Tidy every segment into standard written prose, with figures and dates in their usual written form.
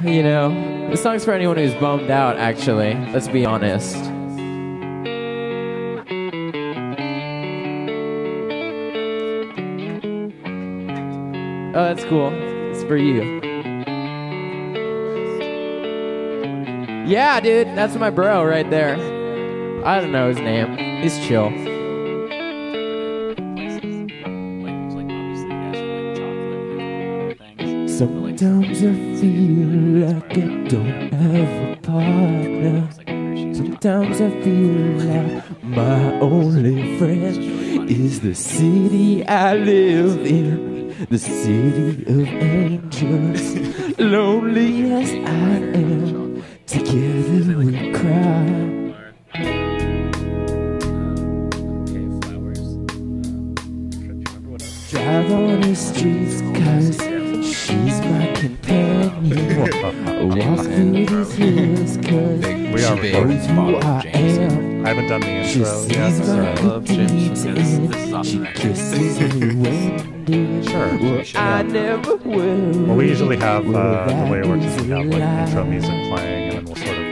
You know, this song's for anyone who's bummed out, actually. Let's be honest. Oh, that's cool. It's for you. Yeah, dude, that's my bro right there. I don't know his name. He's chill. Sometimes I feel like I don't have a partner. Sometimes I feel like my only friend is the city I live in, the city of angels. Lonely as I am, together we cry. Drive on the streets 'cause she's my companion. Walk through these hills 'cause we are knows who I am. I haven't done the She intro sees yet. my So. good deeds and she kisses me when Sure. I never will. Well, we usually have the way it works is we have like intro music playing, and then we'll sort of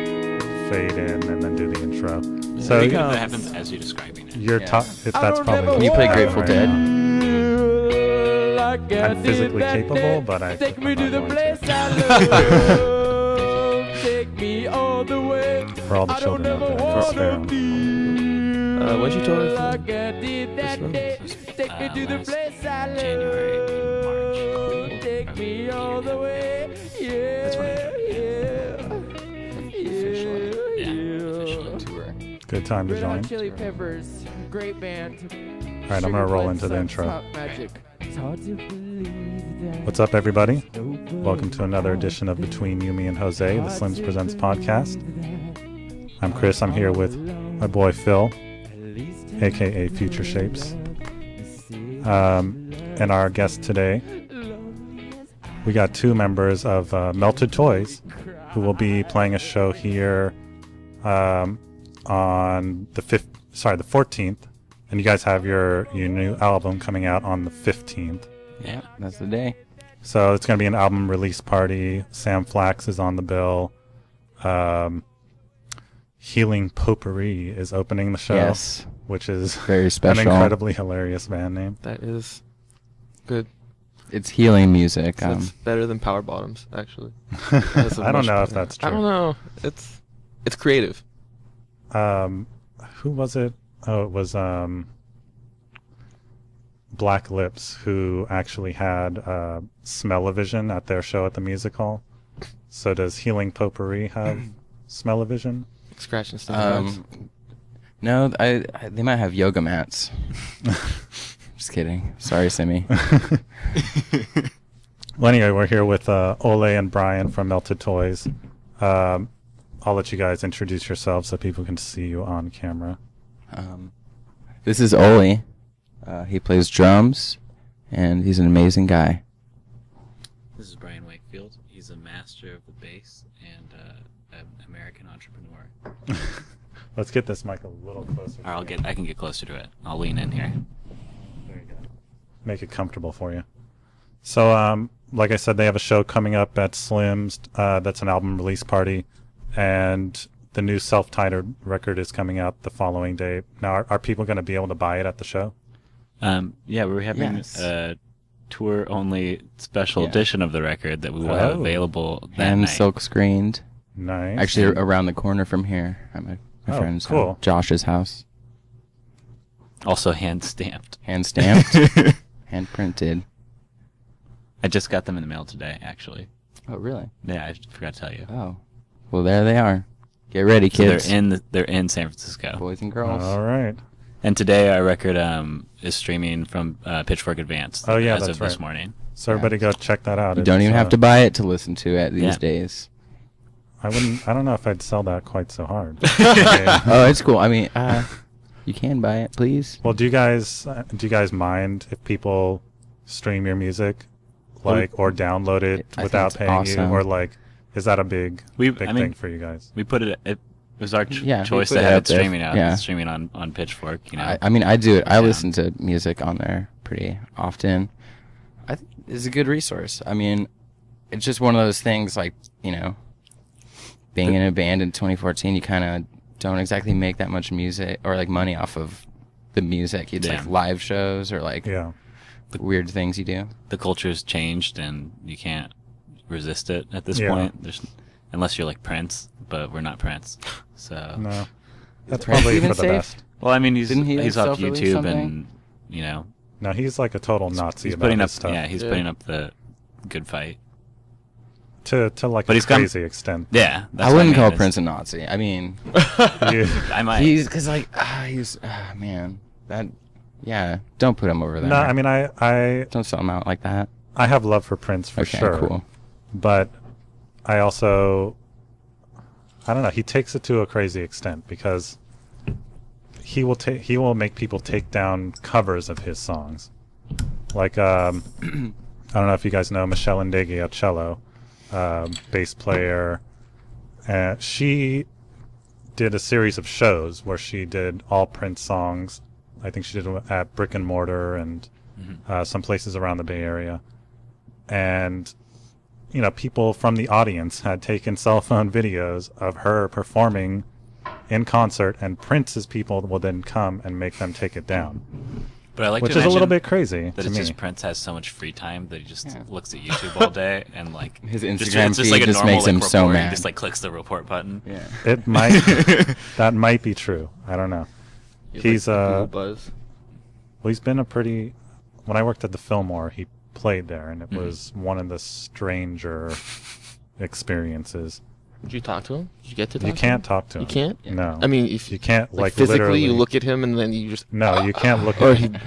fade in and then do the intro. So that happens as you're describing it. You're that's probably. Can you play Grateful Dead? I'm physically capable, but Take me I'm to not the going place to. I love. Take me all the way. For all the children out there, just spare 'em. When'd you tour it Like from? I did that day. Take me to the last place I love. January and March. Take me all the way. Yeah. That's when Yeah. Tour. Good time to Red Hot join. Chili Peppers, great band. All right, I'm gonna roll into the intro. What's up, everybody? Welcome to another edition of Between You, Me, and Jose, the Slims Presents podcast. I'm Chris. I'm here with my boy Phil, aka Future Shapes, and our guest today. We got two members of Melted Toys, who will be playing a show here on the 14th. And you guys have your new album coming out on the 15th. Yeah, that's the day. So it's going to be an album release party. Sam Flax is on the bill. Healing Potpourri is opening the show. Yes. Which is Very special. an incredibly hilarious band name. That is good. It's healing music. It's better than Power Bottoms, actually. I don't know if that's true. I don't know. It's creative. Who was it? Oh, it was Black Lips, who actually had Smell-O-Vision at their show at the music hall. So does Healing Potpourri have Smell-O-Vision? Scratch and sniff. No, they might have yoga mats. Just kidding. Sorry, Simi. Well, anyway, we're here with Ole and Brian from Melted Toys. I'll let you guys introduce yourselves so people can see you on camera. This is Oli. He plays drums, and he's an amazing guy. This is Brian Wakefield. He's a master of the bass and an American entrepreneur. Let's get this mic a little closer. Or I can get closer to it. I'll lean in here. There you go. Make it comfortable for you. So, like I said, they have a show coming up at Slim's. That's an album release party, and the new self-titled record is coming out the following day. Now, are people going to be able to buy it at the show? Yeah, we're having Yes. a tour-only special edition of the record that we will have available that And night. silk screened. Nice. Actually, around the corner from here, at my friend's cool. Josh's house. Also hand-stamped. Hand stamped, hand printed. I just got them in the mail today, actually. Oh, really? Yeah, I forgot to tell you. Oh, well, there they are. Get ready, So kids. they're in San Francisco. Boys and girls. All right. And today our record is streaming from Pitchfork Advanced. Oh, yeah, as that's of this right. morning. So everybody go check that out. You don't even have to buy it to listen to it these Yeah. days. I don't know if I'd sell that quite so hard. Oh, it's cool. I mean, you can buy it, please. Well, do you guys mind if people stream your music, like, or download it I think without it's paying awesome. you, or like, is that a big I thing mean, for you guys? We put it was our Yeah, we choice put to it have out it there. streaming out. Yeah. Streaming on Pitchfork, you know. I mean, I do it. I Yeah. listen to music on there pretty often. I think it's a good resource. I mean, it's just one of those things, like, being in a band in 2014, you kind of don't exactly make that much music or like money off of the music. It's like live shows or like weird things you do. The culture's changed and you can't resist it at this point. Unless you're like Prince, but we're not Prince. So no, that's probably for the best. Well, I mean, he's off self-release YouTube something? and No, he's like a total Nazi he's about putting his up stuff. yeah, he's putting up the good fight. To like But a he's come- crazy extent. Yeah, that's I wouldn't what call mean, Prince a Nazi. I mean, I might. man, don't put him over there. No, I mean I don't sell him out like that. I have love for Prince for Okay, sure. cool. But I also, I don't know, he takes it to a crazy extent because he will make people take down covers of his songs. Like I don't know if you guys know Michelle Ndege cello, bass player. She did a series of shows where she did all Prince songs. I think she did it at Brick and Mortar and some places around the Bay Area. And people from the audience had taken cell phone videos of her performing in concert, and Prince's people will then come and make them take it down. But I like which to is a little imagine bit crazy that to it's me. just Prince has so much free time that he just looks at YouTube all day and like His it's Instagram just like feed a just normal, makes him like, so report. mad. He just like clicks the report button. Yeah. It might that might be true. I don't know. He's Buzz. well, he's been a pretty. When I worked at the Fillmore, he played there, and it was one of the stranger experiences. Did you talk to him? Did you get to talk You to can't him? talk to him. You can't? No. I mean, if You can't like like physically literally. you look at him and then you just No, you can't look or at he, him.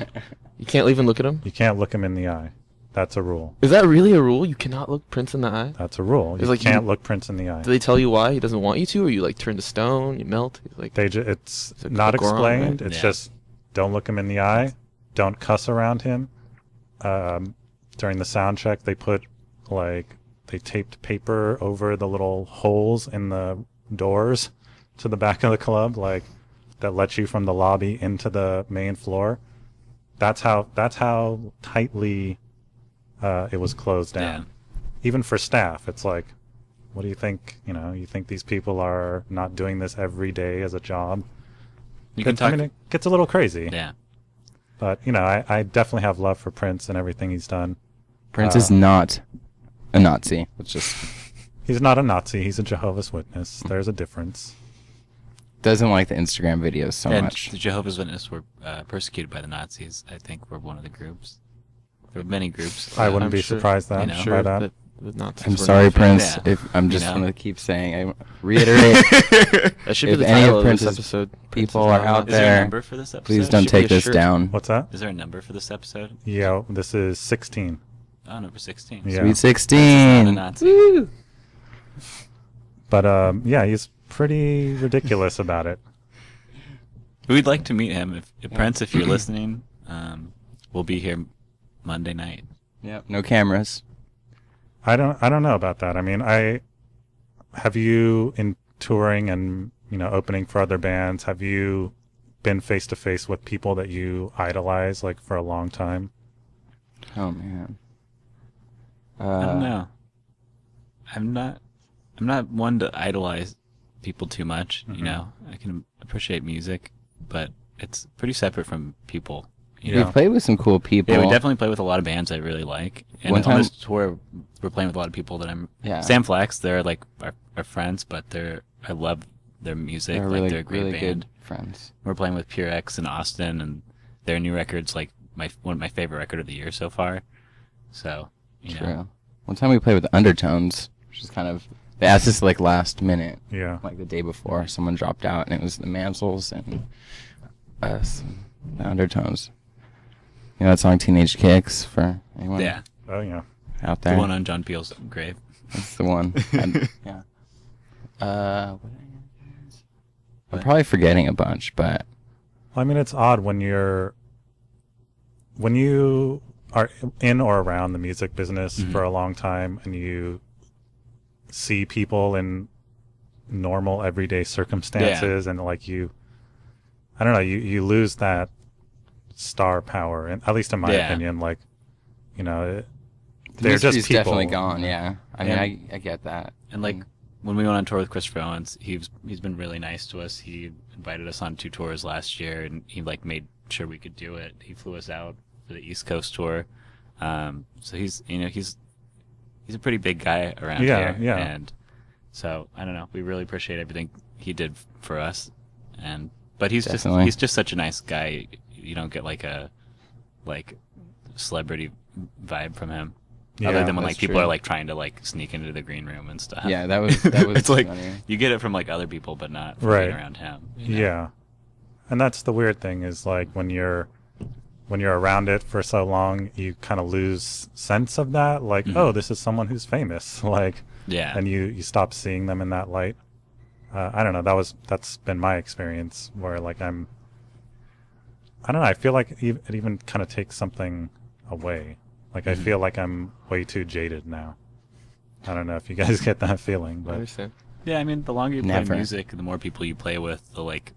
you can't even look at him. You can't look him in the eye. That's a rule. Is that really a rule? You cannot look Prince in the eye. That's a rule. It's You like can't you- look Prince in the eye. Do they tell you why he doesn't want you to, or you like turn to stone, you melt? He's like It's It's a not Goron, explained. right? It's Yeah. just don't look him in the eye. Don't cuss around him. During the sound check, they taped paper over the little holes in the doors to the back of the club, like that let you from the lobby into the main floor. That's how tightly it was closed down. Even for staff, it's like, what do you think? You think these people are not doing this every day as a job? You can talk. I mean, it gets a little crazy. Yeah. But I definitely have love for Prince and everything he's done. Prince is not a Nazi. It's just He's not a Nazi. He's a Jehovah's Witness. There's a difference. doesn't like the Instagram videos so And much. the Jehovah's Witnesses were persecuted by the Nazis. I think were one of the groups. There were many groups. I wouldn't I'm be sure- surprised that, you know, by sure that. that the Nazis I'm were sorry, not Prince. Yeah. If I'm just You know? gonna keep saying, I reiterate, That should be if the any title of of this Prince's episode. people Prince are is not out Is there a there, number for this episode? please don't Should be take a this shirt. down. What's that? Is there a number for this episode? Yeah, this is 16. Oh, number 16. Yeah. Sweet Not a 16. Nazi. But yeah, he's pretty ridiculous about it. We'd like to meet him. If Prince, if you're listening, we'll be here Monday night. Yep. No cameras. I don't know about that. I mean, have you in touring and opening for other bands, have you been face to face with people that you idolize like for a long time? Oh man. I don't know. I'm not one to idolize people too much. Mm-hmm. You know, I can appreciate music, but it's pretty separate from people. You We've know? played with some cool people. Yeah, we definitely play with a lot of bands I really like. And One on time- this tour, we're playing with a lot of people that I'm. Yeah. Sam Flax, they're like our friends, but I love their music. They're like really, they're a great really band. good friends. We're playing with Pure X in Austin, and their new record's like one of my favorite record of the year so far. So you know, True. One time we played with Undertones, which is kind of, they asked us like last minute, Yeah. like the day before. Someone dropped out, and it was the Mansells and us, the Undertones. You know that song "Teenage Kicks" for anyone yeah, Oh yeah. out the there? one on John Peele's grave. That's the one. Yeah. I'm probably forgetting a bunch, but I mean, it's odd when you are in or around the music business for a long time and you see people in normal everyday circumstances and like I don't know, you lose that star power, and at least in my Yeah. opinion, like they're just mystery's people. definitely gone. Yeah, I mean, I get that. And like when we went on tour with Christopher Owens, he's been really nice to us. He invited us on 2 tours last year, and he like made sure we could do it. He flew us out for the East Coast tour. So he's a pretty big guy around here. Yeah. And so I don't know. We really appreciate everything he did for us. But he's just such a nice guy. You don't get like a celebrity vibe from him. Other than when like people are like trying to like sneak into the green room and stuff. Yeah, that was it's like funny. you get it from like other people, but not from being around him. You know? Yeah, and that's the weird thing is like when you're around it for so long, you kind of lose sense of that. Like, oh, this is someone who's famous. Like, and you stop seeing them in that light. I don't know. That's been my experience where like I don't know. I feel like it even kind of takes something away. Like I feel like I'm way too jaded now. I don't know if you guys get that feeling, but yeah, I mean, the longer you play music, the more people you play with, the like.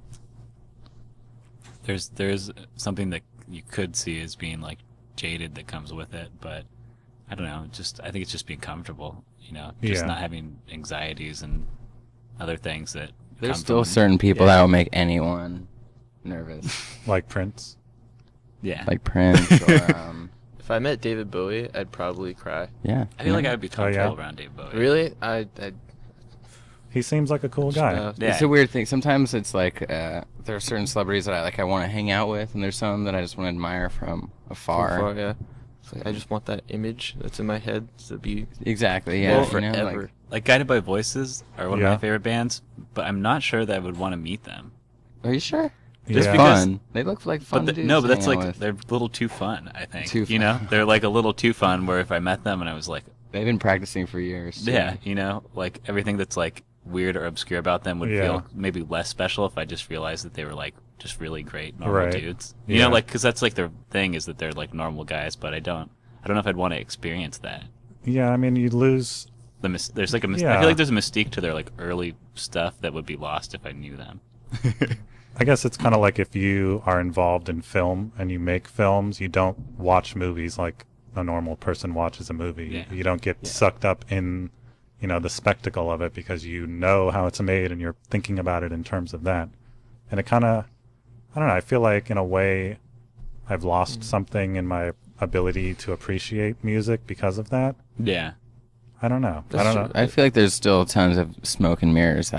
There's something that you could see as being like jaded that comes with it, but I don't know. I think it's just being comfortable, you know, just not having anxieties and other things that. There's still certain people that will make anyone nervous, like Prince. Yeah, like Prince or. If I met David Bowie, I'd probably cry. Yeah. I feel like I would be comfortable around David Bowie. Really? He seems like a cool guy. It's a weird thing. Sometimes it's like there are certain celebrities that I want to hang out with, and there's some that I just want to admire from afar. Yeah. It's like I just want that image that's in my head to be forever. Like Guided by Voices are one of my favorite bands, but I'm not sure that I would want to meet them. Are you sure? Just because fun. They look like fun dudes. No, but that's like they're a little too fun, I think. You know, they're like a little too fun. Where if I met them and I was like, they've been practicing for years. Yeah, you know, like everything that's like weird or obscure about them would feel maybe less special if I just realized that they were like just really great normal dudes. You know, like because that's like their thing is that they're like normal guys, but I don't know if I'd want to experience that. Yeah, I mean, you'd lose. There's like I feel like there's a mystique to their like early stuff that would be lost if I knew them. I guess it's kind of like if you are involved in film and you make films, you don't watch movies like a normal person watches a movie. Yeah. You don't get sucked up in, you know, the spectacle of it because you know how it's made and you're thinking about it in terms of that. And it kind of, I don't know, I feel like in a way I've lost something in my ability to appreciate music because of that. Yeah. I don't know. I feel like there's still tons of smoke and mirrors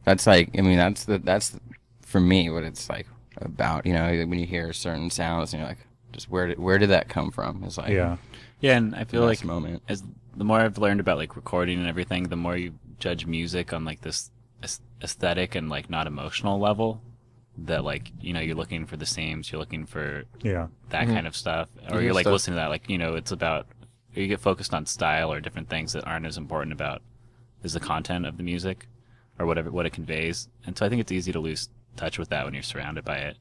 that's like, I mean, that's for me what it's like about, you know, when you hear certain sounds and you're like, just where did that come from? It's like and I feel like moment. As the more I've learned about like recording and everything, the more you judge music on like this aesthetic and like not emotional level. That like, you know, you're looking for the sames, you're looking for that kind of stuff, or you're like listening to that, like, you know, it's about, or you get focused on style or different things that aren't as important about is the content of the music or what it conveys. And so I think it's easy to lose touch with that when you're surrounded by it,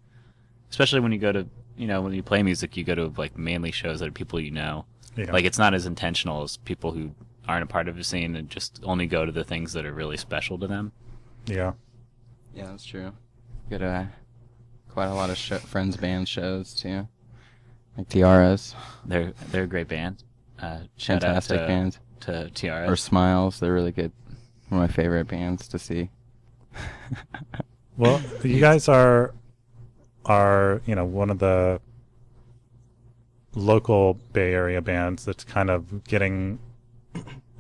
especially when you go to, you know, when you play music, you go to like mainly shows that are people you know. Like it's not as intentional as people who aren't a part of the scene and just only go to the things that are really special to them. Yeah, that's true. Got quite a lot of friends band shows too, like Tiaras. They're a great band. Fantastic band. To Tiaras or Smiles. They're really good. One of my favorite bands to see. Well, you guys are you know, one of the local Bay Area bands that's kind of getting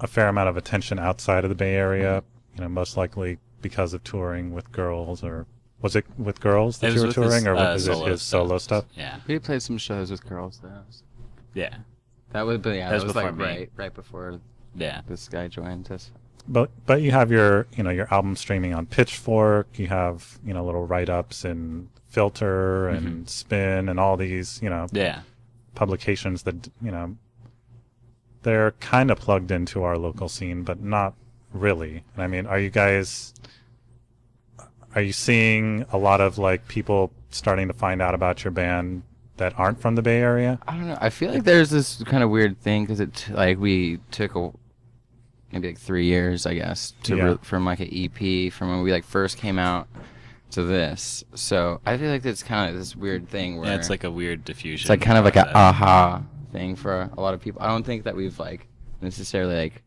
a fair amount of attention outside of the Bay Area. You know, most likely because of touring with girls, or was it with girls that you were touring, or was it his solo stuff? Yeah, we played some shows with girls though. Yeah, that was before like me. right before this guy joined us. But you have your album streaming on Pitchfork. You have, you know, little write-ups in Filter and Spin and all these, you know, publications that, you know, they're kind of plugged into our local scene, but not really. And I mean, are you seeing a lot of like people starting to find out about your band that aren't from the Bay Area? I don't know. I feel like there's this kind of weird thing because we took maybe like 3 years, I guess, from like an EP from when we like first came out to this. So I feel like it's kind of this weird thing where it's like a weird diffusion. It's like kind of like an aha thing for a lot of people. I don't think that we've like necessarily like.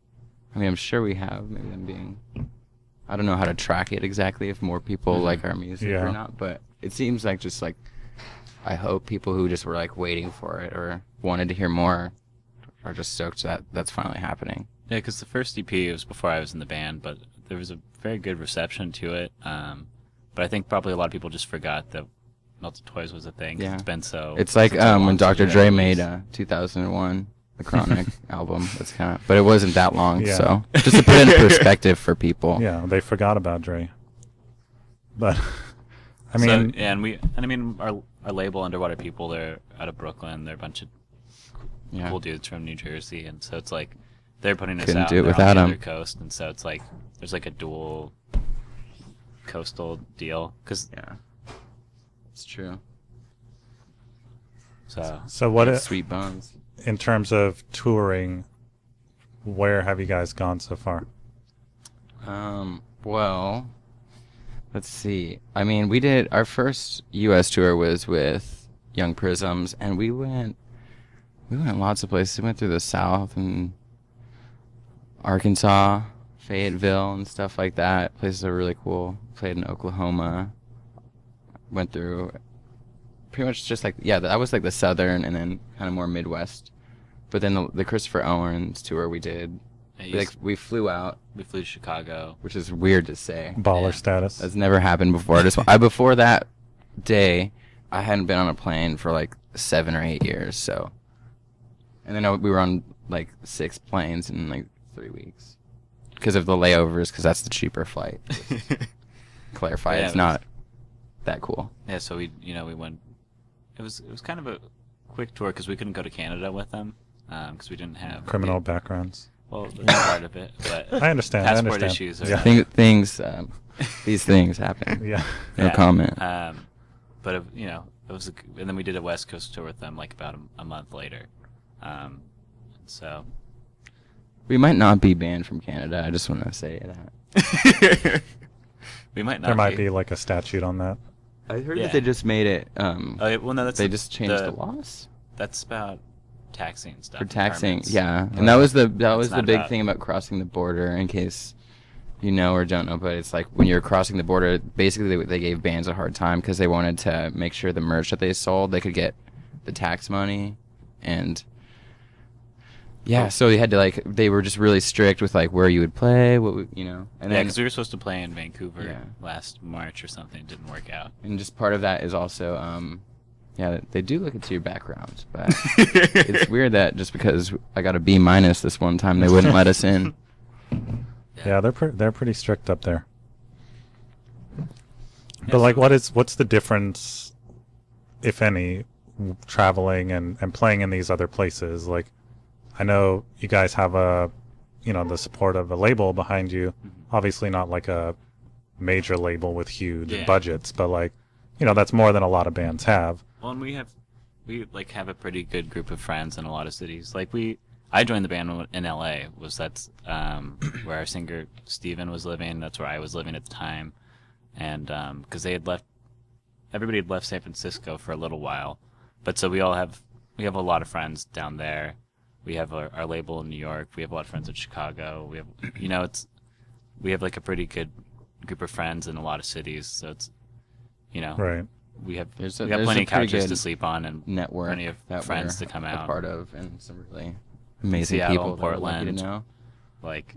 I mean, I'm sure we have. Maybe I'm being. I don't know how to track it exactly if more people like our music or not, but it seems like just like I hope people who just were like waiting for it or wanted to hear more are just stoked that that's finally happening. Yeah, because the first EP was before I was in the band, but there was a very good reception to it. But I think probably a lot of people just forgot that Melted Toys was a thing. Yeah. It's been so. It's like when Dr. Dre made 2001. The Chronic album. That's kind of, but it wasn't that long. Yeah. So just to put it in perspective for people. Yeah, they forgot about Dre. But I mean, so, I mean, our label Underwater People, they're out of Brooklyn. They're a bunch of cool dudes from New Jersey, and so it's like they're putting us Couldn't out do it they're without on the them. other coast, and so it's like there's like a dual coastal deal. Yeah, it's true. So what? Sweet Bones. In terms of touring, where have you guys gone so far? Well, let's see. I mean, we did our first U.S. tour was with Young Prisms, and we went lots of places. We went through the South and Arkansas, Fayetteville, and stuff like that. Places are really cool. Played in Oklahoma. Went through pretty much just like, that was like the Southern and then kind of more Midwest. But then the Christopher Owens tour we did, we flew out. We flew to Chicago. Which is weird to say. Baller status. That's never happened before. Before that day, I hadn't been on a plane for like 7 or 8 years, so. And then we were on like 6 planes in like 3 weeks. Because of the layovers, because that's the cheaper flight. Clarify, it's not that cool. Yeah, so we went. It was kind of a quick tour because we couldn't go to Canada with them because we didn't have criminal backgrounds. Well, that's part of it, but I understand. Passport issues. These things happen. Yeah. No comment. But it was, and then we did a West Coast tour with them like about a month later. So we might not be banned from Canada. I just want to say that. We might not. There might be like a statute on that. I heard that they just made it. Well, no, they just changed the laws. That's about taxing and stuff. For taxing, permits. yeah, and that was the big thing about crossing the border. In case you know or don't know, but it's like when you're crossing the border, basically they gave bands a hard time because they wanted to make sure the merch that they sold they could get the tax money, and so they had to they were just really strict with like where you would play, and because we were supposed to play in Vancouver last March or something. It didn't work out. And just part of that is also, they do look into your background, but it's weird that just because I got a B- this one time, they wouldn't let us in. Yeah, they're pretty strict up there. But like, what's the difference, if any, traveling and playing in these other places? Like, I know you guys have the support of a label behind you. Obviously not like a major label with huge budgets, but like, that's more than a lot of bands have. Well, and we have a pretty good group of friends in a lot of cities. Like I joined the band in LA. That's where our singer Steven was living. That's where I was living at the time, and because everybody had left San Francisco for a little while, but so we have a lot of friends down there. We have our label in New York. We have a lot of friends in Chicago. We have, we have like a pretty good group of friends in a lot of cities. So it's, right. We have plenty of couches to sleep on and network, plenty of friends to come out. Part of, and some really amazing Seattle, people. Portland, like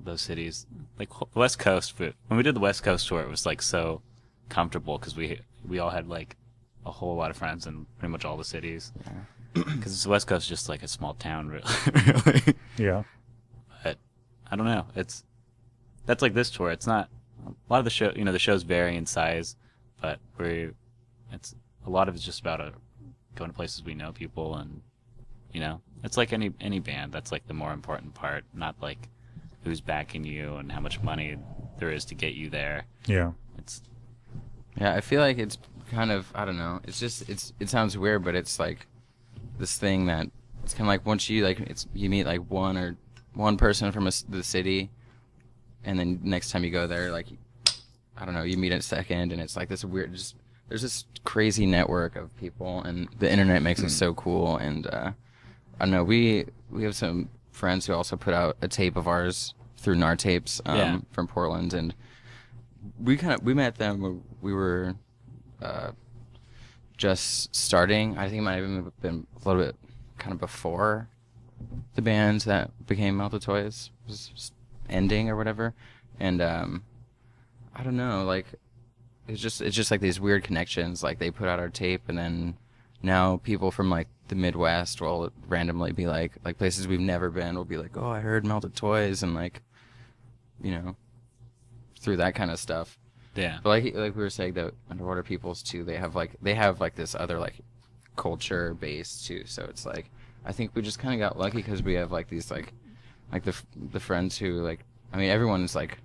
those cities, like the West Coast. When we did the West Coast tour, it was like so comfortable because we all had like a whole lot of friends in pretty much all the cities. Yeah. Because the West Coast is just like a small town, really. Yeah. But I don't know. That's like this tour. It's not a lot of the show. The shows vary in size, but it's a lot of it's just about going to places we know people, and it's like any band. That's like the more important part, not like who's backing you and how much money there is to get you there. Yeah. I feel like it's kind of, I don't know. It's just it sounds weird, but it's like this thing that it's kind of like once you you meet like one person from the city, and then next time you go there, like, I don't know, you meet a second, and it's like this weird, there's this crazy network of people, and the internet makes it so cool, and I don't know. We have some friends who also put out a tape of ours through NAR Tapes from Portland, and we met them when we were just starting. I think it might have even been a little bit kind of before the band that became Melted Toys was ending or whatever, and I don't know, like it's just like these weird connections. Like they put out our tape, and then now people from like the Midwest will randomly be like places we've never been will be like, oh, I heard Melted Toys, and like, you know, through that kind of stuff. Yeah. But like we were saying, the Underwater Peoples too, they have like this other like culture base too. So it's like I think we just kind of got lucky because we have like these like the friends who like, I mean, everyone's like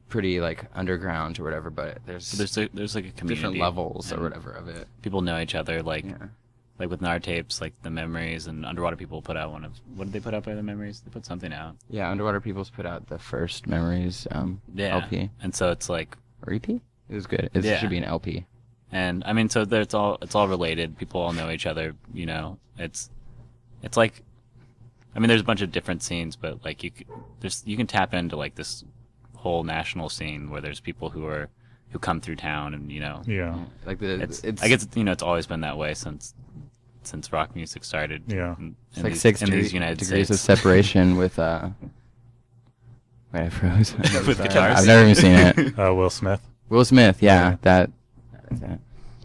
pretty like underground or whatever, but there's like a community, different levels or whatever of it. People know each other, like like with NAR Tapes, like the Memories, and Underwater People put out what did they put out by the Memories? They put something out. Yeah, Underwater Peoples put out the first Memories LP. And so it's like, or EP? It was good. It should be an LP. And I mean, so it's all related. People all know each other. You know, it's like, I mean, there's a bunch of different scenes, but like you can tap into like this whole national scene where there's people who come through town, and you know, like I guess you know it's always been that way since rock music started. It's like 6 degrees of separation with wait, I froze. With guitars. I've never even seen it. Will Smith. Will Smith, that is it.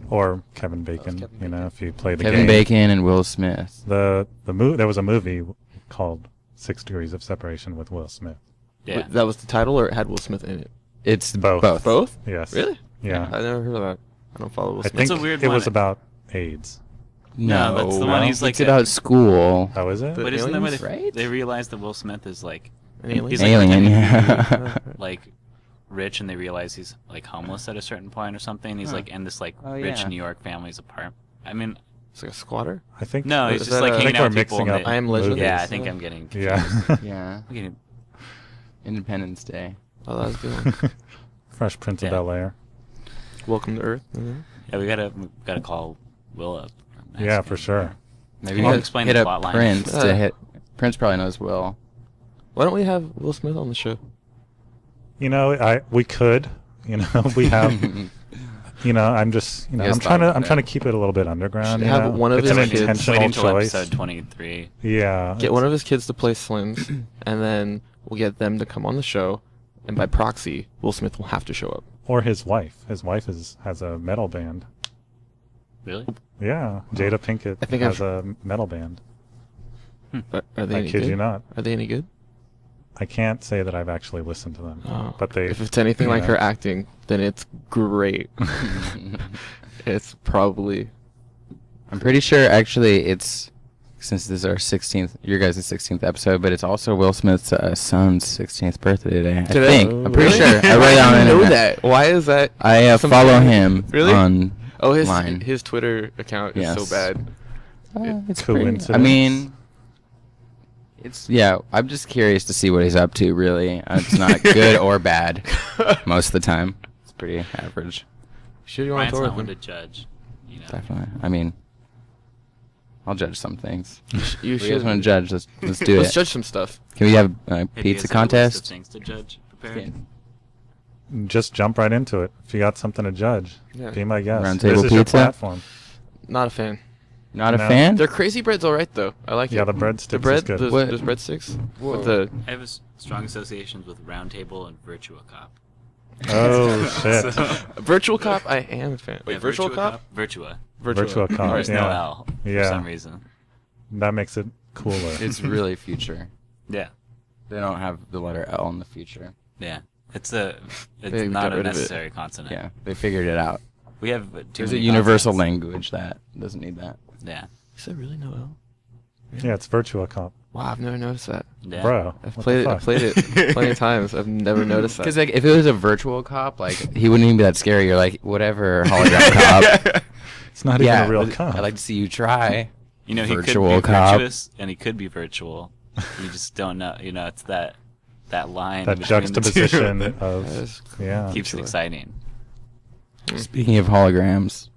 Or Kevin Bacon. You know, if you play the game. Kevin Bacon and Will Smith. There was a movie called 6 Degrees of Separation with Will Smith. Yeah. Wait, that was the title, or it had Will Smith in it? It's both. Both? Yes. Really? Yeah. I never heard of that. I don't follow Will Smith. I think it's a weird it one. was about AIDS. No, that's the one he's like. It's about school. How is it? But isn't that aliens, where they realize that Will Smith is like an alien? He's alien, like rich, and they realize he's like homeless at a certain point or something. He's like in this like rich New York family's apartment. I mean, it's like a squatter. I think no, he's just like hanging out with people. I Am Legend. Yeah, I think I'm getting confused. Yeah. I'm getting Independence Day. Oh, that was good. Fresh Prince of Bel-Air. Welcome to Earth. Yeah, we gotta call Will up. Yeah, for sure. Maybe we'll explain hit the up plot line. Prince to hit. Prince probably knows Will. Why don't we have Will Smith on the show? You know, we could. You know, we have. You know, I'm just. You know, I'm trying to keep it a little bit underground. Should have one of it's his an kids intentional choice. Episode 23. Yeah. Get one of his kids to play Slims, and then we'll get them to come on the show, and by proxy, Will Smith will have to show up. Or his wife. His wife has a metal band. Really? Yeah, Jada Pinkett has a metal band. Are they I any kid good? you not. Are they any good? I can't say that I've actually listened to them, but if it's anything like her acting, then it's great. It's probably. I'm pretty sure actually it's, since this is our 16th, your guys' 16th episode, but it's also Will Smith's son's 16th birthday today. I think. I'm pretty sure. I read on I know internet. that. Why is that? I follow him really? on. Oh, line. his Twitter account is so bad. It's coincidence. I mean, I'm just curious to see what he's up to. Really, it's not good or bad most of the time. It's pretty average. Sure, you want Brian's to not one to judge. You know. Definitely. I mean, I'll judge some things. You If you guys want to judge, let's do it. Let's judge some stuff. Can we have a Hey, do you pizza guys have a list of contest? things to judge prepared? just jump right into it. If you got something to judge, be my guest. Round This table is your pizza? platform. Not a fan. Not a fan? Their crazy bread's all right though. I like it. Yeah, the breadsticks The bread, is good. those breadsticks. With the I have strong associations with Round Table and Virtua Cop. Oh shit! Virtual Cop, I am a fan. Wait, Yeah, Virtual Cop? Virtua. Virtua Cop. There's no yeah. L for Yeah. some reason. That makes it cooler. It's really future. Yeah. They don't have the letter L in the future. Yeah. It's They not got a rid of it. necessary consonant. Yeah, they figured it out. We have There's a universal language that doesn't need that. Yeah. Is there really no L? Yeah, it's Virtua Cop. Wow, I've never noticed that. Yeah. Bro, I've what played the it. fuck? I've played it plenty of times. I've never noticed that. Because like, if it was a virtual cop, like he wouldn't even be that scary. You're like, whatever, hologram cop. It's not even a real cop. I'd like to see you try. You know, he could Virtual be cop. virtuous and he could be virtual. You just don't know. You know, it's that line. That between the two juxtaposition that of yeah. keeps it exciting. Speaking of holograms,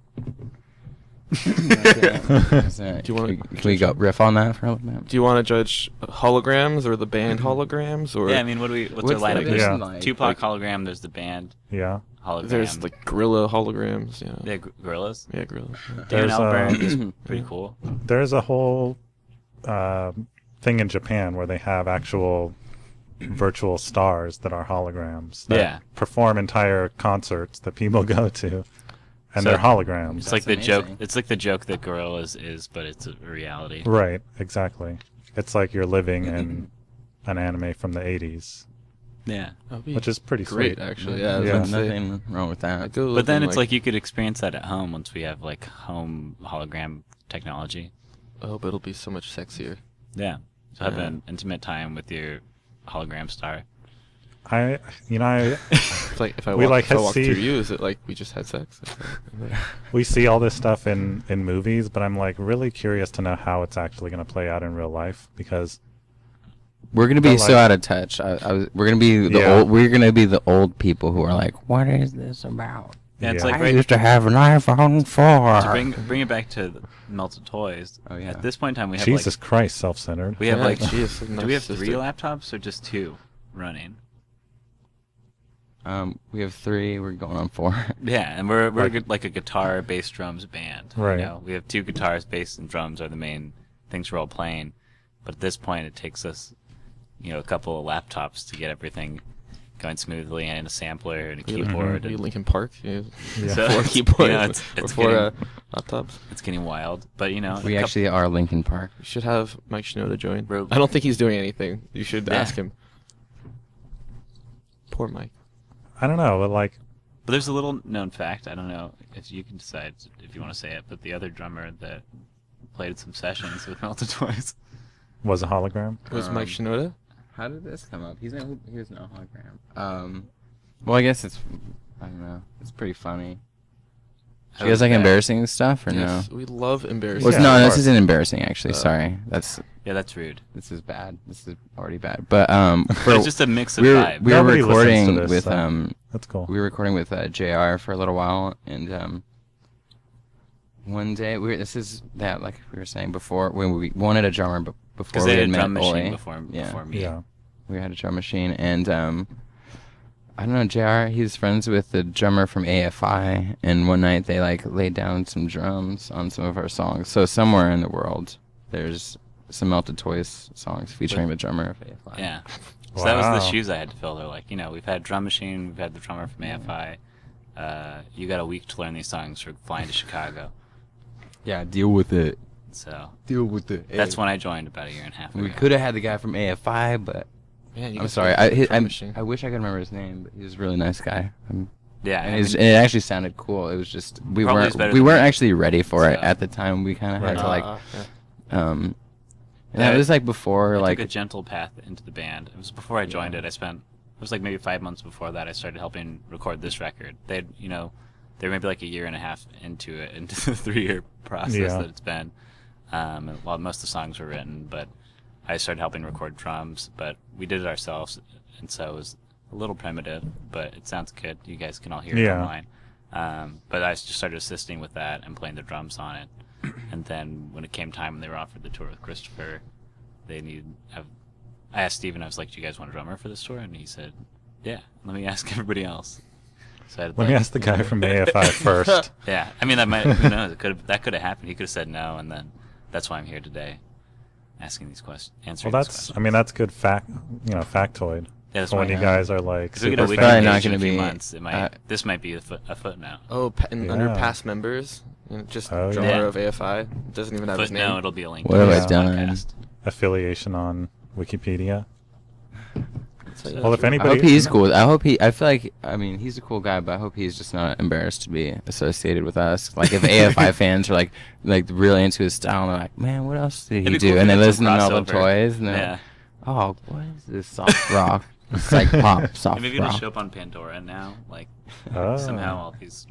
Do you want to? Can we go riff on that for a minute? Do you want to judge holograms or the band holograms or? Yeah, I mean, what's our lineup? Yeah. Like? Tupac hologram. There's the band Yeah. hologram. There's like gorilla holograms. Yeah. Yeah, gorillas. Yeah, gorillas. Yeah. Dan There's, Albert is pretty cool. There's a whole thing in Japan where they have actual virtual stars that are holograms that perform entire concerts that people go to, and So they're holograms. It's like That's the joke. amazing. It's like the joke that gorillas is, but it's a reality. Right, exactly. It's like you're living in an anime from the 80s, That'd be which is pretty great, sweet. actually. Yeah. Yeah. There's nothing wrong with that. But then it's like you could experience that at home once we have like home hologram technology. Oh, but it'll be so much sexier. Yeah. So have an intimate time with your hologram star. It's like if I We walk, like if I to walk see- through you, is it like we just had sex? We see all this stuff in movies, but I'm like really curious to know how it's actually going to play out in real life, because We're gonna be But, so like- out of touch. We're gonna be the Yeah. old. We're gonna be the old people who are like, "What is this about?" Yeah, it's Yeah. like I used to have an iPhone 4. to bring it back to the melted toys. Oh, yeah. At this point in time, we have Jesus Christ, self-centered. we have Yeah, like geez, do we have 3 narcissistic. laptops or just 2 running? We have 3. We're going on 4. Yeah, and we're Like- like a guitar, bass, drums band. Right. You know, we have 2 guitars, bass, and drums are the main things we're all playing. But at this point, it takes us, a couple of laptops to get everything going smoothly, and a sampler and a keyboard. Maybe and- Linkin Park. Yeah. Yeah. So, Four keyboards. it's Four getting, laptops. it's getting wild. But We actually are Linkin Park. You should have Mike Shinoda join. Bro- I don't think he's doing anything. You should Yeah. ask him. Poor Mike. I don't know, but like, But there's a little known fact. I don't know if you can decide if you want to say it. But the other drummer that played some sessions with Melted Toys. was a hologram. Was Mike Shinoda? How did this come up? He was no hologram. Well, I guess I don't know. It's pretty funny. Do you guys like embarrassing stuff or Yes. no? We love embarrassing. Well, Yeah, no, of this course. isn't embarrassing actually. Sorry, that's rude. this is bad. This is already bad. But But it's just a mix of we were vibes. we were Nobody listens to recording this, with so that's cool. we were recording with JR for a little while, and one day this is that like we were saying before when we wanted a drummer, but before Because we they had had a met drum machine Ole, before me. Yeah. we had a drum machine, and I don't know, JR, he's friends with the drummer from AFI, and one night they like laid down some drums on some of our songs. So somewhere in the world there's some Melted Toys songs featuring the drummer of AFI. Yeah. So that was the Wow. shoes I had to fill. They're like, we've had drum machine, we've had the drummer from AFI. You got a week to learn these songs for flying to Chicago. Yeah, deal with it. So Deal with it. that's when I joined about a year and a half ago. We could have had the guy from AFI, but Man, you I'm guys sorry. have a drum I machine. wish I could remember his name, but he was a really nice guy. Yeah. And, I and mean, it actually sounded cool. It was just we Probably is better weren't than me. actually ready for it So- at the time. We kind of had to like yeah. and that was like before I like took a gentle path into the band. It was before I joined it. It was like maybe 5 months before that I started helping record this record. They were maybe like a year and a half into the 3-year process Yeah. that it's been. While most of the songs were written, but I started helping record drums, but we did it ourselves, and so it was a little primitive, but it sounds good. You guys can all hear it Yeah. online. But I just started assisting with that and playing the drums on it. And then when it came time and they were offered the tour with Christopher, I asked Steven, I was like, do you guys want a drummer for this tour? And he said, yeah, let me ask everybody else. So I had, Let me ask the guy from AFI first. Yeah, I mean, who knows? That could have happened. He could have said no, and then that's why I'm here today, asking these questions, answering Well, these questions. that's good factoid. Yeah, that's For when why you guys are like If we get super a week fans. Probably not engaged in gonna a few be, months, this might be a footnote. Oh, under Yeah. past members, just Oh, drummer yeah. of AFI doesn't even have his name. Footnote, it'll be a link. What to have I this done? podcast. affiliation on Wikipedia. So, yeah, Well, if sure. I anybody, hope he's cool. I feel like he's a cool guy, but I hope he's just not embarrassed to be associated with us. Like if AFI fans are like really into his style, and they're like, man, what else did he It'd be do? cool if And we they did some listen to Melted crossover. Toys, and they're Yeah. like, oh, what is this soft rock? It's like pop, soft And maybe it'll rock. show up on Pandora now, like Oh. somehow all these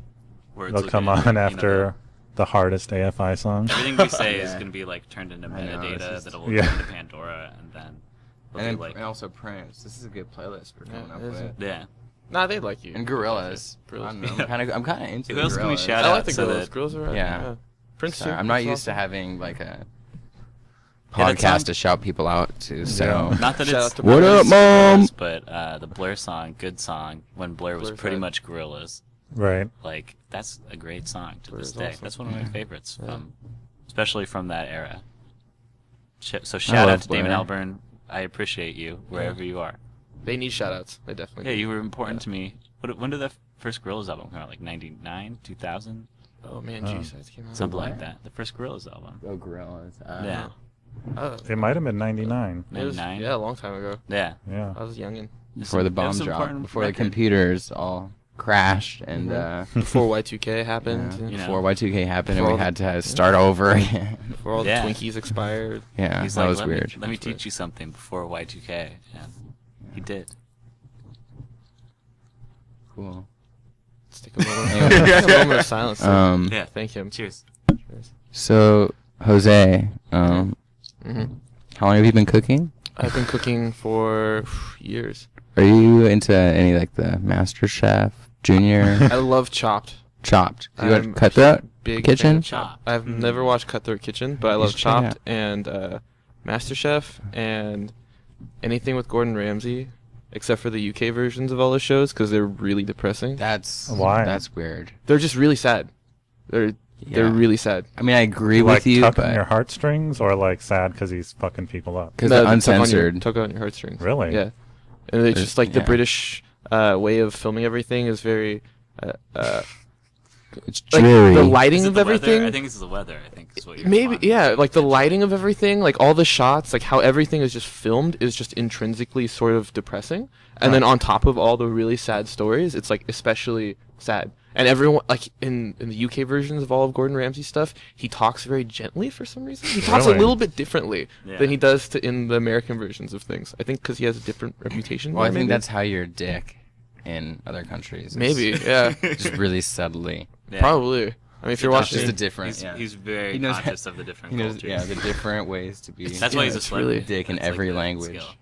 words. they'll will come get, on after the hardest AFI song. everything we say is Yeah. going to be like turned into I know, metadata it's that'll Yeah. go into Pandora, and then it'll And, be like, and also Prince. This is a good playlist we're coming up it is. with. yeah. Nah, they like you. And Gorillas. Gorillas. I don't know, I'm kind of into Who the else can we Gorillas. shout I out like the so Gorillas. that- Gorillas are right. Yeah. Prince Sorry, too. I'm not Prince is used to awesome. having like a Yeah, that podcast song- to shout people out to. So Not that Shout it's out to What not that up, it's Mom? Gorillaz, but the Blur song, "Good Song," when Blur was Blur's pretty right. much Gorillaz. Right. Like that's a great song to Blur this is day. awesome. That's one of my favorites, Yeah. especially from that era. So I shout love out to Damon Blur. Albarn. I appreciate you wherever you are. They need shout-outs. They definitely. Yeah, do. you were important to me. When did the first Gorillaz album come out? Like 99, 2000, Oh man, jeez, that came out. something what? like that. The first Gorillaz album. go Gorillas. Yeah, It might have been 99. It was, 99. yeah, a long time ago. Yeah. Yeah. I was youngin. Before the It bomb was an dropped, important before the record. computers all crashed, and Before Y2K happened. yeah, yeah. You know. before Y2K happened, Before and all we the- had to start over again. Before all Yeah. the Twinkies expired. Yeah, He's that like, was let weird. Me teach you something before Y2K, and he did. Cool. Let's take a moment, take a moment of silence. Yeah. Thank him. Cheers. So Jose, hmm how long have you been cooking? I've been cooking for years. Are you into any like the Master Chef, Junior, I love Chopped. Chopped? Do you I'm watch Cutthroat Big Kitchen? fan of Chop. I've never watched Cutthroat Kitchen, but I love should check it Chopped and MasterChef and anything with Gordon Ramsay, except for the UK versions of all the shows because they're really depressing. Why? That's weird. They're just really sad. They're Yeah. really sad. I mean, I agree like with you, tucking but your heartstrings, or like sad because he's fucking people up. because No, they're they tug on your- uncensored. Tug on your heartstrings. Really? Yeah. And it's There's- just like the yeah. British way of filming everything is very It's like dreary. the lighting Is it of the weather? everything. I think it's the weather. I think is what you're Maybe, wanting yeah, to like the mention. lighting of everything, like all the shots, like how everything is just filmed is just intrinsically sort of depressing. And then on top of all the really sad stories, it's like especially sad. And everyone, like in the UK versions of all of Gordon Ramsay's stuff, he talks very gently for some reason. He talks Really? a little bit differently Yeah. than he does in the American versions of things. I think because he has a different reputation. Well, I there, think maybe? that's how you're a dick in other countries. is Maybe, yeah. just really subtly. Yeah. Probably. I mean, if you're He watching, Just the different. He's, yeah. he's very He knows- conscious of the different He knows, cultures. yeah, the different ways to be. That's why he's a it's really- celebrity. dick in That's like every the language. skill.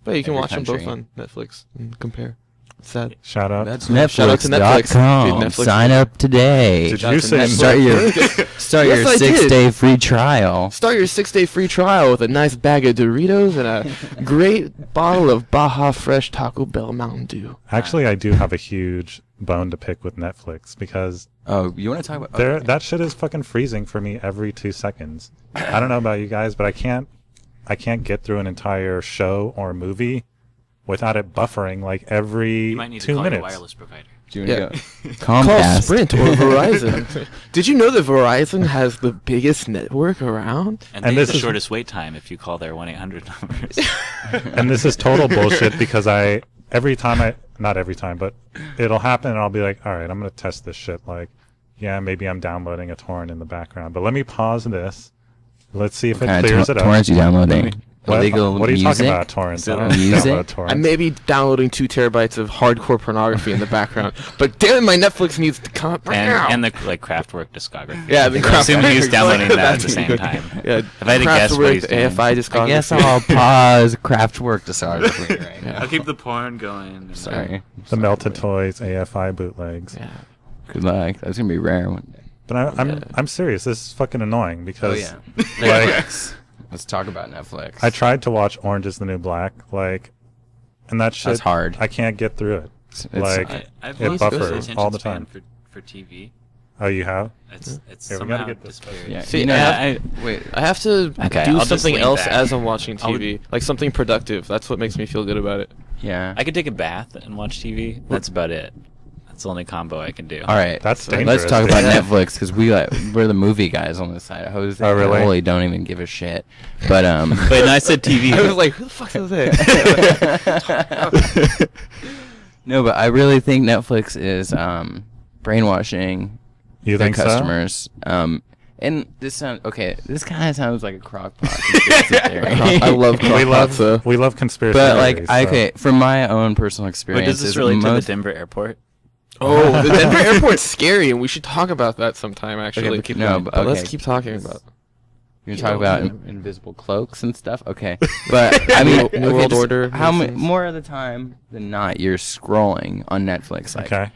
but you can every watch them both country. on Netflix and compare. It's sad. Shout out. That's Shout out to Netflix. Netflix.com. Dude, Netflix- Sign up today. Did Shout you out to say Netflix. Start Yes, your I did. 6-day free trial. Start your 6-day free trial with a nice bag of Doritos and a great bottle of Baja Fresh Taco Bell Mountain Dew. Actually, I do have a huge bone to pick with Netflix because Oh, you want to talk about that shit is fucking freezing for me every 2 seconds. I don't know about you guys, but I can't get through an entire show or movie without it buffering like every You might need to 2 call your minutes. wireless provider. Do you Yeah. want to go? Call Comcast. Sprint or Verizon. Did you know that Verizon has the biggest network around? And, And they have this the is- shortest wait time if you call their 1-800 numbers. And this is total bullshit because every time not every time, but it'll happen and I'll be like, all right, I'm going to test this shit. Like, yeah, maybe I'm downloading a torrent in the background, but let me pause this. Let's see if it What clears it up. torrents you downloading? What? Illegal What are you music? talking about, torrents? I don't Music? download torrents. I may be downloading 2 terabytes of hardcore pornography in the background, but damn it, my Netflix needs to come up right now. and the like Kraftwerk discography. Yeah, the I'm assuming he's Kraftwerk. downloading that at the That's same good. time. Yeah, If I had to guess what he's Kraftwerk, doing. AFI discography. I guess I'll pause Kraftwerk discography right now. I'll keep the porn going. and- Sorry. The Melted Toys AFI bootlegs. Yeah. Good luck. That's gonna be rare one day. But I'm serious. This is fucking annoying Oh because yeah. like Netflix. Let's talk about Netflix. I tried to watch Orange Is the New Black, like, and that shit That's hard. I can't get through it. It's- Like, I've it lost buffers attention all the span time. for TV. Oh, you have? It's Here, we gotta somehow get this disappeared. yeah. See, you know, I wait. I have to Okay, do I'll just something lean else back. as I'm watching I'll- TV, like something productive. That's what makes me feel good about it. Yeah. I could take a bath and watch TV. That's about it. That's the only combo I can do. All right. That's so dangerous. let's talk about Yeah. Netflix because we're the movie guys on this side. Jose Oh, really? and Oli don't even give a shit. But Wait, no, I said TV. I was like, who the fuck is that? no, but I really think Netflix is brainwashing You their think customers. And this sounds okay. This kind of sounds like a crockpot conspiracy theory. I love so? crockpots. We love conspiracy But like, theories, so- okay, from my own personal Wait, experience, does this is relate to the most- Denver airport? Oh, the Denver airport's scary, and we should talk about that sometime. Actually, but keep No, going. but But let's okay. keep talking about. You're gonna talk about invisible cloaks and stuff, okay? But I mean, New okay, World just Order How things. more of the time than not, you're scrolling on Netflix, like, Okay.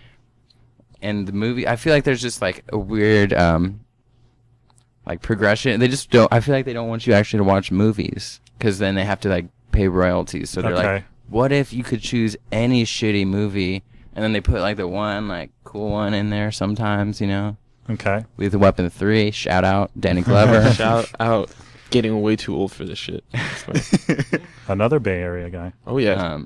and the movie. I feel like there's just like a weird like progression. They just don't. I feel like they don't want you actually to watch movies because then they have to like pay royalties. So they're like, what if you could choose any shitty movie, and then they put like the one like cool one in there sometimes, you know? Okay. Lethal Weapon 3. Shout out Danny Glover. Shout out. Getting way too old for this shit. Another Bay Area guy. Oh yeah.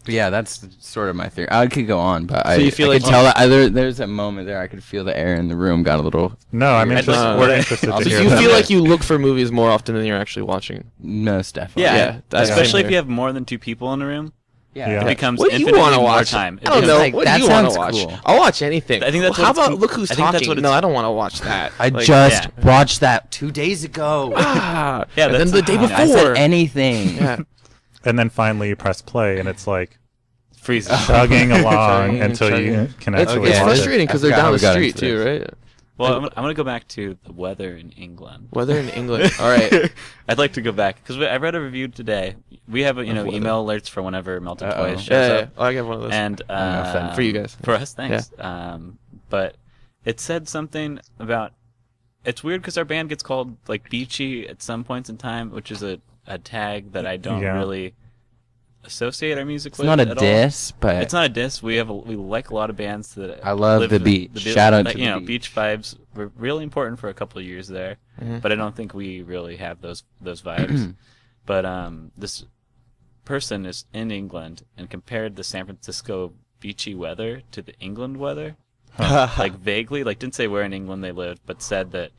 But yeah, that's sort of my theory. I could go on, but so you feel I like could tell that there's a moment there I could feel the air in the room got a little. No, I'm interested. We're interested to so hear you that. feel like you look for movies more often than you're actually watching. Most definitely. Yeah, that's especially if you have more than 2 people in the room. Yeah. It becomes What do you infinitely want to more watch? time. I don't know. like, What that do you want sounds to watch? cool. I'll watch anything. I think that's how what it's about Look Who's I think that's Talking? what it's- No, I don't want to watch that. I Like, just watched that 2 days ago. yeah. Yeah, And then that's- the day I before. I said anything. Yeah. And then finally you press play, and it's like freezing. chugging along Chugging, until you chugging. can It's actually Okay. watch it. frustrating because I they're forgot down we the got street into too, this. right? Well, I'm going to go back to the weather in England. Weather in England. All right. I'd like to go back because I read a review today. We have weather. email alerts for whenever Melted Uh-oh. Toys shows Yeah. up. Oh, I got one of those. And for you guys. for us, thanks. But it said something about it's weird because our band gets called like beachy at some points in time, which is a tag that I don't really associate our music with. It's not a at all. diss, but It's not a diss. We like a lot of bands that I love live the in beach. Shout out like, to you the know, beach. vibes were really important for a couple of years there, but I don't think we really have those vibes. But this person is in England and compared the San Francisco beachy weather to the England weather, like vaguely, like didn't say where in England they lived, but said that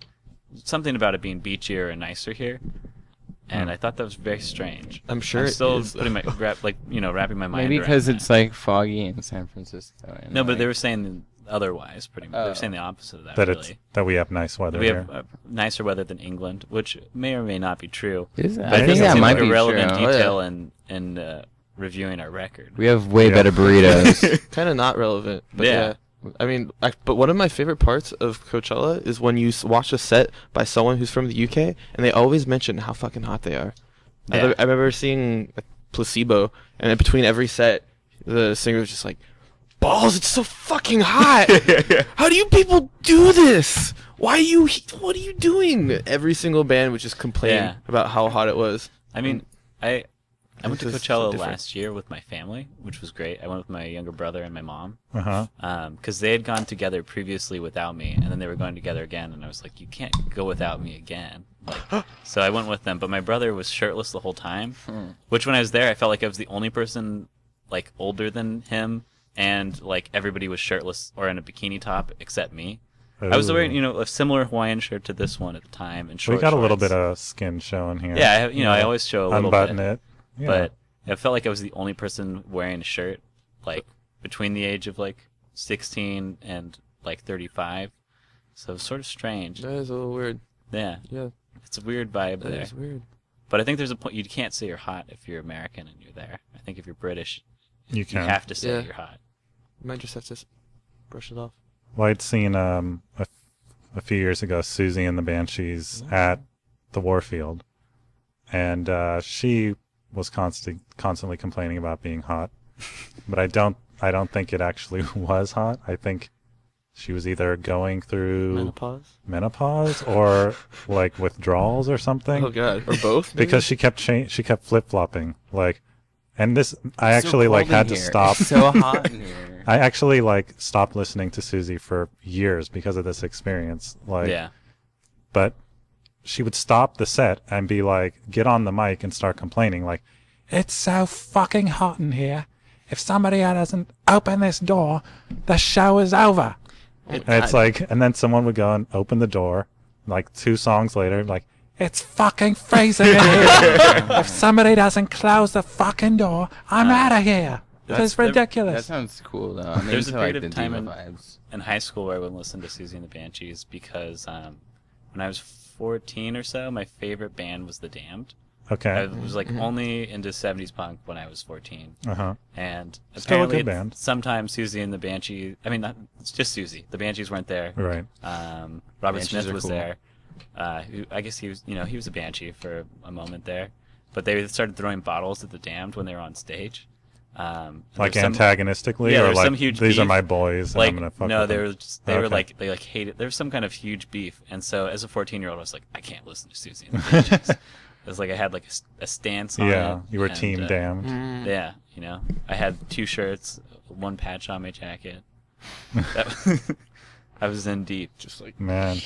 something about it being beachier and nicer here. And I thought that was very strange. I'm sure I'm it still is. putting my wrapping my mind maybe around because that. it's like foggy in San Francisco. And No, but like, they were saying otherwise, pretty much. They were saying the opposite of that, That really. that we have nice weather We here. have nicer weather than England, which may or may not be true. Is it? But I it think doesn't that seem might like be a relevant true. detail in reviewing our record. We have way Yeah. better burritos. Kind of not relevant. But Yeah. yeah. I mean, but one of my favorite parts of Coachella is when you watch a set by someone who's from the UK, and they always mention how fucking hot they are. Yeah. I remember seeing Placebo, and in between every set, the singer was just like, "Balls, it's so fucking hot. How do you people do this? What are you doing?" Every single band would just complain about how hot it was. I mean, I went to It's so Coachella different. last year with my family, which was great. I went with my younger brother and my mom. Uh-huh. Because they had gone together previously without me, and then they were going together again, and I was like, you can't go without me again. Like, so I went with them, but my brother was shirtless the whole time, which when I was there, I felt like I was the only person like older than him, and like everybody was shirtless or in a bikini top except me. I was wearing, a similar Hawaiian shirt to this one at the time, and short We got a little shorts. bit of skin showing here. Yeah, I always show a little Unbutton bit. it. Yeah. But I felt like I was the only person wearing a shirt, like between the age of like 16 and like 35. So it was sort of strange. That is a little weird. Yeah, Yeah, it's a weird vibe that there. is weird. But I think there's a point you can't say you're hot if you're American and you're there. I think if you're British, you you can. have to say Yeah. you're hot. You might just have to brush it off. Well, I'd seen a few years ago Susie and the Banshees at the Warfield, and she was constantly complaining about being hot, but I don't think it actually was hot. I think she was either going through menopause or like withdrawals or something. Oh god, or both? maybe? Because she kept flip flopping and this I actually like had to stop. It's so hot in here. I actually like stopped listening to Susie for years because of this experience. Yeah. But she would stop the set and be like, get on the mic and start complaining like, it's so fucking hot in here. If somebody doesn't open this door, the show is over. And it's like, and then someone would go and open the door, like 2 songs later, like, it's fucking freezing in here. If somebody doesn't close the fucking door, I'm out of here. It's That ridiculous. sounds cool though. I mean, There's a to, like, period of the time diva vibes. in high school where I would listen to Susie and the Banshees because when I was 14 or so, my favorite band was The Damned. I Okay. was like only into 70s punk when I was 14. Uh-huh. And Still a apparently good band. sometimes Susie and the Banshees, I mean, it's just Susie. The Banshees weren't there. Right. Robert Banshees Smith are was cool. there. I guess he was, he was a Banshee for a moment there. But they started throwing bottles at the Damned when they were on stage. Like antagonistically, or like these beef. Are my boys. Like and I'm gonna fuck no, with they them. were just, they were like they like hated. There was some kind of huge beef, and so as a 14-year-old, I was like, I can't listen to Susie and the Banshees. It was like I had like a stance on it. Yeah, you were team damned. Yeah, you know, I had 2 shirts, 1 patch on my jacket. I was in deep. Just like man,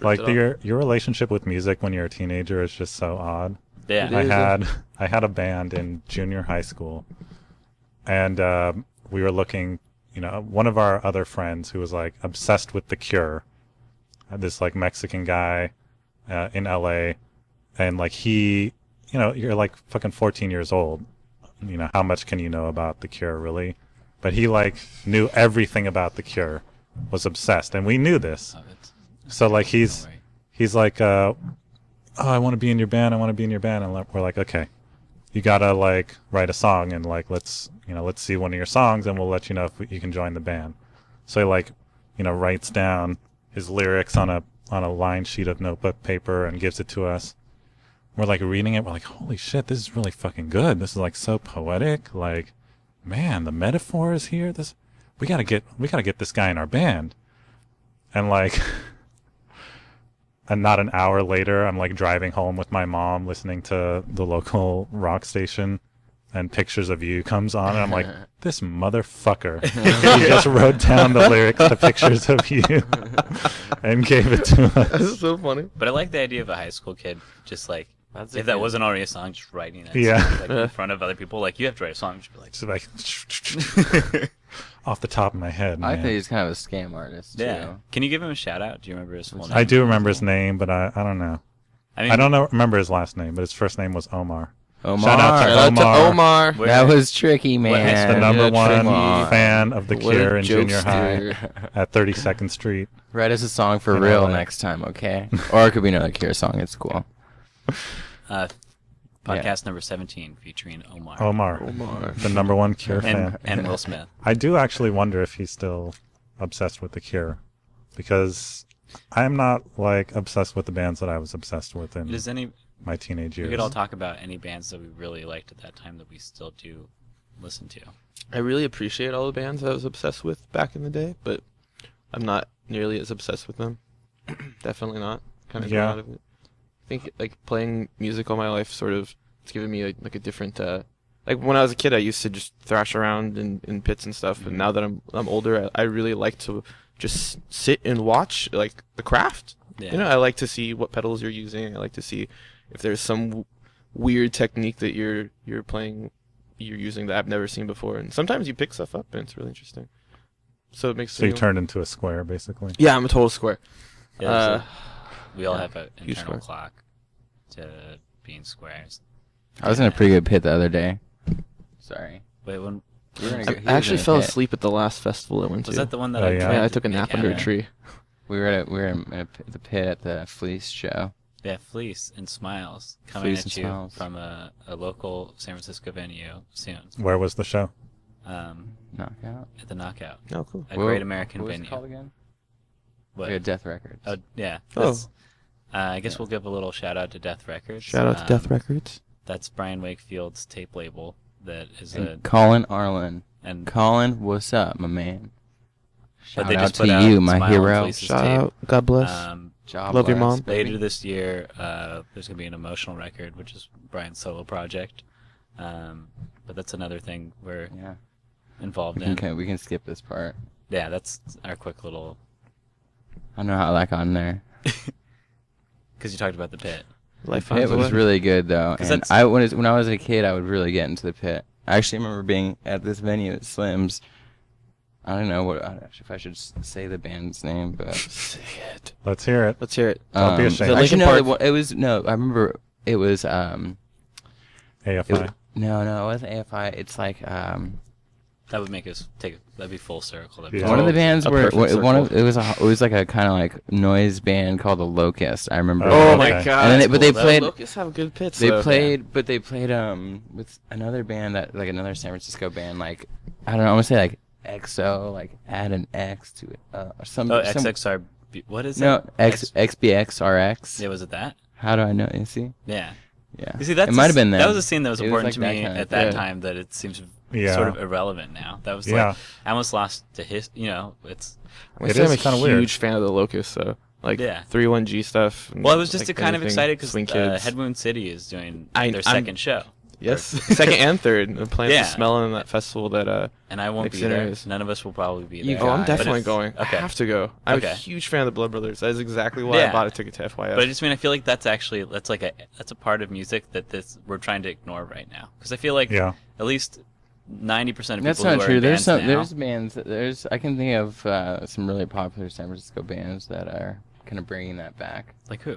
like your relationship with music when you're a teenager is just so odd. Yeah, I had a band in junior high school, and we were looking. You know, one of our other friends who was like obsessed with The Cure, this like Mexican guy in LA, and like he, you know, you're like fucking 14 years old. You know, how much can you know about The Cure, really? But he like knew everything about The Cure, was obsessed, and we knew this. So like he's like, oh, I want to be in your band. I want to be in your band, and we're like, okay, you gotta like write a song, and like let's see one of your songs, and we'll let you know if you can join the band. So he like, you know, writes down his lyrics on a line sheet of notebook paper and gives it to us. We're like reading it. We're like, holy shit, this is really fucking good. This is like so poetic. Like, man, the metaphor is here. We gotta get this guy in our band. And like, and not an hour later, I'm like driving home with my mom, listening to the local rock station, and Pictures of You comes on, and I'm like, this motherfucker. He just wrote down the lyrics to Pictures of You and gave it to us. That's so funny. But I like the idea of a high school kid just like, if that wasn't already a song, just writing it like in front of other people. Like, you have to write a song. Just be like, off the top of my head, man. I think he's kind of a scam artist, too. Yeah. Can you give him a shout out? Do you remember his full name? I do remember his name, but I don't know. I don't remember his last name, but his first name was Omar. Shout out to Omar. That was tricky, man. He's the number one fan of The Cure in junior high at 32nd Street. Write us a song for real next time, okay? Or it could be another Cure song. It's cool. Podcast number 17 featuring Omar. Omar, the number one Cure fan. And Will Smith. I do actually wonder if he's still obsessed with The Cure, because I'm not like obsessed with the bands that I was obsessed with in my teenage years. We could all talk about any bands that we really liked at that time that we still do listen to. I really appreciate all the bands that I was obsessed with back in the day, but I'm not nearly as obsessed with them. Definitely not. Kind of got out of it. I think like playing music all my life it's given me like a different like when I was a kid I used to just thrash around in pits and stuff, but now that I'm older I really like to just sit and watch like the craft. You know, I like to see what pedals you're using. I like to see if there's some weird technique that you're using that I've never seen before, and sometimes you pick stuff up and it's really interesting. So it makes you turned into a square basically. Yeah, I'm a total square. We all have an internal clock to being squares. I was in a pretty good pit the other day. Sorry. Wait, when I actually fell asleep at the last festival I went to. Was that the one that I took a nap under a tree. We were in the pit at the Fleece show. Yeah, Fleece and Smiles coming at you from a local San Francisco venue soon. Where was the show? Knockout. At the Knockout. Oh, cool. A great American venue. What was it called again? What? We had Death Records. Oh, yeah. I guess we'll give a little shout out to Death Records. Shout out to Death Records. That's Brian Wakefield's tape label. That is Colin Arlen. And Colin, what's up, my man? Shout out to out you, my hero. Shout out. God bless. Love your mom. Later this year, there's going to be an Emotional record, which is Brian's solo project. But that's another thing we're involved in. Okay, we can skip this part. Yeah, that's our quick little... I don't know how I got on there. Because you talked about the pit. It was really good, though. And when I was a kid, I would really get into the pit. I actually remember being at this venue at Slim's. I don't know if I should say the band's name, but say it. Let's hear it. Don't be ashamed. Actually, no, I remember it was AFI. No, it wasn't AFI. It's like that would make us that'd be full circle. One of the bands it was like a kind of like noise band called The Locust. I remember. Oh my god! And then but they played. Locusts have good pits. They played with another band another San Francisco band. Like I don't know. I want to say like XO, like add an X to it or some. Oh, XXR. What is it? No, XBXRX. Yeah, was it that? How do I know? You see? Yeah. Yeah. You see, that's it might have been that them. was a scene that was It was important like to me that kind of at that thing. time that it seems Yeah. sort of irrelevant now. That was Yeah. like I almost lost to his. You know, it's I'm It I'm is a kinda huge weird. fan of the Locust, though. Like Yeah. 3-1G stuff. And well, I was just like kind of anything excited because Swing Kids. Head Wound City is doing I'm- their second show. Yes, second and third. I'm playing Yeah. the Smell in that festival that. And I won't Next be there. series. None of us will probably be You there. Oh, I'm guys. definitely But going. okay. I have to go. I'm Okay. a huge fan of the Blood Brothers. That is exactly why Yeah. I bought a ticket to FYF. But I just mean I feel like that's a part of music that we're trying to ignore right now because I feel like Yeah. at least 90% of That's people not who are true. in There's bands now, bands. I can think of some really popular San Francisco bands that are kind of bringing that back. like who?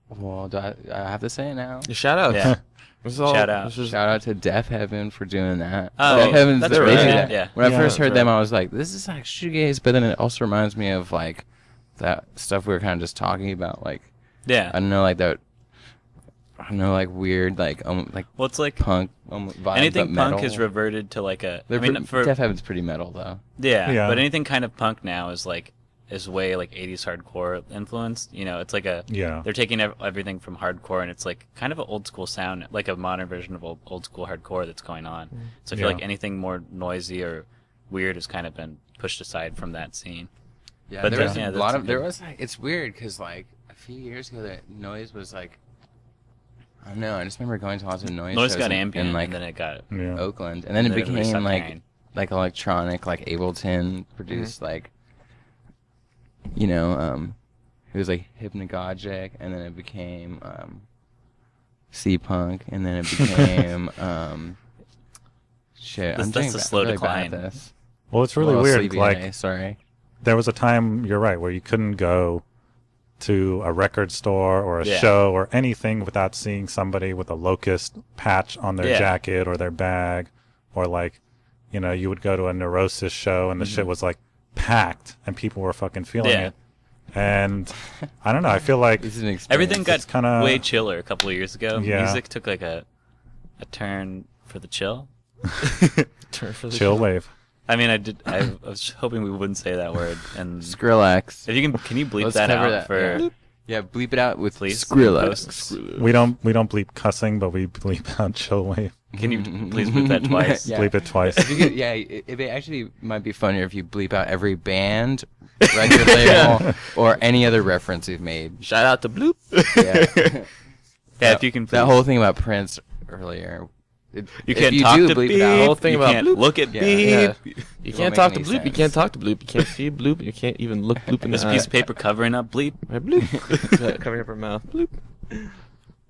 Well, do I have to say it now? Shout out. Yeah. This is all, Shout out. this is- Shout out to Death Heaven for doing that. Oh, Death Heaven's that's the right. band. Yeah. When I Yeah, first that's heard them, right. I was like, "This is like shoegaze," but then it also reminds me of like that stuff we were kind of just talking about, like Yeah. I don't know, like that. I don't know, like weird, like Well, it's like punk vibes, anything but punk metal. has reverted to like a. They're I mean, for Death Heaven's pretty metal though. yeah, but Yeah. anything kind of punk now is way like 80s hardcore influenced. You know, it's like Yeah. they're taking everything from hardcore and it's like kind of an old school sound, like a modern version of old school hardcore that's going on. So I feel Yeah. like anything more noisy or weird has kind of been pushed aside from that scene. Yeah, But there there's- was yeah, a that's lot a of. There good- was like, it's weird because like a few years ago, that noise was like. I don't know. I just remember going to lots of noise. Noise shows got in, ambient in like and then it got. Yeah. Oakland, and then and it then everybody became stopped like caring. electronic, like Ableton produced like. You know, it was like hypnagogic, and then it became sea punk, and then it became shit. That's- I'm that's doing a ba- slow really bad decline. at this. Well, it's really Well, weird. Sleepy Like Day, sorry. there was a time, you're right, where you couldn't go to a record store or a Yeah. show or anything without seeing somebody with a Locust patch on their Yeah. jacket or their bag, or like, you know, you would go to a Neurosis show and the shit was like packed and people were fucking feeling Yeah. it. And I don't know, I feel like This is an experience. Everything got It's kinda- way chiller a couple of years ago. Yeah. Music took like a turn for the chill. Turn for the chill show. wave. I mean, I was hoping we wouldn't say that word. And Skrillex. if you can you bleep Let's that cover out that, for yeah. Yeah, bleep it out with please? Skrillex. We don't bleep cussing, but we bleep out chill wave. Can you please bleep that twice? Yeah. Bleep it twice. If you could, yeah, it actually might be funnier if you bleep out every band, record label, or any other reference you've made. Shout out to Bloop. Yeah. Yeah, if you can. That please. whole thing about Prince earlier. You if can't you talk do to bleep beep. it out, The whole thing you about can't bloop. look at Yeah. beep. Yeah. You It can't won't talk make to any Bloop. You sense. can't talk to Bloop. You can't see Bloop. You can't even look Bloop in the This eye. piece of paper covering up bleep. Right, Bloop. Covering up her mouth. Bloop.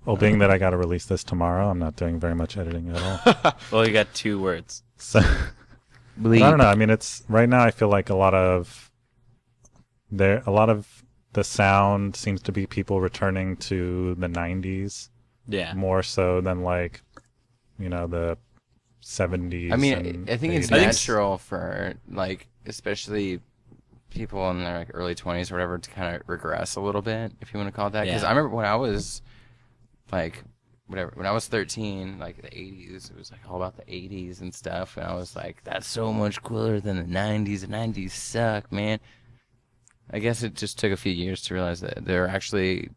Well, being that I got to release this tomorrow, I'm not doing very much editing at all. Well, you got 2 words. So Bleep. I don't know. I mean, it's right now. I feel like a lot of the sound seems to be people returning to the '90s Yeah. more so than like, you know, the '70s. I mean, and I think it's 80s. natural for like, especially people in their like early 20s or whatever, to kind of regress a little bit, if you want to call it that. Because Yeah. I remember when I was like, whatever, when I was 13, like the 80s, it was like all about the 80s and stuff, and I was like, that's so much cooler than the 90s. The 90s suck, man. I guess it just took a few years to realize that there are actually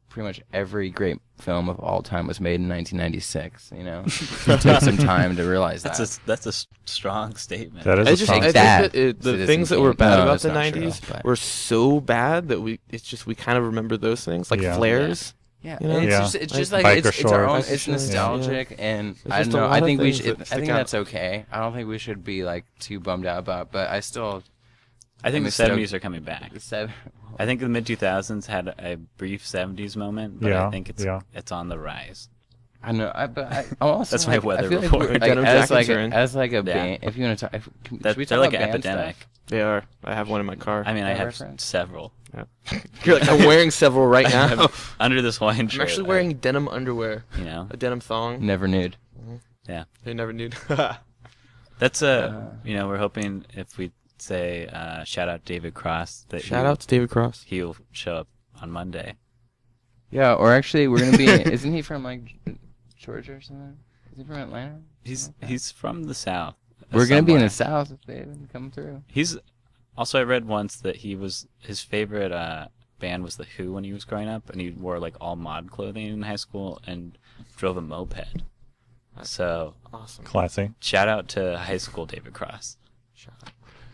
pretty much every great film of all time was made in 1996. You know, it took some time to realize that. That's a strong statement. That is I a just strong I think that. that the Citizen things that were Kane. bad No, about it's the not true, 90s but- were so bad that we kind of remember those things, like Yeah. flares. Yeah, You know? it's Yeah. just it's just Like like biker it's our own. shorts. It's Yeah. nostalgic, and I just don't a know. lot I of think we things should. that I stick think out. that's okay. I don't think we should be like too bummed out about. But I still. I think I'm the stoked. 70s are coming back. The seven. I think the mid 2000s had a brief 70s moment, but Yeah, I think yeah. it's on the rise. I know. I'm also. That's my like, weather I feel report. Like, Denim as jackets like are in. as like a Yeah. band. If you want to talk, should we They're talk like about an band epidemic. stuff? They are. I have one in my car. I mean, I That have reference? several. You're like, I'm wearing several right now. Under this Hawaiian I'm shirt. actually wearing denim underwear, You know, a denim thong. Never nude. yeah. I never knew. That's you know, we're hoping if we say shout out David Cross that Shout out to David Cross. he'll show up on Monday. Yeah, or actually, we're gonna be. Isn't he from like Georgia or something? Is he from Atlanta? He's from the South. We're gonna be in the somewhere. South if they haven't come through. He's also I read once that his favorite band was The Who when he was growing up, and he wore like all mod clothing in high school and drove a moped. So awesome. Classy. Shout out to high school David Cross.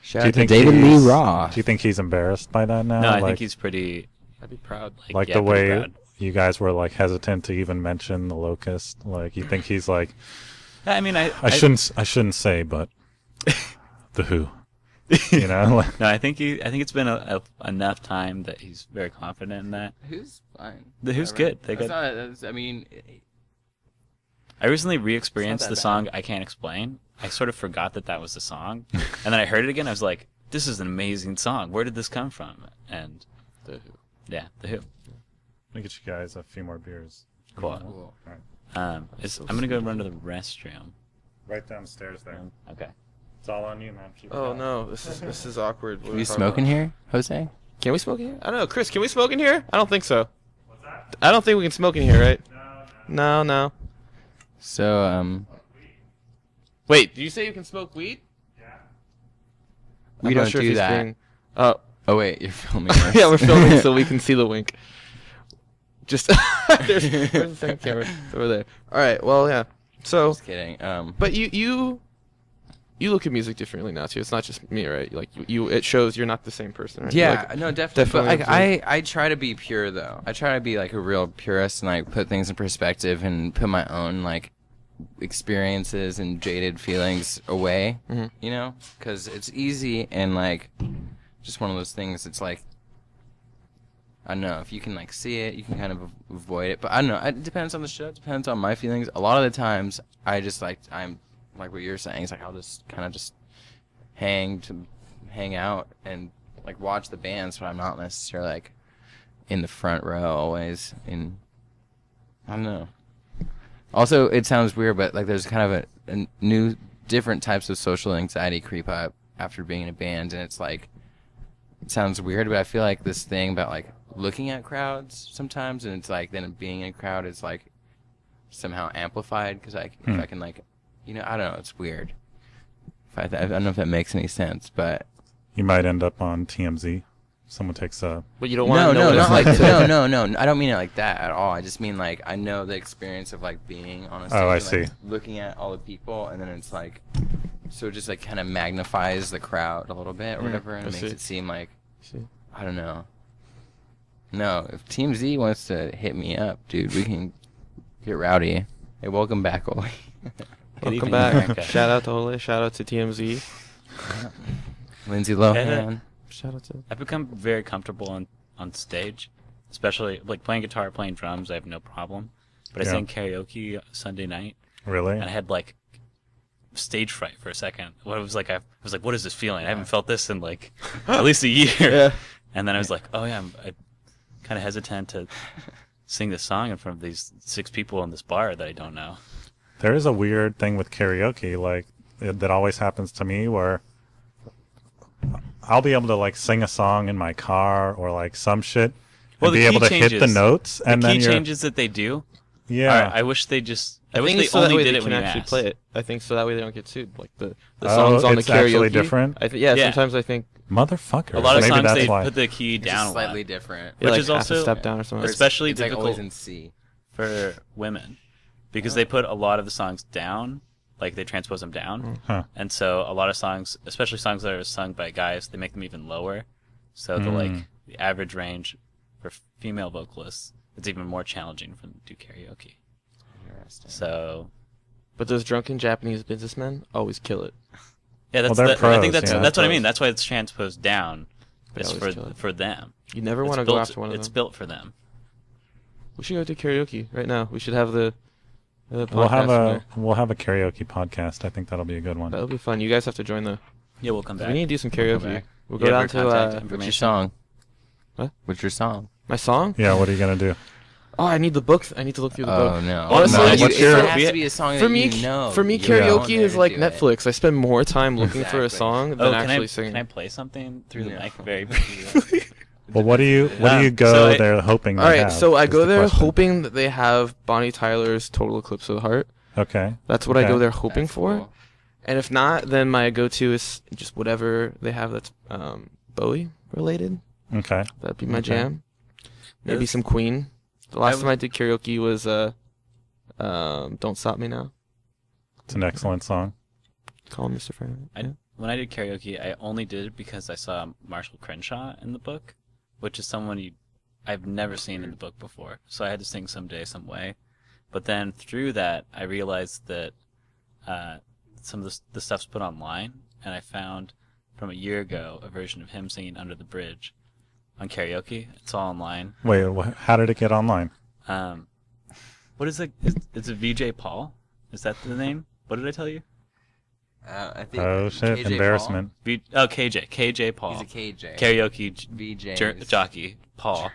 Shout out to David Lee Roth. Do you think he's embarrassed by that now? No, I think he's pretty. I'd be proud. Like yeah, the way proud. you guys were like hesitant to even mention the Locust. Like you think he's like. I mean, I shouldn't say, but The Who. You know. Like, no, I think it's been enough time that he's very confident in that. Who's fine. The Who's good. They got. I mean. I recently re-experienced the bad. song "I Can't Explain." I sort of forgot that was the song, and then I heard it again. I was like, "This is an amazing song. Where did this come from?" And The Who. Yeah, The Who. let me get you guys a few more beers. Cool. All right. I'm gonna go run to the restroom. Right downstairs there. Okay. It's all on you, man. Keep it Oh going. no, this is awkward. Can we smoke in here, Jose? Can we smoke in here? I don't know, Chris. Can we smoke in here? I don't think so. What's that? I don't think we can smoke in here, right? No. So Wait, do you say you can smoke weed? we I'm not don't sure if do he's that. being- Oh wait, you're filming. Us. yeah, we're filming so we can see the wink. Just there's the second camera it's over there. All right, well, yeah. So, Just kidding. but you look at music differently now too. It's not just me, right? Like you, it shows you're not the same person. Right? Yeah, Like, no, definitely. But like, observe. I try to be pure though. I try to be like a real purist and like put things in perspective and put my own like experiences and jaded feelings away. Mm-hmm. You know, because it's easy and like just one of those things. It's like I don't know if you can like see it, you can kind of avoid it. But I don't know. It depends on the show. It depends on my feelings. A lot of the times, I just like I'm like what you're saying. It's like I'll just kind of just hang out and like watch the bands, but I'm not necessarily like in the front row always. I don't know. Also, it sounds weird, but like there's kind of a new, different types of social anxiety creep up after being in a band, and it's like it sounds weird, but I feel like this thing about like looking at crowds sometimes, and it's like then being in a crowd is like somehow amplified because if I can like, you know, I don't know, it's weird. I don't know if that makes any sense, but You might end up on TMZ. Someone takes a. But you don't want to know what it's like to. No. I don't mean it like that at all. I just mean like I know the experience of like being on a stage. Oh, I and, like, see. looking at all the people, and then it's like, so it just like kind of magnifies the crowd a little bit or whatever, and I it makes see. it seem like, I don't know. No, if Team Z wants to hit me up, dude, we can get rowdy. Hey, welcome back, Oli. Welcome back. Shout out to Ole. Shout out to TMZ. Lindsay Lohan. Shout out to. I've become very comfortable on stage, especially like playing guitar, playing drums. I have no problem. But I Yeah. sang karaoke Sunday night, Really? and I had like stage fright for a second. I was like, what is this feeling? I haven't felt this in like at least a year. Yeah. And then I was like, oh yeah, I'm kind of hesitant to sing this song in front of these 6 people in this bar that I don't know. There is a weird thing with karaoke, like that always happens to me, where I'll be able to like sing a song in my car or like some shit, Well, and the be able key to hit the changes. notes, and The then key you're changes that they do. yeah. I wish they just. I I wish think they it's so that only way did they it can when you actually asked. play it. I think so that way they don't get sued. Like the Oh, songs on the it's actually karaoke. different? Yeah, Yeah. sometimes I think Motherfucker. A lot of Maybe songs that's they why. put the key It's down just a lot, slightly different. you're Which like is half also- a step down or something. especially It's like difficult always in C. for women because they put a lot of the songs down, like they transpose them down, Huh. and so a lot of songs, especially songs that are sung by guys, they make them even lower. So the average range for female vocalists, it's even more challenging for them to do karaoke. Interesting. So But those drunken Japanese businessmen always kill it. yeah, that's they're I think pros, that's yeah. that's what I Pros. mean. That's why it's transposed down. They It's always kill it. for them. You never It's want to go built- after one of It's them. built for them. We should go do karaoke right now. We should have the We'll podcast have a karaoke podcast. I think that'll be a good one. That'll be fun. You guys have to join the. Yeah, we'll come back. We need to do some Come karaoke. back. We'll You go have down your to contact What's your information? song? What? What's your song? my song. Yeah, what are you gonna do? Oh, I need the book. I need to look through the book. Oh no! Honestly, No, like, what's it your- has to be a song For that me, you know. for me, You're on karaoke there is to like do it. Netflix. I spend more time looking for a Exactly. song than Oh, actually singing. can I play something through the No. mic very briefly? Well, what do you So go I- there hoping? All they right, have, so I is go the there question. hoping that they have Bonnie Tyler's "Total Eclipse of the Heart." Okay. That's what I go Okay. there hoping That's for. cool. And if not, then my go-to is just whatever they have that's Bowie related. Okay. That'd be my Okay. jam. Maybe some Queen. The last time I did karaoke was Don't Stop Me Now. It's an excellent song. Call him Mr. Friend. When I did karaoke, I only did it because I saw Marshall Crenshaw in the book, which is someone I've never seen in the book before. So I had to sing Someday, Some Way. But then through that, I realized that some of the stuff's put online, and I found from a year ago a version of him singing Under the Bridge on karaoke. It's all online. Wait, how did it get online? What is it? It's a VJ Paul? Is that the name? What did I tell you? I think Oh shit! KJ Embarrassment. KJ Paul. He's a KJ. Karaoke VJ jockey Paul.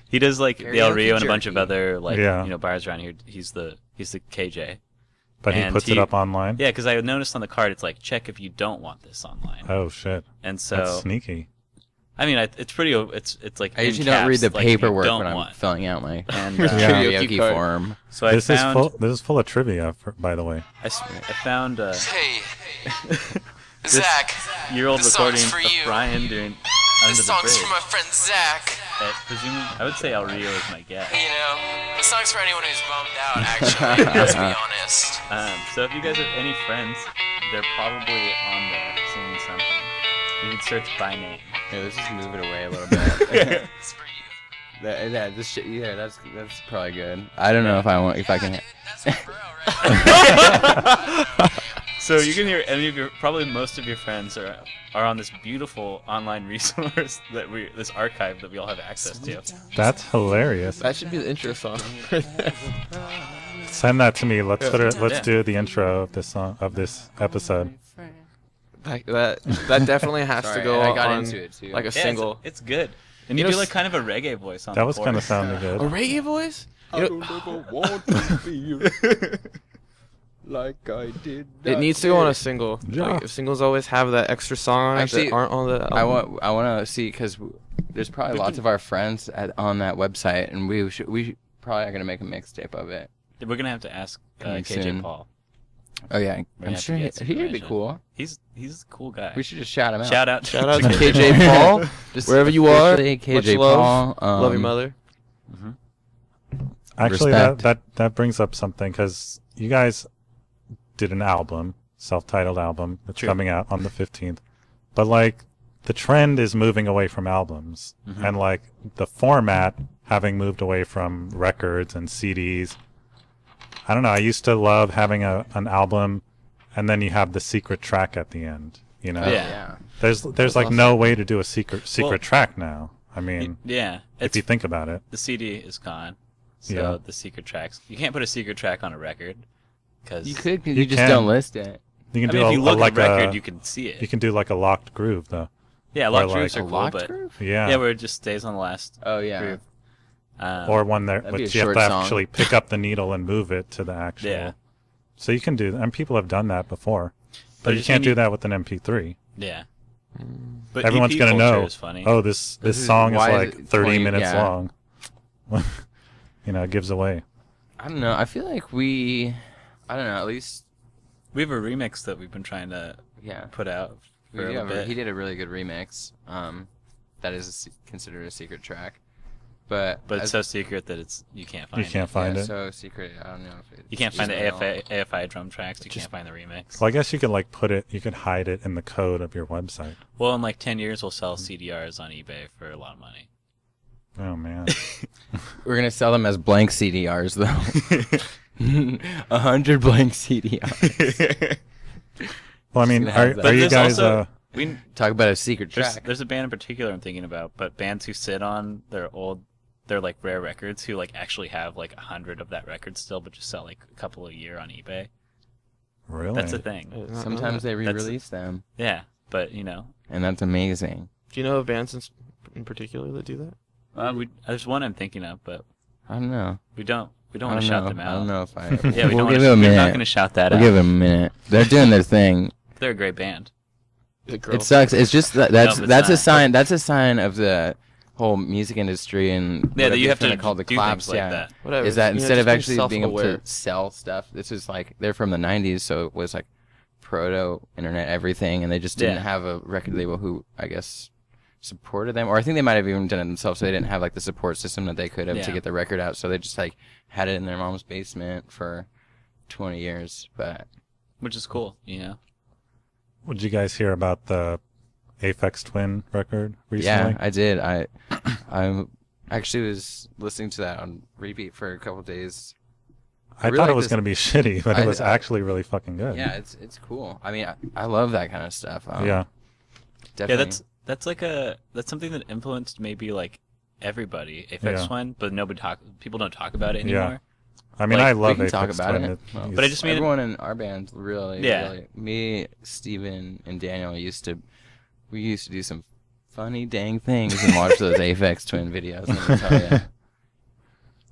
He does like the El Rio and a bunch of other bars around here. He's the KJ. But he puts it up online. Yeah, because I noticed on the card it's like check if you don't want this online. Oh shit! And so that's sneaky. I mean, it's pretty. It's like I usually don't read the paperwork when I'm filling out my karaoke form. So this is full of trivia, by the way. I found hey, Zach, year-old recording of Brian doing Under this the Bridge. song's for my friend Zach. I would say El Rio is my guess. You know, the song's for anyone who's bummed out. Actually, let's be honest. So if you guys have any friends, they're probably on there singing something. You can search by name. Yeah, let's just move it away a little bit. It's for you. That's probably good. I don't know if I can. That's my bro, right? So you can hear probably most of your friends are on this beautiful online resource this archive that we all have access to. That's hilarious. That should be the intro song. Send that to me. Let's do the intro of this song of this episode. That definitely has to go I got on into it too. like a single. It's good. And you do like kind of a reggae voice on That was kind of sounding good. A reggae voice? I don't ever want to feel like I did. It needs to go on a single. Yeah. Like, if singles always have that extra song on it Actually, that aren't on the album. I want to see because there's probably lots of our friends on that website, and we probably are gonna make a mixtape of it. We're gonna have to ask KJ soon. Paul. Oh yeah, We're I'm gonna sure have to get some he'd be information. cool. He's a cool guy. We should just shout him out. Shout out to KJ Paul, Just wherever you are. officially, Much KJ love. Paul. Love your mother. Actually, Respect. that brings up something because you guys did an album, self-titled album that's coming out on the 15th, but like the trend is moving away from albums and like the format having moved away from records and CDs. I don't know. I used to love having an album, and then you have the secret track at the end. You know, Yeah. There's like awesome. no way to do a secret track now. I mean, Yeah. if you think about it, The CD is gone. So Yeah. the secret tracks. You can't put a secret track on a record. Cause You could, because You you just can. don't list it. you can I do mean, if you look like at the record, a you can see it. you can do like a locked groove though. Yeah, or locked like grooves a are cool, Locked but groove? yeah, where it just stays on the last Oh yeah. groove. Or one there, That'd be which a you have short to song. actually pick up the needle and move it to the actual. Yeah. So you can do that, and people have done that before, but you just can't when do you- that with an MP3. Yeah. But Everyone's EP gonna culture know. is funny. Oh, this is- song is why is like it 30 20 minutes yeah. long. You know, it gives away. I don't know. I feel like I don't know. At least, We have a remix that we've been trying to yeah. put out for a little bit. He did a really good remix. That is considered a secret track, but But it's so secret that you can't find You can't it. find yeah, it. so secret. I don't know if it. You can't find the is real. AFI drum tracks. You can't find the remix. Well, I guess you could like you could hide it in the code of your website. Well, in like 10 years, we'll sell CDRs on eBay for a lot of money. Oh man. We're gonna sell them as blank CDRs though. 100 blank CDRs. Well, I mean, gonna have that. are you there's guys? also- we Talk about a secret track. there's a band in particular I'm thinking about, but bands who sit on their like rare records who like actually have like 100 of that record still, but just sell like a couple a year on eBay. Really? That's a thing. Sometimes they re-release them, Yeah, but you know, and that's amazing. Do you know of bands in particular that do that? there's one I'm thinking of, but I don't know. we don't I want don't to shout know. them out. I don't know if I. Yeah, we we'll don't give wanna, it a we're minute. not going to shout that We'll out. give them a minute. They're doing their thing. They're a great band. It sucks. It's just that's No, but that's a it's not. sign. That's a sign of the whole music industry and Yeah, that you have to call the do collapse. things like yeah, that. Whatever. is that You know, instead of just be actually being able self-aware. to sell stuff, this is like they're from the '90s, so it was like proto internet everything, and they just didn't Yeah. have a record label who I guess supported them, or I think they might have even done it themselves. So they didn't have like the support system that they could have to get the record out. So they just like had it in their mom's basement for 20 years. But which is cool, you know. Did you guys hear about the Aphex Twin record recently? Yeah, I did. I actually was listening to that on repeat for a couple of days. I thought it was going to be shitty, but it was actually really fucking good. Yeah, it's cool. I mean, I love that kind of stuff. Yeah. Definitely. Yeah, that's something that influenced maybe like everybody, Aphex Twin, but people don't talk about it anymore. Yeah. I mean, I love we can Aphex talk about Twin. it. But I just mean everyone in our band really, me, Steven, and Daniel used to do some funny dang things and watch those Aphex Twin videos. Let me tell you.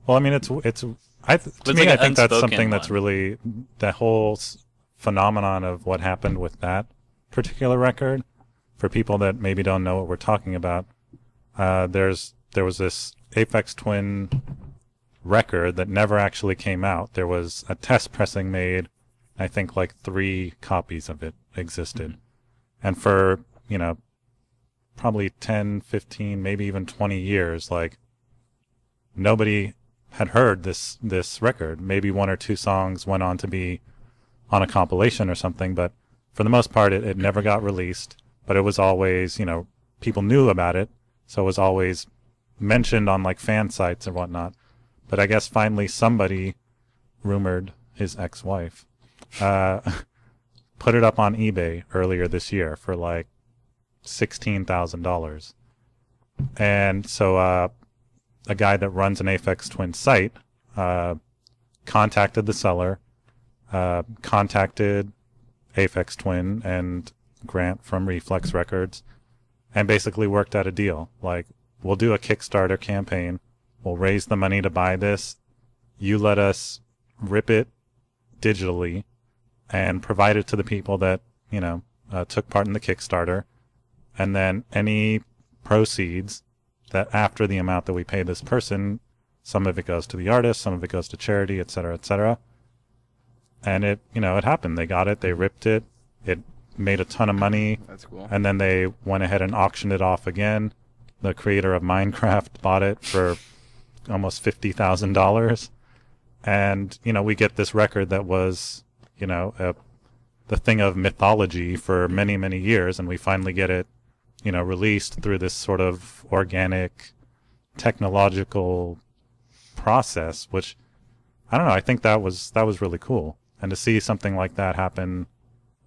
Well, I mean, to me, I think that's something that's really the whole phenomenon of what happened with that particular record. For people that maybe don't know what we're talking about, there was this Aphex Twin record that never actually came out. There was a test pressing made. I think like 3 copies of it existed. And for, probably 10, 15, maybe even 20 years, like nobody had heard this record. Maybe 1 or 2 songs went on to be on a compilation or something, but for the most part, it never got released. But it was always, people knew about it, so it was always mentioned on like fan sites and whatnot. But I guess finally somebody, rumored his ex-wife, put it up on eBay earlier this year for like $16,000. And so a guy that runs an Aphex Twin site contacted the seller, contacted Aphex Twin and Grant from Reflex Records, and basically worked out a deal. Like, we'll do a Kickstarter campaign. We'll raise the money to buy this. You let us rip it digitally and provide it to the people that, took part in the Kickstarter. And then any proceeds that after the amount that we pay this person, some of it goes to the artist, some of it goes to charity, et cetera, et cetera. And it happened. They got it. They ripped it. It made a ton of money. That's cool. And then they went ahead and auctioned it off again. The creator of Minecraft bought it for almost $50,000. And, we get this record that was, the thing of mythology for many, many years. And we finally get it, released through this sort of organic technological process, which, I don't know, I think that was really cool. And to see something like that happen,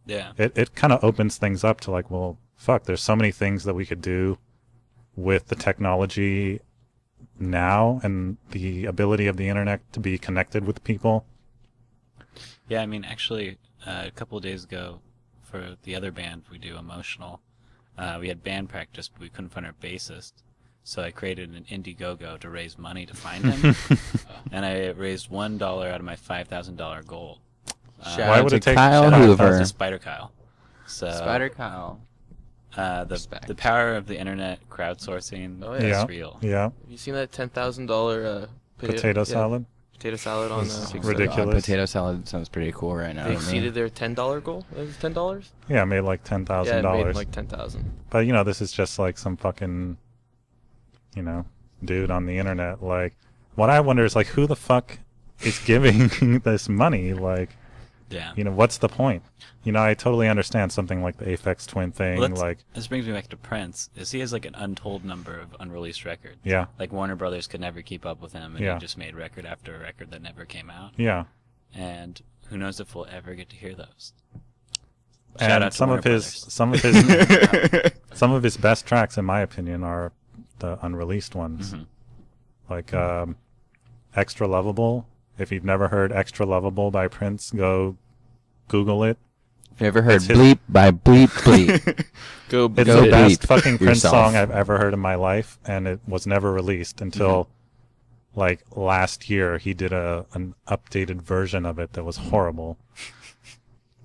it kind of opens things up to like, well, fuck, there's so many things that we could do with the technology now and the ability of the internet to be connected with people. Yeah, I mean, actually, a couple of days ago, for the other band we do, Emotional, we had band practice, but we couldn't find our bassist. So I created an Indiegogo to raise money to find him. And I raised $1 out of my $5,000 goal. Why would it take Kyle Hoover? To Spider Kyle. So Spider Kyle. The power of the internet crowdsourcing is real. Yeah. Have you seen that $10,000 potato salad? Potato salad on ridiculous. Potato salad sounds pretty cool right now. They exceeded their $10 goal. It was $10. Yeah, made like $10,000. Yeah, it made like $10,000. But this is just like some fucking, dude on the internet. Like, what I wonder is like, who the fuck is giving this money? Like, what's the point? I totally understand something like the Aphex Twin thing. Well, this brings me back to Prince. He has like an untold number of unreleased records. Yeah. Like Warner Brothers could never keep up with him, and he just made record after record that never came out. Yeah. And who knows if we'll ever get to hear those. Shout out to some of his best tracks, in my opinion, are the unreleased ones. Mm-hmm. Like Extra Lovable. If you've never heard Extra Lovable by Prince, go Google it. If you ever heard Bleep by Bleep Bleep, it's the best fucking Prince song I've ever heard in my life, and it was never released until like last year. He did an updated version of it that was horrible.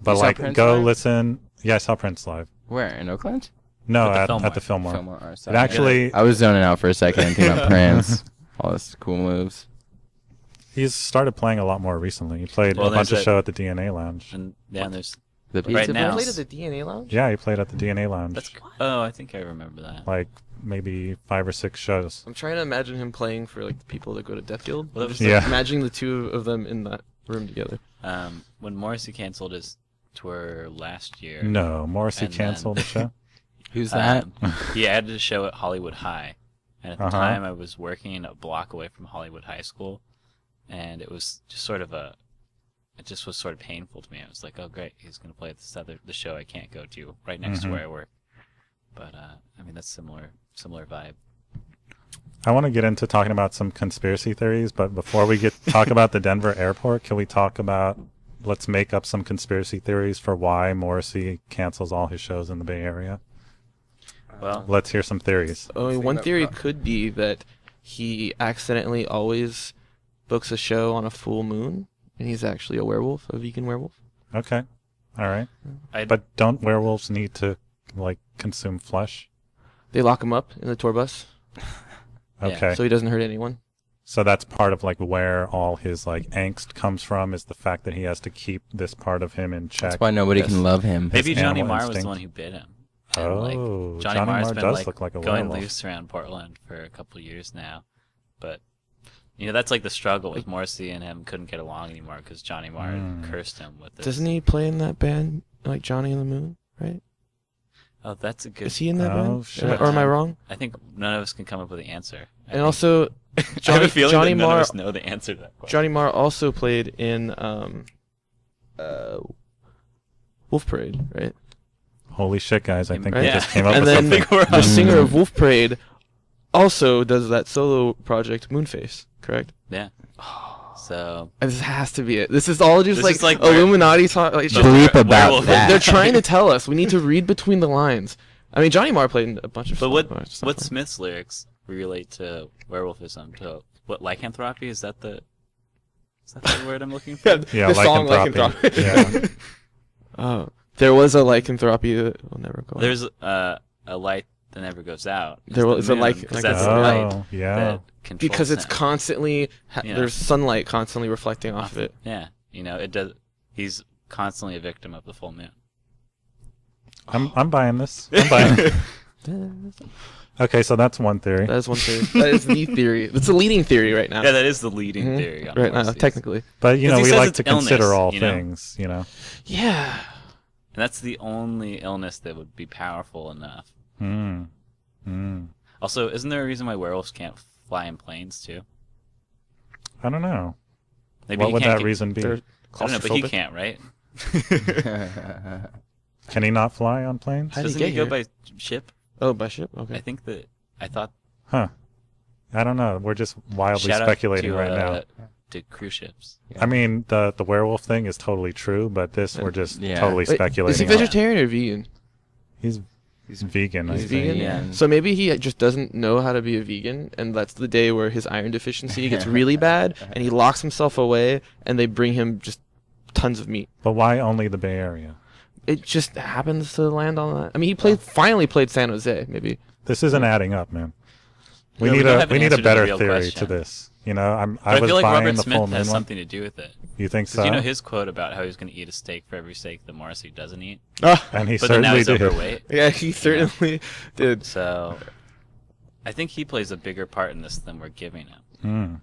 But like, go live? Listen. Yeah, I saw Prince live. Where, in Oakland? No, at the Fillmore. It actually, I was zoning out for a second and thinking about Prince. All his cool moves. He's started playing a lot more recently. He played a bunch of shows at the DNA Lounge. And there's the right now. He played at the DNA Lounge? Yeah, he played at the DNA Lounge. I think I remember that. Like maybe 5 or 6 shows. I'm trying to imagine him playing for like the people that go to Death Field. Well, Just yeah. like, imagining the two of them in that room together. When Morrissey canceled his tour last year. No, Morrissey And canceled the show. Who's that? He added a show at Hollywood High, and at the Uh-huh. time I was working a block away from Hollywood High School, and it was just sort of it just was sort of painful to me. I was like, oh great, he's going to play at the show I can't go to right next to where I work. But I mean, that's similar vibe. I want to get into talking about some conspiracy theories, but before we talk about the Denver airport, can we talk about, let's make up some conspiracy theories for why Morrissey cancels all his shows in the Bay Area? Well, Let's hear some theories. One theory could be that he accidentally always books a show on a full moon, and he's actually a werewolf, a vegan werewolf. Okay. All right. But don't werewolves need to, like, consume flesh? They lock him up in the tour bus, Okay. so he doesn't hurt anyone. So that's part of, like, where all his, like, angst comes from, is the fact that he has to keep this part of him in check. That's why nobody can love him. maybe Johnny animal Marr was instinct. the one who bit him. And, Oh, like, Johnny Marr's Marr been does look like a going werewolf. loose around Portland for a couple of years now, but that's like the struggle with Morrissey and him couldn't get along anymore because Johnny Marr cursed him with this. Doesn't he play in that band like Johnny and the Moon? Right? Oh, that's a good. Is he in that Oh, band? shit. Or am I wrong? I think none of us can come up with the answer. And also, I have Johnny, a feeling Johnny that none Marr. of us know the answer to that question. Johnny Marr also played in Wolf Parade, right? Holy shit, guys. I think Right? we Yeah. just came up And with then something. the singer of Wolf Parade also does that solo project, Moonface, correct? Yeah. So This has to be it. This is all just This is like Illuminati talk. Like, The Bleep about werewolf- that. they're trying to tell us. We need to read between the lines. I mean, Johnny Marr played in a bunch of. But stuff. what Smith's lyrics relate to werewolfism? To what, lycanthropy? Is that the word I'm looking for? Yeah, the song lycanthropy. Lycanthropy. Oh, there was a lycanthropy that will never go. There's a light that never goes out. There was a because that's the light Oh, yeah. that controls because it's him. constantly Yeah. there's sunlight constantly reflecting off of it. Yeah, it does. He's constantly a victim of the full moon. I'm buying this. I'm buying it. Okay, so that's one theory. That is one theory. That is the theory. That's the leading theory right now. Yeah, that is the leading Mhm. theory on Right now, Morrissey's. technically. But, you 'Cause know, he we says like it's to consider illness, all you know? things, you know. Yeah. And that's the only illness that would be powerful enough. Also, isn't there a reason why werewolves can't fly in planes too? I don't know. Maybe What he would can't that reason be? They're I don't know, but he claustrophobic. can't, right? Can he not fly on planes? How did Doesn't he he get go here? by ship? Oh, by ship. Okay. I thought. Huh. I don't know. We're just wildly Shout out speculating to, right now. to cruise ships. I mean, the werewolf thing is totally true, but this we're just Yeah. totally Wait, speculating. is he on. vegetarian or vegan? He's vegan. He's I think. vegan. Yeah. So maybe he just doesn't know how to be a vegan, and that's the day where his iron deficiency gets really bad, and he locks himself away, and they bring him just tons of meat. But why only the Bay Area? It just happens to land on that. I mean, he finally played San Jose. Maybe. This isn't adding up, man. We No, we need don't a have an we need answer a to the better real theory question. to this. You know, I But I was feel like buying Robert the full Smith moon has one. something to do with it. You think so? Because you know his quote about how he's going to eat a steak for every steak that Morrissey doesn't eat. And he But then now certainly he's did. overweight. Yeah, he certainly did. So I think he plays a bigger part in this than we're giving him. Mm.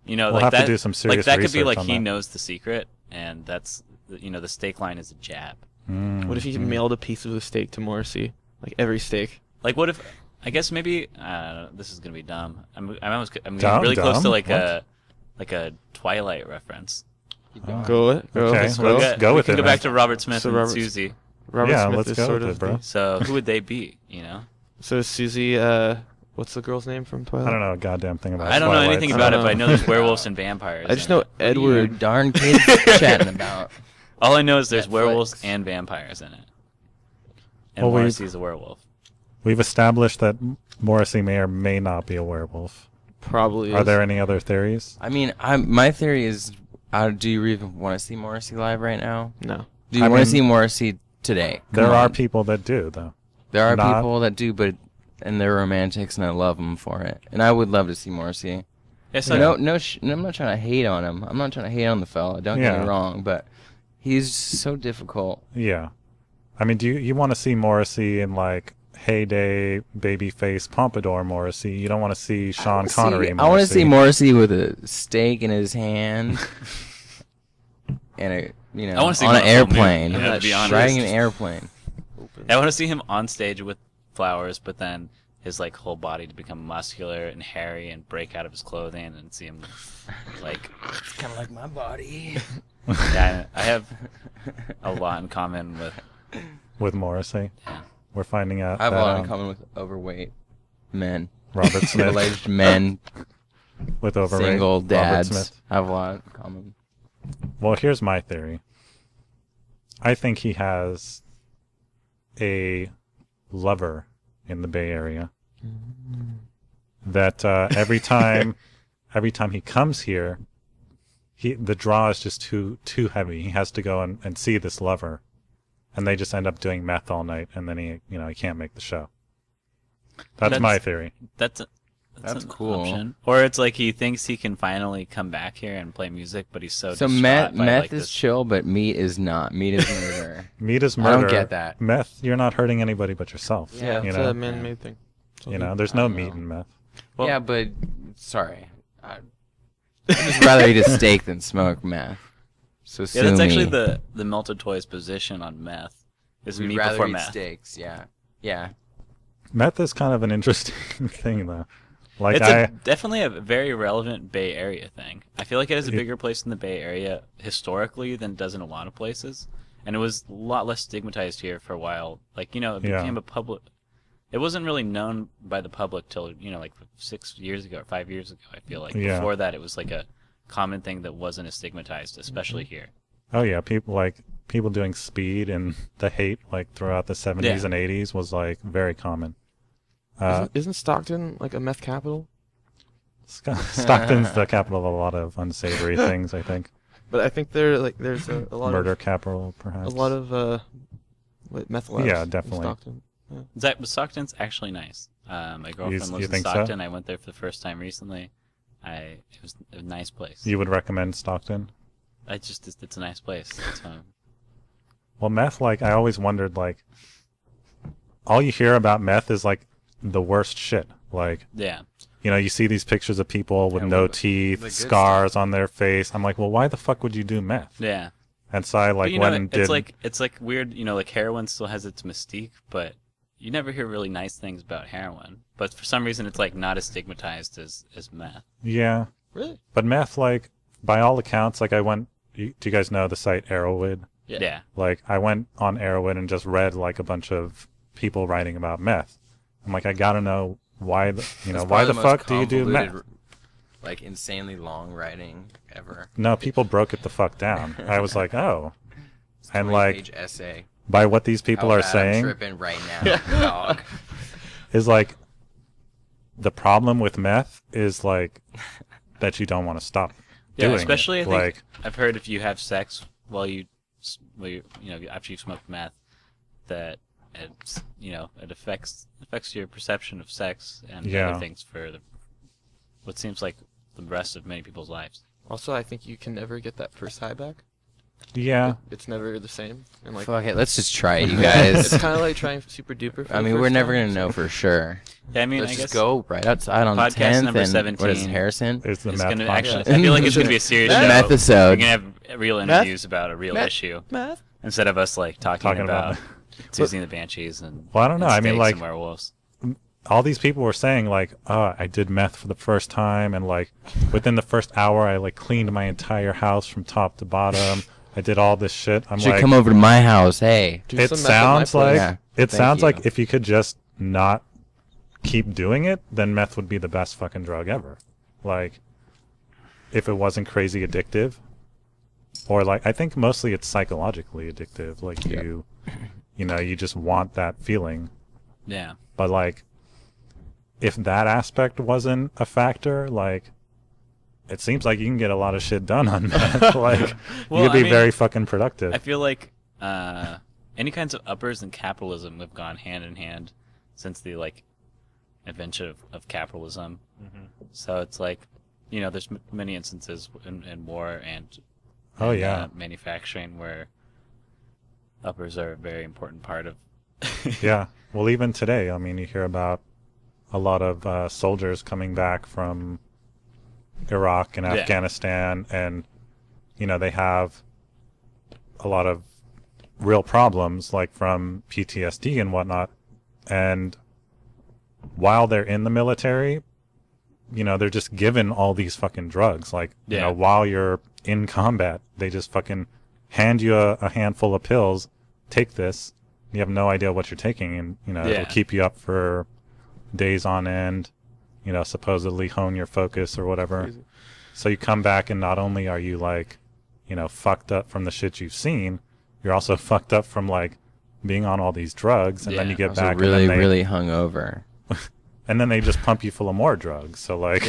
You know, We'll like have to that, do some serious like that could be research like on he that. knows the secret, and that's the steak line is a jab. What if he mailed a piece of the steak to Morrissey? Like every steak. Like what if? I guess maybe this is gonna be dumb. I'm getting Dumb? really close to Dumb? like What? a Twilight reference. Go it. Go. Okay, Let's well, go. let's go we with can it, go man. back to Robert Smith So and Robert- Susie. Robert Yeah, Smith let's is go sort with of it, bro. the- So who would they be? So Susie, what's the girl's name from Twilight? I don't know a goddamn thing about. I don't know Twilight, anything so- about I it, don't but I know. know there's werewolves and vampires. I just in know it. Edward Edward. darn kids chatting about. All I know is there's Netflix. werewolves and vampires in it. And Well, Morrissey's a werewolf. We've established that Morrissey may or may not be a werewolf. Probably. Are is. there any other theories? I mean, my theory is, do you even want to see Morrissey live right now? No. Do you I want to mean, see Morrissey today? There Come are on. people that do, though. There are not- people that do, and they're romantics, and I love them for it. And I would love to see Morrissey. Yeah, so I'm not trying to hate on him. I'm not trying to hate on the fella. Don't get Yeah. me wrong, but he's so difficult. Yeah. I mean, do you want to see Morrissey in like heyday babyface pompadour Morrissey. You don't want to see Sean Connery Morrissey. I want to see Morrissey with a steak in his hand and I want to see on an airplane. Yeah, to be honest. Riding an airplane. I want to see him on stage with flowers, but then his like whole body to become muscular and hairy and break out of his clothing, and see him like Kind of like my body. Yeah, I have a lot in common with Morrissey. Yeah. We're finding out. I have a lot in common with overweight men. Robert Smith. Middle-aged men. With overweight Single dads. Robert Smith. I have a lot in common. Well, here's my theory. I think he has a lover in the Bay Area that every time he comes here, the draw is just too heavy. He has to go and see this lover, and they just end up doing meth all night, and then he can't make the show. That's my theory. That's That's an cool. option. Or it's like he thinks he can finally come back here and play music, but he's so So distraught by, meth like, is this. chill, but meat is not. Meat is murder. Meat is I murder. don't get that. Meth, you're not hurting anybody but yourself. Yeah, you it's know? a man-made thing. There's no meat in meth. Well- yeah, but sorry, I'd just rather eat a steak than smoke meth. So Yeah, sue that's me. actually the Melted Toys position on meth. Is We'd meat rather before eat meth. steaks. Yeah, yeah. Meth is kind of an interesting thing, though. Like It's definitely a very relevant Bay Area thing. I feel like it has a bigger place in the Bay Area historically than it does in a lot of places. And it was a lot less stigmatized here for a while. Like, it became a public... It wasn't really known by the public till, like 6 years ago or 5 years ago, I feel like. Yeah. Before that, it was like a common thing that wasn't as stigmatized, especially here. Oh yeah, people doing speed and the hate like throughout the 70s and 80s was like very common. Isn't Stockton like a meth capital? Stockton's the capital of a lot of unsavory things, I think. But I think there's a lot Murder of capital, perhaps. a lot of meth labs. Yeah, in definitely. Stockton. But Stockton's actually nice. My girlfriend lives in think so? Stockton. I went there for the first time recently. It was a nice place. You would recommend Stockton? It's a nice place. Well, meth, like, I always wondered, like, all you hear about meth is, like, the worst shit. Like, Yeah. you see these pictures of people with Yeah, no well, teeth, the good scars stuff. on their face. I'm like, well, why the fuck would you do meth? Yeah. And so I, like, But, went and did... it's like weird, like heroin still has its mystique, but you never hear really nice things about heroin. But for some reason, it's, like, not as stigmatized as meth. Yeah. Really? But meth, like, by all accounts, like, I went... Do you guys know the site Arrowwood? Yeah. Like, I went on Arrowwood and just read, like, a bunch of people writing about meth. I'm like, I gotta know why, why the fuck do you do meth? Like insanely long writing ever. No, people broke it the fuck down. I was like, oh. And, like, Page essay. by what these people How are bad I'm saying tripping right now, dog. is, like, the problem with meth is, like, that you don't want to stop Yeah, doing especially it. I think Like, I've heard if you have sex after you've smoked meth, that it affects your perception of sex and Yeah. other things for what seems like the rest of many people's lives. Also, I think you can never get that first high back. yeah. It's never the same. And like, Fuck it, let's just try it, you guys. it's kind of like trying super duper. For I the mean, first we're never time, gonna know for sure. Yeah, I mean, Let's I just guess go right outside on podcast 10th number and 17 what is it, Harrison? It's the it's meth gonna podcast. actually. I feel like it's gonna be a serious show. Meth-isode. We're gonna have real interviews about a real issue Meth. instead of us like talking about about Susie and the Banshees and Well, I don't know. I mean, steaks like, and werewolves. all these people were saying, like, oh, I did meth for the first time, and, like, within the first hour, I, like, cleaned my entire house from top to bottom. I did all this shit. I'm You should like, come over to my house, hey. Do it some meth at my sounds place. like Yeah, it thank sounds you. like if you could just not keep doing it, then meth would be the best fucking drug ever. Like, if it wasn't crazy addictive, or, like, I think mostly it's psychologically addictive. Like, you just want that feeling. Yeah. But, like, if that aspect wasn't a factor, like, it seems like you can get a lot of shit done on meth. Like, Well, you could I be mean, very fucking productive. I feel like any kinds of uppers and capitalism have gone hand in hand since the invention of capitalism. Mm-hmm. So it's like, there's many instances in war and Oh, yeah. manufacturing where uppers are a very important part of Yeah. Well, even today, I mean, you hear about a lot of soldiers coming back from Iraq and Afghanistan, and they have a lot of real problems, like from PTSD and whatnot. And while they're in the military, they're just given all these fucking drugs. Like, while you're in combat, they just fucking hand you a handful of pills. Take this. You have no idea what you're taking, and it'll keep you up for days on end. Supposedly hone your focus or whatever. Crazy. So you come back, and not only are you like, fucked up from the shit you've seen, you're also fucked up from like being on all these drugs, and then you get also back really, and then really hungover. and then they just pump you full of more drugs. So like,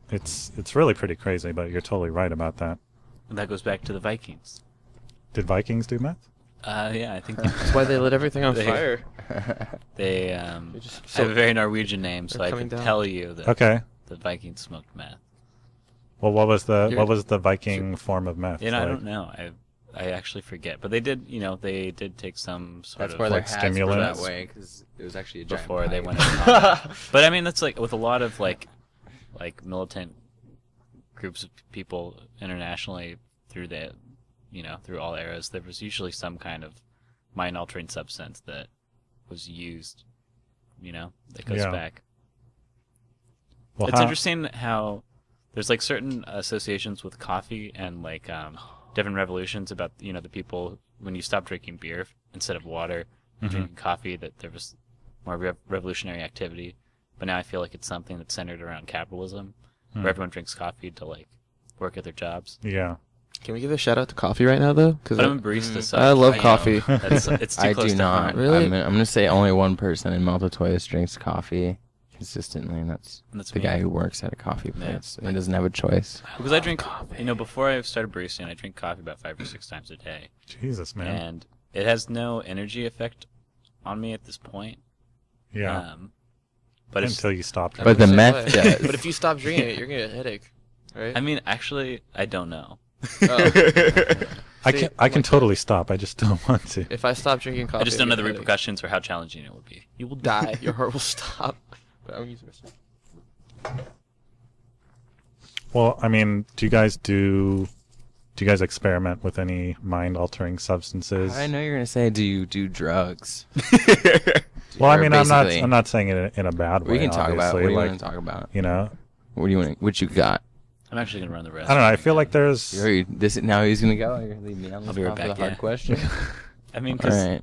it's really pretty crazy. But you're totally right about that. And that goes back to the Vikings. Did Vikings do meth? Yeah, I think That's why they lit everything on fire. they have a very Norwegian name, so I can tell you that the Vikings smoked meth. Well, what was the Viking form of meth? I don't know. I actually forget, but they did. They did take some sort That's of why their like hats stimulants were that way, because it was actually a giant before they pipe. went into combat. But I mean, that's like with a lot of like militant groups of people internationally through through all eras, there was usually some kind of mind-altering substance that was used. That goes back. Well, it's interesting how there's like certain associations with coffee and like different revolutions about the people when you stop drinking beer instead of water, drinking coffee, that there was more revolutionary activity. But now I feel like it's something that's centered around capitalism, where everyone drinks coffee to like work at their jobs. Yeah. Can we give a shout out to coffee right now, though? Because I'm a barista, so I love coffee. It's too I close do to not. home. Really? I'm gonna say only one person in Multitoys drinks coffee consistently, and that's the me. guy who works at a coffee place. He doesn't have a choice. Because I drink, before I started baristing, I drink coffee about 5 or 6 times a day. Jesus, man. And it has no energy effect on me at this point. Yeah. But until you stop But the meth does. But if you stop drinking it, you're gonna get a headache, right? I mean, actually, I don't know. Oh. I can totally stop. I just don't want to. If I stop drinking coffee, I just don't know the headache. repercussions or how challenging it would be. You will die. Your heart will stop. But I'm using this. Well, I mean, do you guys experiment with any mind-altering substances? I know you're gonna say, do you do drugs? Well, I Or mean, basically- I'm not saying it in a bad way. We can talk about. What do you like, want to talk about? What do you want? What you got? I'm actually going to run the rest. I don't know. I feel like there's. Now he's gonna go. You're gonna leave me on I'll the be right spot for back, the hard question. I mean, All right,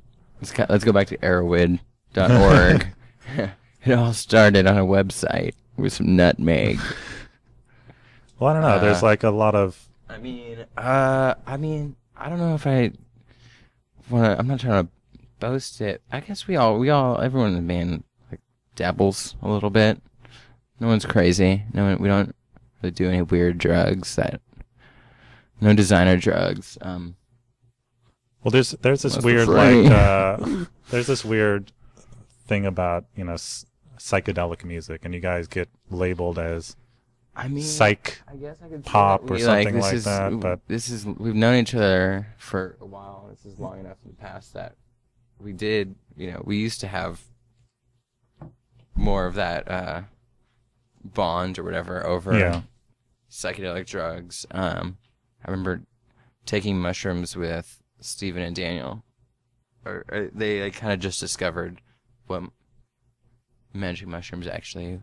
let's go back to arrowwood.org. It all started on a website with some nutmeg. Well, I don't know. There's like a lot of. I mean, I don't know if I want to. I'm not trying to boast it. I guess everyone in the band like dabbles a little bit. No one's crazy. We don't really do any weird drugs. No designer drugs. Well, there's this That's weird funny. there's this weird thing about psychedelic music, and you guys get labeled as psych I guess I could pop or something like is, that. But we've known each other for a while. This is long enough in the past that we did. We used to have more of that bond or whatever over psychedelic drugs. I remember taking mushrooms with Steven and Daniel. Or they kind of just discovered what magic mushrooms actually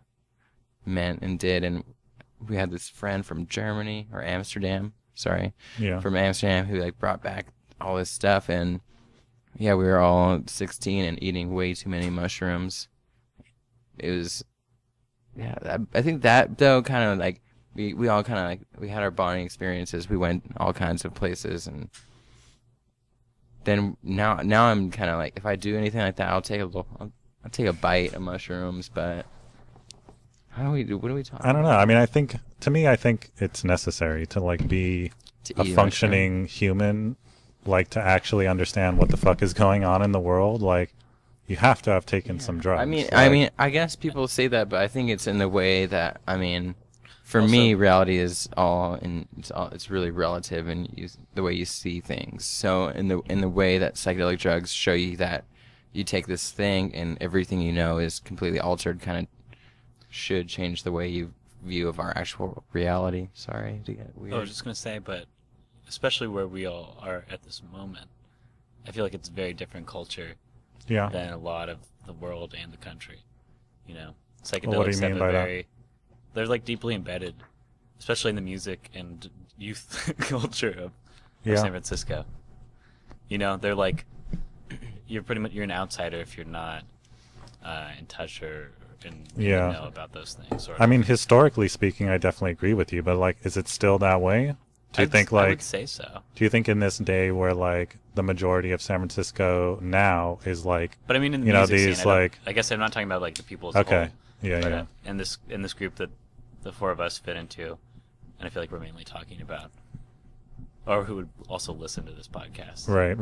meant and did, and we had this friend from Germany or Amsterdam, from Amsterdam, who brought back all this stuff, and we were all 16 and eating way too many mushrooms. It was, I think that though kind of we all kind of we had our bonding experiences. We went all kinds of places, and then now I'm kind of if I do anything like that, I'll take a bite of mushrooms, but. What are we talking about? I don't know. I mean, I think it's necessary to be a functioning human, to actually understand what the fuck is going on in the world. You have to have taken some drugs. I mean, I guess people say that, but I think it's in the way that for me, reality is it's really relative in the way you see things. So in the way that psychedelic drugs show you that you take this thing and everything you know is completely altered, kind of should change the way you view of our actual reality. Sorry to get weird. I was just going to say, but especially where we all are at this moment, I feel like it's a very different culture than a lot of the world and the country. You know, psychedelics what do you mean have by a that? very, they're like deeply embedded, especially in the music and youth culture of San Francisco. You know, they're like, you're an outsider if you're not in touch or know about those things. Or I mean, historically speaking, I definitely agree with you, but like, is it still that way? Do you think I would say so. Do you think in this day where like the majority of San Francisco now is like, but I mean, in the music scene, I guess I'm not talking about like the people as a whole. Yeah. In this group that the four of us fit into, and I feel like we're mainly talking about, or who would also listen to this podcast. Right.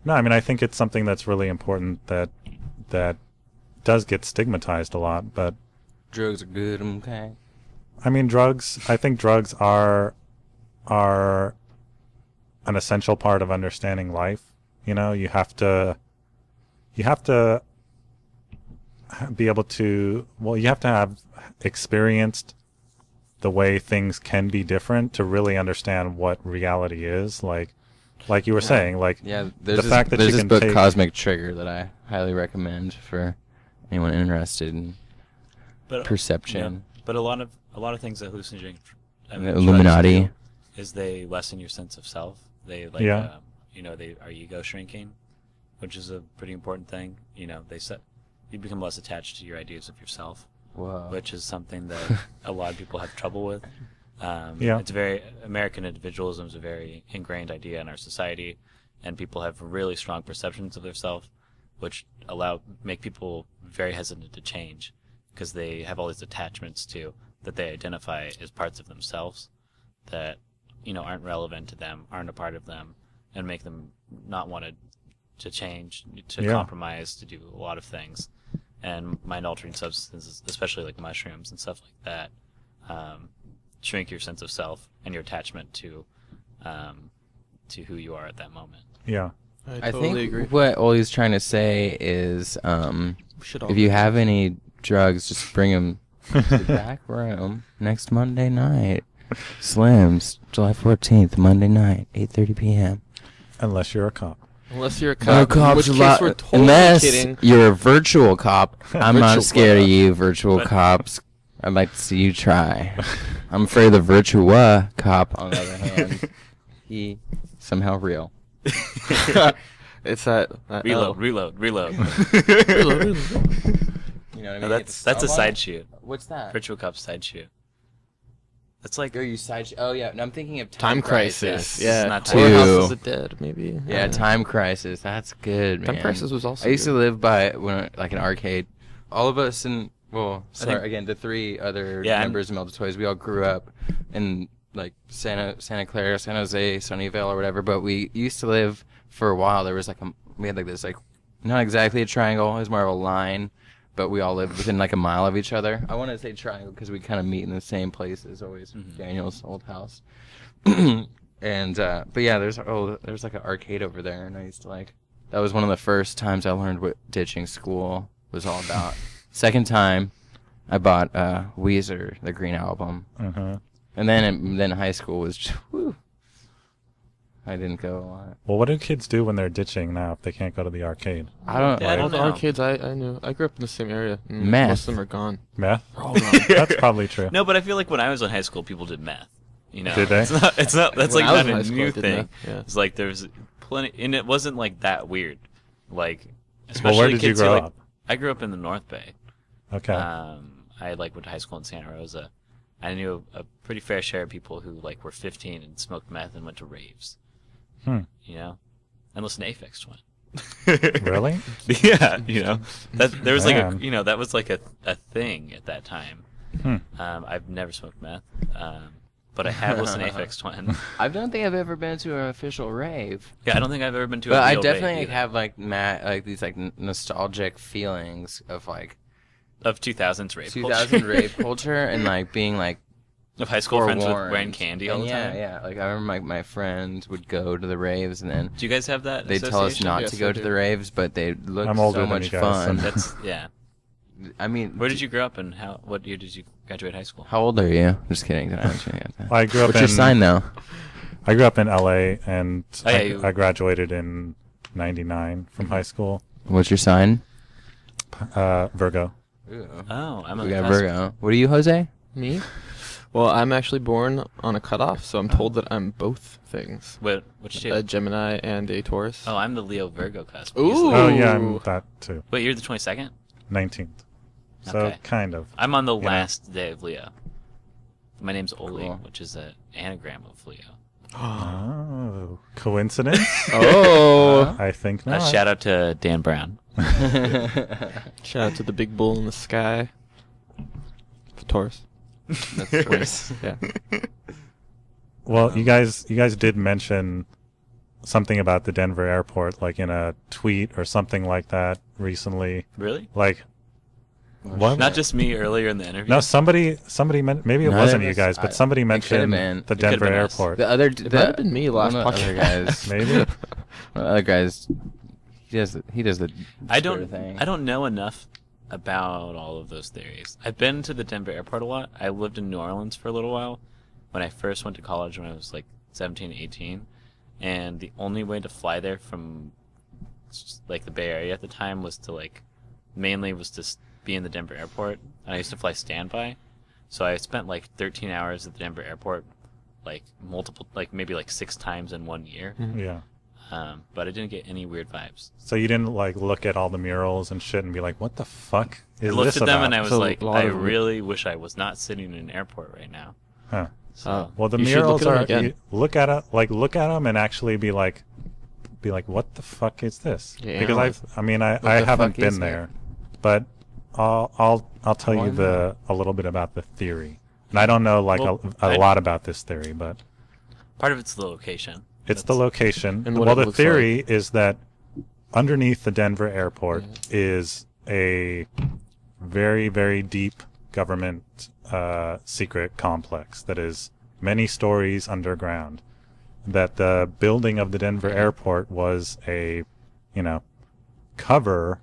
No, I mean, I think it's something that's really important that does get stigmatized a lot, but drugs are good, okay? I mean, I think drugs are an essential part of understanding life. You know, you have to be able to, you have to have experienced the way things can be different to really understand what reality is. Like you were saying, like there's this book, Cosmic Trigger, that I highly recommend for anyone interested in perception. Yeah, but a lot of things that hallucinogen, Illuminati, is they lessen your sense of self. They they are ego shrinking, which is a pretty important thing. You know, you become less attached to your ideas of yourself. Whoa. Which is something that a lot of people have trouble with. It's American individualism is a very ingrained idea in our society, and people have really strong perceptions of themselves, which make people very hesitant to change because they have all these attachments that they identify as parts of themselves that aren't relevant to them, aren't a part of them, and make them not want to change, to compromise, to do a lot of things. And mind-altering substances, especially like mushrooms and stuff like that, shrink your sense of self and your attachment to who you are at that moment. Yeah, I think agree. What Oli's trying to say is, if you have any drugs, just bring them to the back room next Monday night. Slim's, July 14th, Monday night, 8:30 p.m. Unless you're a cop. Unless you're a cop, in which case we're totally unless kidding. You're a virtual cop. I'm not scared of you, virtual cops. I'd like to see you try. I'm afraid of the virtual cop, on the other hand. He somehow real. It's that reload. reload. You know what I mean? No, that's a side shoot. What's that? Virtual cop side shoot. That's like you side. Oh yeah, no, I'm thinking of Time Crisis. Yeah, not Or House of the Dead, maybe. Yeah, Time Crisis. That's good, man. Time Crisis was also. I used to live by like an arcade. All of us the three other members of Melted Toys, we all grew up in like Santa Clara, San Jose, Sunnyvale, or whatever. But we used to live for a while. There was we had this not exactly a triangle. It was more of a line. But we all lived within like a mile of each other. I want to say triangle because we kind of meet in the same places always. Daniel's old house. And but yeah, there's like an arcade over there, and I used to that was one of the first times I learned what ditching school was all about. Second time, I bought Weezer, the Green Album, and then high school was just, whew, I didn't go a lot. Well, what do kids do when they're ditching now if they can't go to the arcade? I don't all the arcades I knew. I grew up in the same area. Meth. Most of them are gone. Meth? That's probably true. No, but I feel like when I was in high school, people did meth. You know, did they? It's not. That's when like not a new thing. Meth, yeah. It's like there's plenty, and it wasn't like that weird. Like, especially well, where did kids you grow who, up? I grew up in the North Bay. Okay. I went to high school in Santa Rosa. I knew a pretty fair share of people who were 15 and smoked meth and went to raves. You know, and listened to Aphex Twin. Really? Yeah, there was that was like a thing at that time. I've never smoked meth, but I have listened to Aphex Twin. I don't think I've ever been to an official rave. Yeah, I don't think I've ever been to. But a real I definitely rave have these nostalgic feelings of of 2000s rave 2000 rave culture and being Of high school friends with forewarned. wearing candy all the time? Yeah. Like, I remember my friends would go to the raves, and then Do you guys have that they'd tell us association? not Yes, to go I to do. the raves, but they looked I'm older so than much you guys, fun. so- That's yeah. I mean, Where did you grow up, and what year did you graduate high school? how old are you? Just kidding. Don't answer me. I grew up What's in your sign, though? I grew up in LA, and Oh, yeah, you- I graduated in '99 from high school. What's your sign? Virgo. Oh, I'm a We got cusp. Virgo. What are you, Jose? Me? Well, I'm actually born on a cutoff, so I'm told that I'm both things. Which two? A Gemini and a Taurus. Oh, I'm the Leo Virgo cusp. Ooh. easily. Oh yeah, I'm that too. Wait, you're the 22nd? 19th. So Okay. kind of. I'm on the know. last day of Leo. My name's Oli, Cool. which is an anagram of Leo. Oh, coincidence? Oh. I think not. Shout out to Dan Brown. Shout out to the big bull in the sky. The Taurus. That's Taurus. Yeah. Well, you guys did mention something about the Denver airport, like in a tweet or something like that recently. Really? Like, what? Not just me earlier in the interview. No, somebody maybe it None wasn't of you us- guys, but I- somebody it could've mentioned been. the It could've Denver been us. airport. The other, It might have been me last one of the other podcast. guys. Maybe. One of the other guys. He does the. I Twitter don't. thing. I don't know enough about all of those theories. I've been to the Denver airport a lot. I lived in New Orleans for a little while when I first went to college when I was like 17, 18, and the only way to fly there from like the Bay Area at the time was to mainly was to be in the Denver airport, and I used to fly standby, so I spent like 13 hours at the Denver airport, maybe 6 times in 1 year. Yeah. But I didn't get any weird vibes. So you didn't look at all the murals and shit and be like, what the fuck is I looked this at them about? and I was So like, a lot I of them- really wish I was not sitting in an airport right now. Huh. So, Well, the You should murals look at 'em are again. you look at them and actually be like, what the fuck is this? Yeah, Because analyze I the haven't fuck is been it? there, but I'll tell Why you not? a little bit about the theory, and I don't know Well, a lot about this theory, but part of it's the location. it's the location. And what Well, it the looks theory is that underneath the Denver airport is a very, very deep government secret complex that is many stories underground. That the building of the Denver airport was a, cover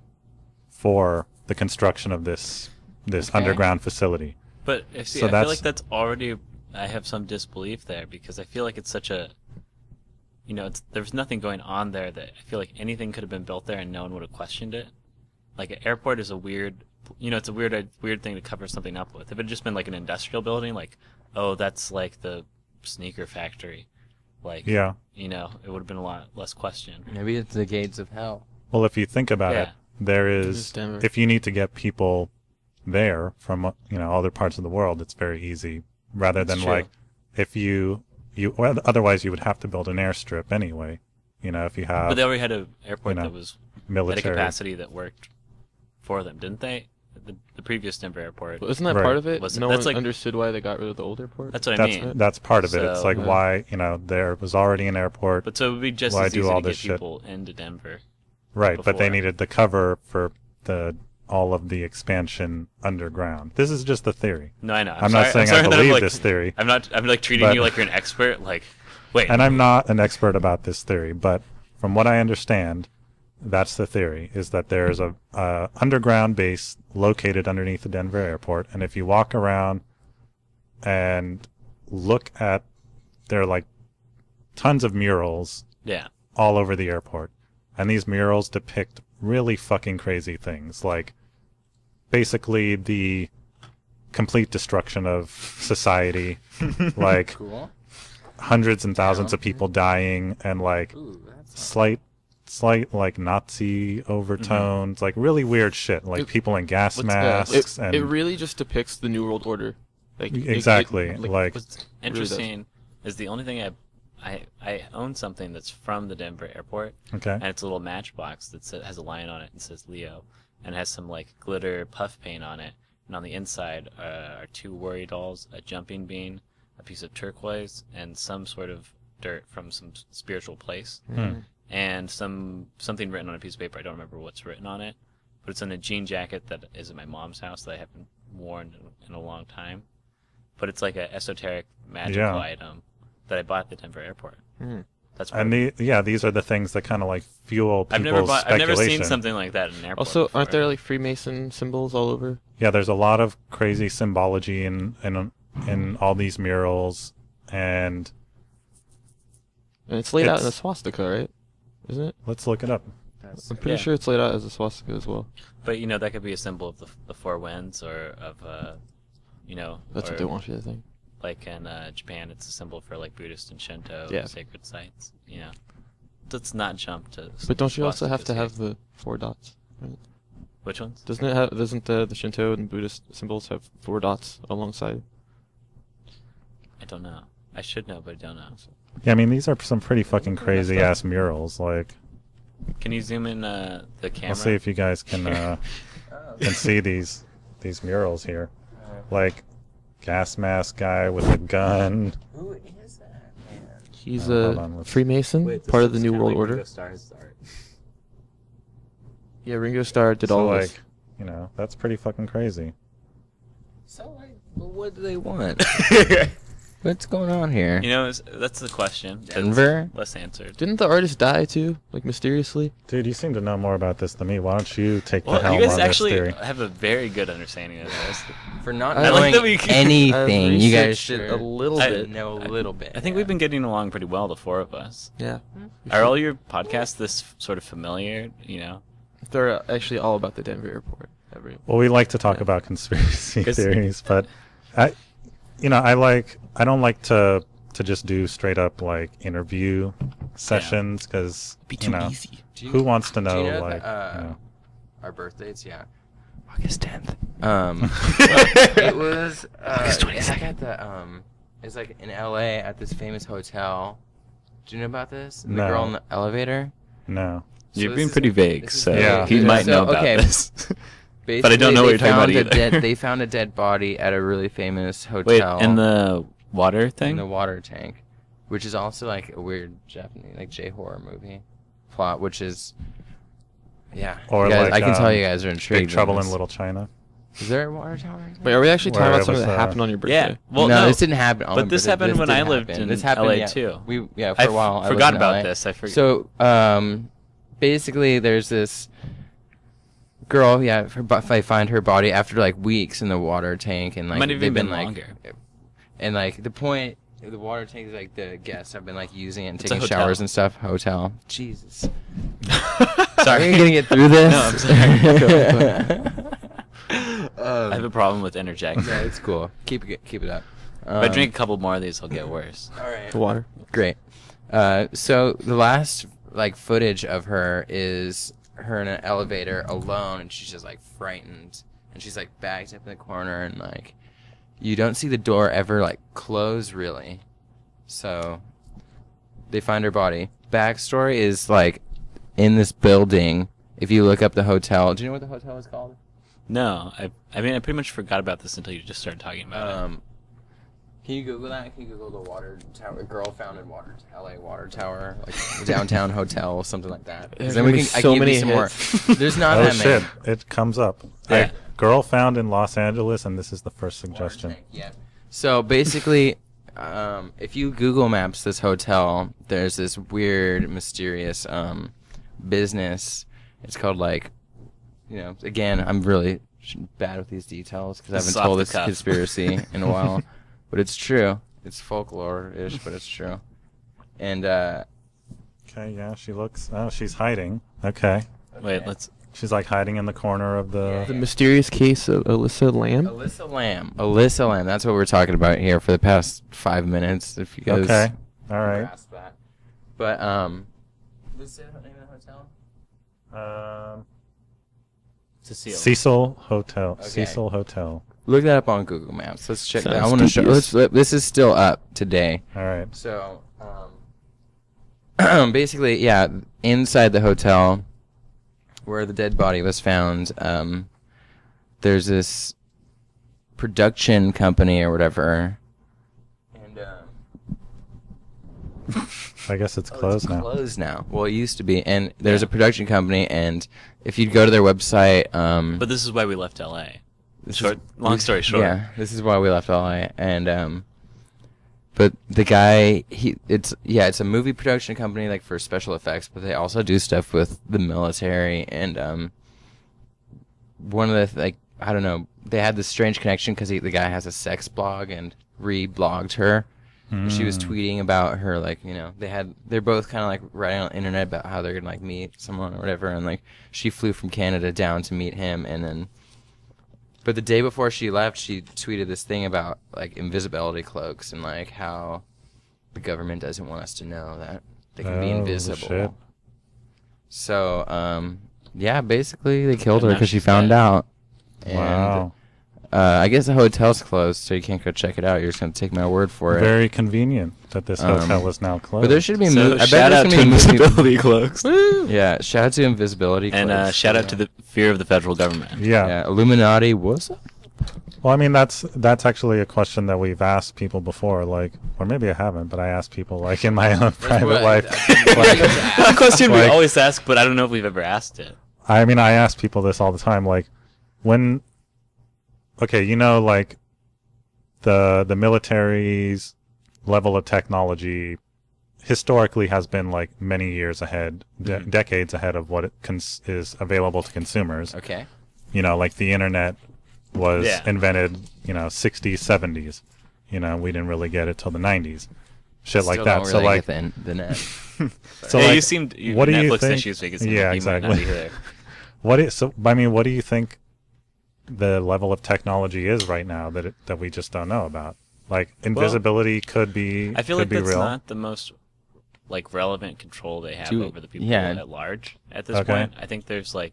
for the construction of this underground facility. But So I feel that's- like that's already. I have some disbelief there because I feel like it's such a. There's nothing going on there that I feel like anything could have been built there and no one would have questioned it. Like an airport is a weird, it's a weird thing to cover something up with. If it had just been like an industrial building, like, oh, that's like the sneaker factory, Yeah. it would have been a lot less question. Maybe it's the gates of hell. Well, if you think about Yeah. it, there It is, is Denver. if you need to get people there from, other parts of the world, it's very easy. Rather than true. if well, otherwise you would have to build an airstrip anyway. If you have But they already had an airport you know, that was at a military. capacity that worked for them, didn't they? The previous Denver airport. Well, isn't that Right. part of it? Was it- No that's one like- understood why they got rid of the old airport. That's what I That's mean. that's part of it. It's So- like Yeah. why there was already an airport, But so it would be just Why as do easy all to this get shit? people into Denver. right? But they before. needed the cover for all of the expansion underground. This is just the theory. No, I know. I'm not saying sorry I that believe I'm, this theory. I'm treating But- you like you're an expert. Like, wait. And I'm not an expert about this theory, but from what I understand, that's the theory, is that there's a underground base located underneath the Denver airport, and if you walk around and look at, there are like tons of murals Yeah. all over the airport, and these murals depict really fucking crazy things, like basically the complete destruction of society, like Cool. hundreds and thousands of people dying, and like Ooh, that's slight like Nazi overtones, like really weird shit, like It- people in gas What's- masks, and it really just depicts the New World Order. Like exactly, like What's interesting is the only thing I own something that's from the Denver airport, okay, and it's a little matchbox that has a lion on it and says Leo, and has some like glitter puff paint on it, and on the inside are 2 worry dolls, a jumping bean, a piece of turquoise, and some sort of dirt from some spiritual place, and something written on a piece of paper. I don't remember what's written on it, but it's in a jean jacket that is at my mom's house that I haven't worn in a long time. but it's like an esoteric magical item that I bought at the Denver airport. That's these are the things that kind of like fuel people's speculation. I've never seen something like that in an airport. Also, before. aren't there like Freemason symbols all over? Yeah, there's a lot of crazy symbology in all these murals, and it's laid out in a swastika, right? Isn't it? Let's look it up. I'm pretty sure it's laid out as a swastika as well. But that could be a symbol of the four winds, or of That's what they want you to think. Like in Japan, it's a symbol for like Buddhist and Shinto sacred sites. Let's not jump to. But don't you also have to have the 4 dots? Right? Which ones? Doesn't the Shinto and Buddhist symbols have 4 dots alongside? I don't know. I should know, but I don't know. Yeah, I mean these are some pretty fucking crazy ass murals. Like, can you zoom in the camera? I'll see if you guys can see these murals here. Like, gas mask guy with a gun. Who is that, man? He's a Freemason, part of the New World Order. Yeah, Ringo Starr did all this. That's pretty fucking crazy. So, what do they want? What's going on here? That's the question. Denver? Less answered. Didn't the artist die too, like mysteriously? Dude, you seem to know more about this than me. Why don't you take the helm you guys on actually this theory? have a very good understanding of this. For not I knowing like anything, you guys should a little bit. know a little bit. I think we've been getting along pretty well, the 4 of us. Yeah. Are all your podcasts this sort of familiar? They're actually all about the Denver airport. Well, we like to talk about conspiracy theories, but I don't like to just do straight up like interview sessions because easy. Who wants to know, our birthdays? Yeah, August 10th. It was August 22nd. It's like in LA at this famous hotel. Do you know about this? The girl in the elevator. No. So you're being pretty vague, so yeah. he might know about this. But I don't know what you're talking about either. They found a dead body at a really famous hotel. Wait, in the water thing? In the water tank, which is also like a weird Japanese, like J-horror movie plot, which is, Or guys, I can tell you guys are intrigued. Big Trouble in Little China. Is there a water tower? Wait, are we actually talking about something that happened on your birthday? Yeah. Well, no, this didn't happen on my But this birthday. happened when I lived happen. in this happened, LA too. For a while. I forgot lived in about LA. this. I forgot. So, basically, there's this girl. Yeah, I find her body after like weeks in the water tank, and like might have they've even been like, longer. and like the point, the water tank is like the guests have been like using it and It's a taking hotel. showers and stuff. Hotel. Jesus. Sorry. Are you gonna get through this? No, I'm sorry. I have a problem with interjecting. No, it's cool. Keep it up. If I drink a couple more of these, I'll get worse. All right. The water. Great. So the last like footage of her is her in an elevator alone, and she's just like frightened, and she's like backed up in the corner, and like you don't see the door ever like close really. So they find her body. Backstory is like in this building. If you look up the hotel, do you know what the hotel is called? No, I mean I pretty much forgot about this until you just started talking about it. Can you Google that? Can you Google the water tower? Girl found in LA water tower, like downtown hotel, something like that. There's Then gonna we be can. I so can give many you some more. hits. There's not Oh that shit! many. It comes up. Yeah. Girl found in Los Angeles, and this is the first Water suggestion. tank, yeah. So basically, if you Google Maps this hotel, there's this weird, mysterious business. It's called like, again, I'm really bad with these details because I This is haven't told off this the cuff. conspiracy in a while, but it's true. It's folklore-ish, but it's true. And Okay, yeah, she looks. Oh, she's hiding. Okay, Wait, let's. she's like hiding in the corner of the. The mysterious case of Alyssa Lamb. Alyssa Lamb. That's what we're talking about here for the past 5 minutes. If you guys Okay, all right. grasp that. But what's the name of the hotel? Cecile. Cecil Hotel. Okay. Cecil Hotel. Look that up on Google Maps. Let's check that. I Sounds want to show. dubious. This is still up today. All right. So, basically, yeah, inside the hotel where the dead body was found, there's this production company or whatever, and I guess it's closed now. Closed now. Well, it used to be, and there's a production company, and if you'd go to their website, But this is why we left LA. Long story short. Yeah, this is why we left LA. And but the guy, it's a movie production company like for special effects, but they also do stuff with the military. And one of the I don't know, they had this strange connection because the guy has a sex blog and re-blogged her. She was tweeting about her, like, you know, they're both kind of like writing on the internet about how they're gonna like meet someone or whatever, and like she flew from Canada down to meet him, and then, but the day before she left, she tweeted this thing about like invisibility cloaks and like how the government doesn't want us to know that they can be invisible. Shit. So, yeah, basically they killed her because she found out. Wow. And I guess the hotel's closed, so you can't go check it out. You're just going to take my word for it. Very convenient that this hotel is now closed. But there should be a movie. Shout out to Invisibility Cloaks. Yeah, shout out to Invisibility Cloaks. And shout out to the fear of the federal government. Yeah. Illuminati, what's up? Well, I mean, that's actually a question that we've asked people before, like, or maybe I haven't, but I asked people, like, in my own private life. It's a question we always ask, but I don't know if we've ever asked it. I mean, I ask people this all the time, like, when... Okay, you know, like, the military's level of technology historically has been, like, many years ahead, decades ahead of what is available to consumers. Okay. You know, like, the internet was invented, you know, 60s, 70s. You know, we didn't really get it till the 90s. Shit like that. Really so, like... the net. So, hey, like, you seemed... what do you Netflix think? issues make it seem yeah, like you exactly. might not be there. I mean, what do you think the level of technology is right now that we just don't know about? Like, invisibility could be I feel like that's real. not the most like relevant control they have over the people at large at this point. I think there's like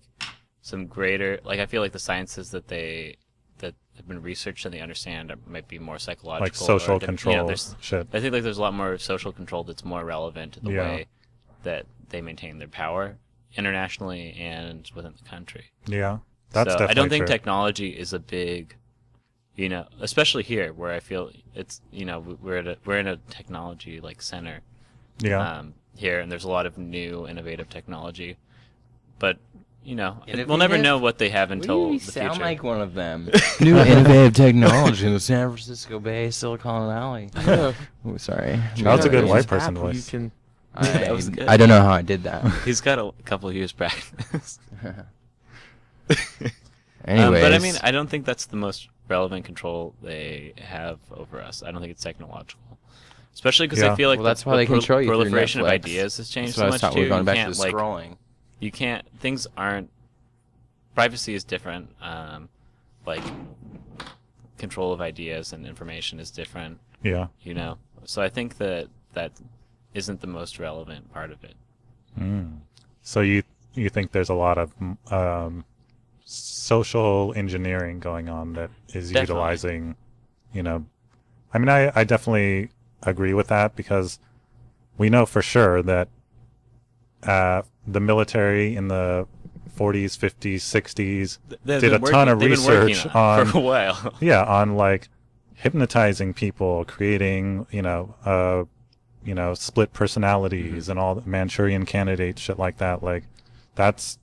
some greater, like, I feel like the sciences that have been researched and they understand might be more psychological, like social control. You know, shit. I think like there's a lot more social control that's more relevant to the way that they maintain their power internationally and within the country. Yeah. That's definitely I don't think true. technology is a big, you know, especially here where I feel it's, you know, we're in a technology like center. Yeah. Here, and there's a lot of new innovative technology, but you know, we'll never know what they have until the future. Sound like one of them. New innovative technology in the San Francisco Bay, Silicon Valley. Oh, sorry. That was a good white person voice. I don't know how I did that. He's got a couple of years practice. Anyways. But I mean, I don't think that's the most relevant control they have over us. I don't think it's technological, especially because I feel like that's why they control you. Proliferation of ideas has changed so much too. We're going back to the scrolling. You can't. Things aren't. Privacy is different. Like control of ideas and information is different. Yeah. You know. So I think that isn't the most relevant part of it. So you think there's a lot of social engineering going on that is utilizing, you know, I mean, I definitely agree with that because we know for sure that the military in the 40s, 50s, 60s did a ton of research on for a while. Yeah, on like hypnotizing people, creating, split personalities and all the Manchurian Candidate shit like that. Like, that's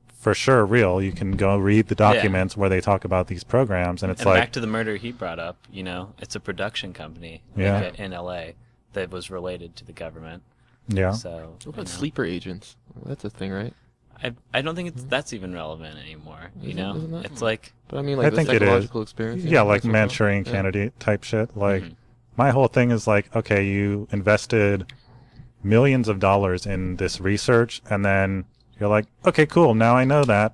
for sure real. You can go read the documents where they talk about these programs, and it's and like back to the murder he brought up. You know, it's a production company in LA that was related to the government. Yeah. So what about sleeper agents? That's a thing, right? I don't think that's even relevant anymore. You know, it's like. But I mean, like, the psychological experience. Yeah, like Manchurian Candidate type shit. Like, my whole thing is like, okay, you invested millions of dollars in this research, and then you're like, okay, cool, now I know that.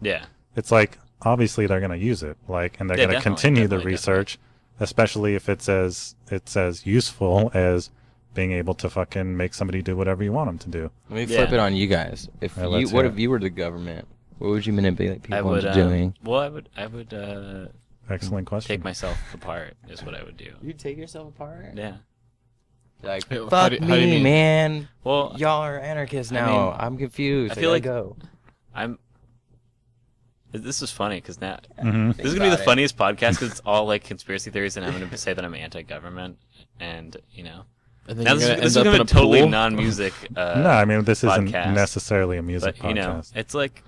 Yeah. It's like, obviously they're going to use it, like, and they're going to continue the research, especially if it's as useful as being able to fucking make somebody do whatever you want them to do. Let me flip it on you guys. If you were the government, what would you manipulate people into doing? Well, I would. Excellent question. Take myself apart is what I would do. You'd take yourself apart? Yeah. Like, fuck me, man. Well, y'all are anarchists now. I'm confused. I feel like go. This is funny because now this is gonna be the funniest podcast because it's all like conspiracy theories, and I'm gonna say that I'm anti-government, and you know. Now this is gonna be a totally non-music. No, I mean this podcast, isn't necessarily a music but, podcast. You know, it's like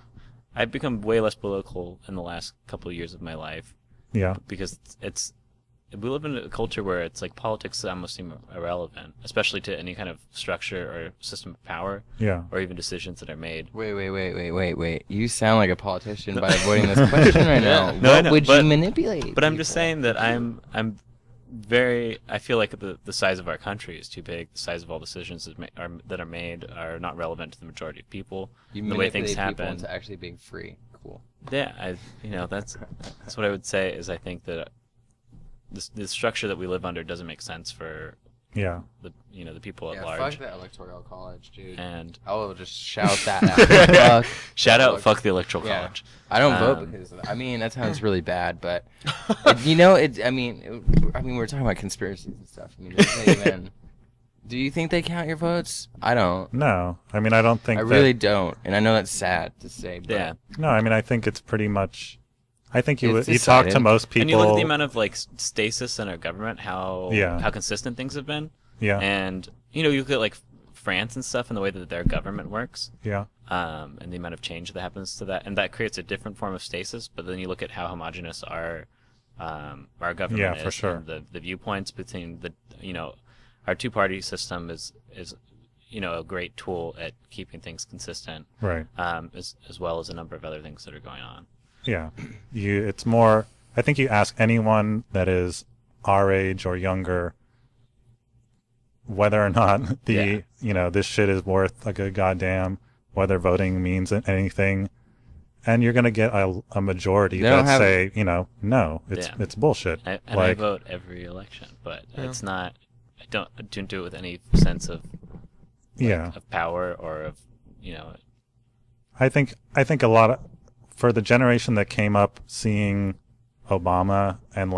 I've become way less political in the last couple of years of my life, Yeah. Because we live in a culture where it's like politics almost seem irrelevant, especially to any kind of structure or system of power. Yeah. Or even decisions that are made. Wait. You sound like a politician by avoiding this question right now. No, what would you manipulate? But I'm just saying that I feel like the size of our country is too big. The size of all decisions that are made are not relevant to the majority of people. The way things happen into actually being free. Cool. Yeah, that's what I would say is I think that the structure that we live under doesn't make sense for the people at large. Fuck the electoral college, dude. And I will just shout that out. Fuck the electoral college. I don't vote because of that. I mean, that sounds really bad, but I mean, we're talking about conspiracies and stuff. I mean, doesn't even. Do you think they count your votes? I don't. No, I mean, I don't think. I really don't, and I know that's sad to say. But yeah. No, I mean, I think it's pretty much. I think you talk to most people, and you look at the amount of like stasis in our government, how consistent things have been. Yeah. And you look at like France and stuff and the way that their government works. Yeah. And the amount of change that happens to that, and that creates a different form of stasis. But then you look at how homogenous our government is, for sure. And the viewpoints between our two-party system is a great tool at keeping things consistent. Right. As well as a number of other things that are going on. Yeah. It's more. I think you ask anyone that is our age or younger whether or not this shit is worth a good goddamn, whether voting means anything, and you're gonna get a majority that say no, it's bullshit. I vote every election, but it's not. I don't do it with any sense of of power or of I think a lot of for the generation that came up seeing Obama and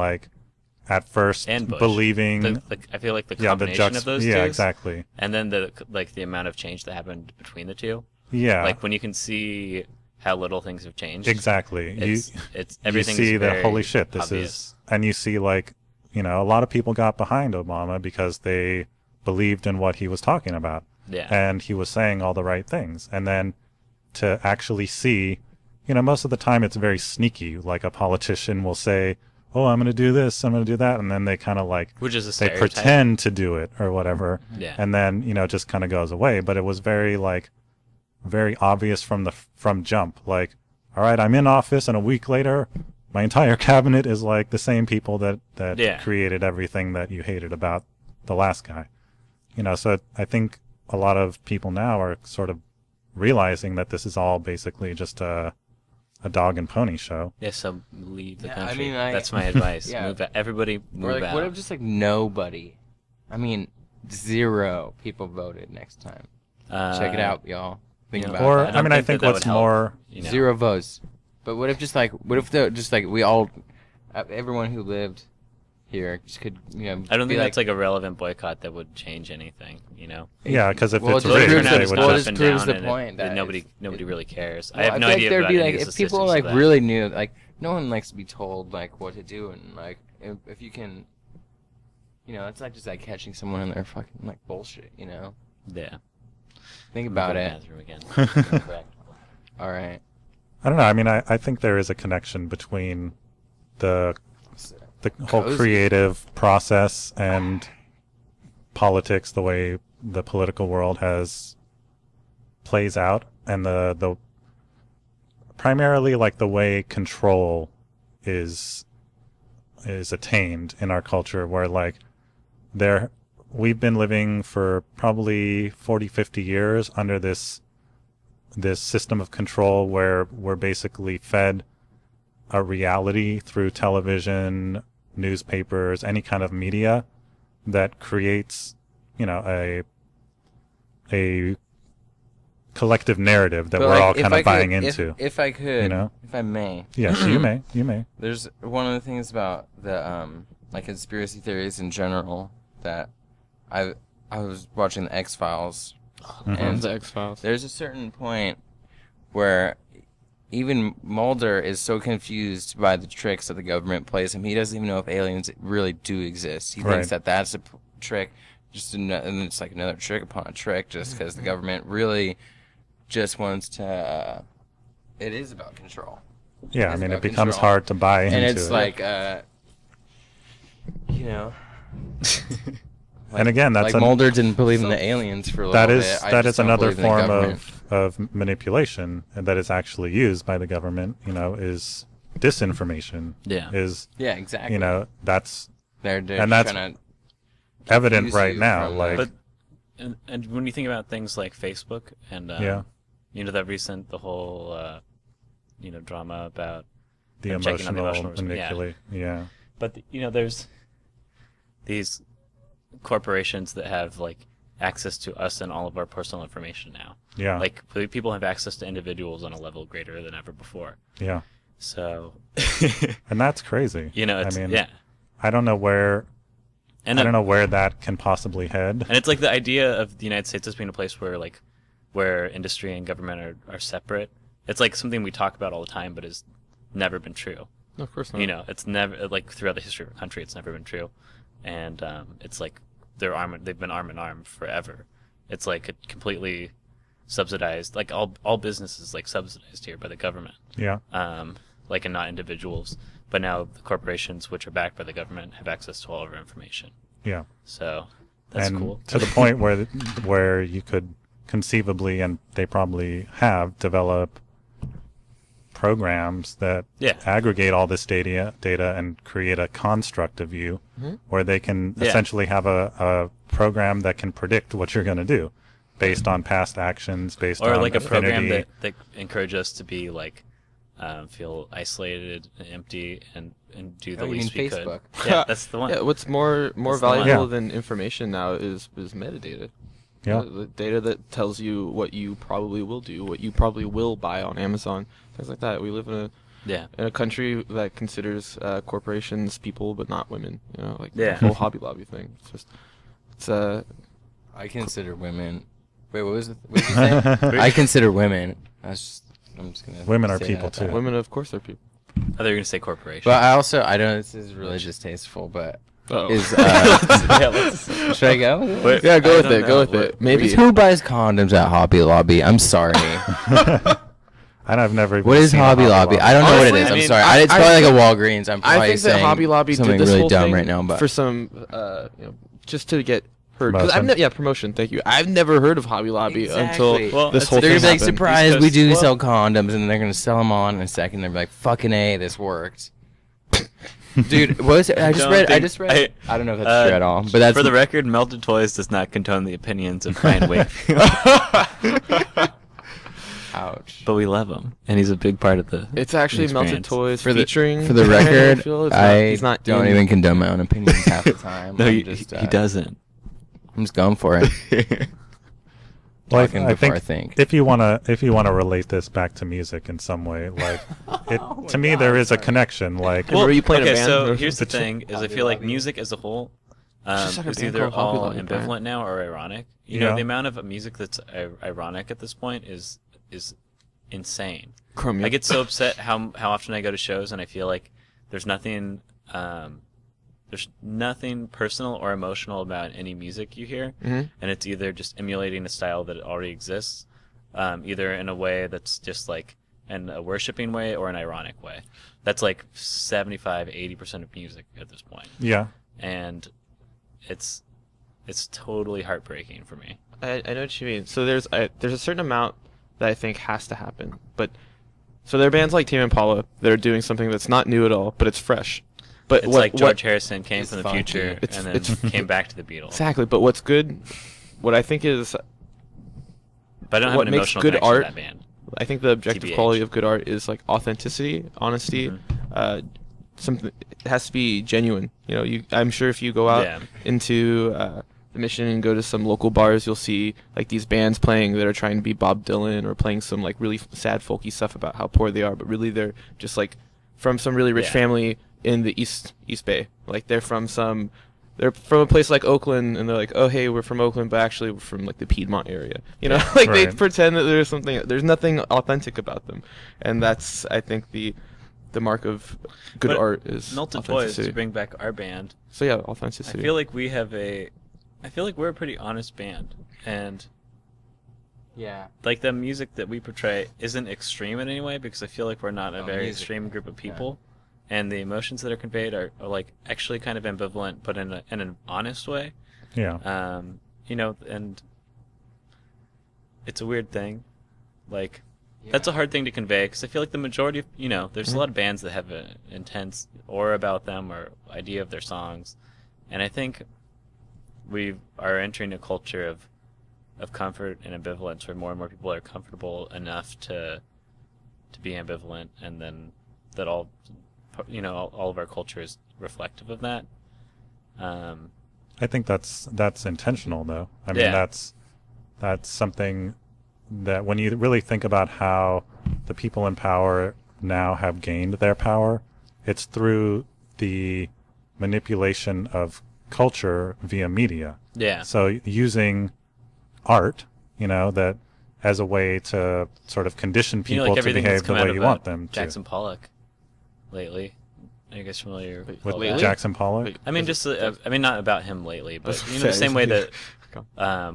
at first and Bush. Believing I feel like the combination of those two. Yeah, exactly. And then the amount of change that happened between the two. Yeah. Like when you can see how little things have changed. Exactly. It's everything's you see very holy shit, this obvious. is, and you see a lot of people got behind Obama because they believed in what he was talking about. Yeah. And he was saying all the right things. And then to actually see, most of the time it's very sneaky. Like a politician will say, oh, I'm going to do this, I'm going to do that. And then they kind of which is a they stereotype. pretend to do it or whatever. Yeah. And then, just kind of goes away. But it was very very obvious from jump. All right, I'm in office and a week later, my entire cabinet is the same people that created everything that you hated about the last guy. So I think a lot of people now are sort of realizing that this is all basically just a dog and pony show. Yeah, so leave the country. I mean, that's my advice. Yeah. Move out. Everybody move out. What if just nobody? I mean, 0 people voted next time. Check it out, y'all. Think about or that. I think what's more 0 votes. But what if we all, everyone who lived here just could I don't think that's a relevant boycott that would change anything. Yeah, because if it's rigged, rigged, they would just up proves and the down, point that nobody really cares. Well, I have no idea there'd about be any of the if people statistics of that. really knew no one likes to be told what to do, and if you can, it's just catching someone in their fucking bullshit, Yeah. Think about it. Bathroom again. All right. I don't know. I mean, I think there is a connection between the whole creative process and politics, the way the political world plays out, and the primarily the way control is attained in our culture, where we've been living for probably 40, 50 years under this system of control where we're basically fed a reality through television, newspapers, any kind of media that creates, a collective narrative that we're all kind of buying into. If I could, if I may. Yes, you may. There's one of the things about the conspiracy theories in general that I was watching the X-Files. And the X-Files. There's a certain point where even Mulder is so confused by the tricks that the government plays him. He doesn't even know if aliens really do exist. He thinks that that's a trick, and it's another trick upon a trick, just because the government really just wants to. It is about control. Yeah, I mean, it about becomes control. hard to buy into And it's it. like, you know. And again, that's like Mulder didn't believe in the aliens for a little that bit. is I that just is don't another believe in the form government. of manipulation, and that is actually used by the government. You know, is disinformation. Yeah. Is Yeah, exactly. you know, that's they're and that's trying to evident confuse right you now. from, Like, But and when you think about things like Facebook and Yeah. you know, the whole you know, drama about the them checking on the emotional emotional manipulation. Yeah. But you know, there's these corporations that have like access to us and all of our personal information now. Yeah. Like people have access to individuals on a level greater than ever before. Yeah. So, And that's crazy. you know, it's, I mean, yeah. I don't know where And I don't know where that can possibly head. And it's like the idea of the United States as being a place where like where industry and government are separate. It's like something we talk about all the time, but has never been true. No, of course not. You know, it's never like throughout the history of our country, it's never been true. And it's like they've been arm in arm forever. It's like a completely subsidized, like all businesses like subsidized here by the government. Yeah. Like and not individuals. But now the corporations, which are backed by the government, have access to all of our information. Yeah. So that's and cool. to the point where you could conceivably, and they probably have, develop programs that Yeah. aggregate all this data and create a construct of you where they can Yeah. essentially have a program that can predict what you're going to do based on past actions, based Or on like a affinity. program that encourages us to be like feel isolated and empty and do the Oh, you least mean we Facebook? could. Yeah, that's the one. Yeah, what's more That's the one. valuable Yeah. than information now is metadata. Yeah. The data that tells you what you probably will do, what you probably will buy on Amazon, things like that. We live in a country that considers corporations people, but not women. You know, like Yeah. the whole Hobby Lobby thing. It's I consider women. Wait, what was it? What did you say? I consider women. I'm just gonna. Women are say people, that. too. women, of course, are people. I thought you were gonna say corporation. But I don't. This is really distasteful, but Oh. is yeah, let's, should I go? Wait, Yeah, go I with don't it. know. Go with it. Maybe. Who buys condoms at Hobby Lobby? I'm sorry. I've never even What is seen a Hobby Lobby? I don't know Honestly, what it is. I I'm mean, sorry. It's probably like a Walgreens. I'm probably I think that saying Hobby Lobby something did this really whole dumb thing right now, but for some, you know, just to get heard. 'Cause Promotion. promotion. Thank you. I've never heard of Hobby Lobby until Exactly. Well, this it's- whole they're thing gonna be like, happened. surprise, we East do Coast- sell condoms, and then they're gonna sell them on in a second. They're like, fucking A, this worked. Dude, what was it? I just read. I don't know if that's true at all, but that's for the record. Melted Toys does not condone the opinions of Brian Wakefield, ouch. but we love him, and he's a big part of the. It's actually Melted experience. Toys For the featuring. for the Brian record, Wakefield. I He's not don't in- even condone my own opinions half the time. No, I'm he just, doesn't. I'm just going for it. Well, Talking I before think, I think. if you wanna relate this back to music in some way, like to me there is a connection. Like Were you playing a okay, band so or here's the something? thing: is I feel like music as a whole Just like a is band either called Hobby all Lobby, Brian. ambivalent now or ironic. You Yeah. know, the amount of music that's ironic at this point is insane. Chromium. I get so upset how often I go to shows and I feel like there's nothing personal or emotional about any music you hear, Mhm. and it's either just emulating a style that already exists, either in a way that's just like in a worshiping way or an ironic way. That's like 75-80% of music at this point, yeah, and it's totally heartbreaking for me. I know what you mean. So there's a certain amount that I think has to happen, but so there are bands like Tame Impala that are doing something that's not new at all, but it's fresh. But It's like George Harrison came It's from the funky. future It's- and then came back to the Beatles. exactly. But what's good, what I think is, But I don't have what an makes emotional good connection art- to that band. I think the objective TBH. quality of good art is like authenticity, honesty. Mhm. Something it has to be genuine. You know, I'm sure if you go out Yeah. into the Mission and go to some local bars, you'll see like these bands playing that are trying to be Bob Dylan or playing some like really sad folky stuff about how poor they are, but really they're just like from some really rich Yeah. family in the East Bay. Like they're from a place like Oakland, and they're like, oh hey, we're from Oakland, but actually we're from like the Piedmont area. You know, like they Right. pretend that there's nothing authentic about them, and that's I think the mark of good But art is Melted Toys, authenticity. to bring back our band, So yeah, I authenticity. feel like we're a pretty honest band, and Yeah. like the music that we portray isn't extreme in any way, because I feel like we're not a very extreme group of people, and the emotions that are conveyed are like actually kind of ambivalent, but in an honest way. Yeah. You know, and it's a weird thing, like that's a hard thing to convey, because I feel like the majority of, you know, there's a lot of bands that have an intense aura about them or idea of their songs, and I think we are entering a culture of comfort and ambivalence, where more and more people are comfortable enough to be ambivalent, and then that all, you know, all of our culture is reflective of that. I think that's intentional, though. I mean, that's something that, when you really think about how the people in power now have gained their power, it's through the manipulation of culture via media. Yeah. So using art, you know, that as a way to sort of condition people, like to behave the way you want them to. Jackson Pollock lately. Are you guys familiar with Jackson Pollock? I mean, just I mean, not about him lately, but you know, the same way that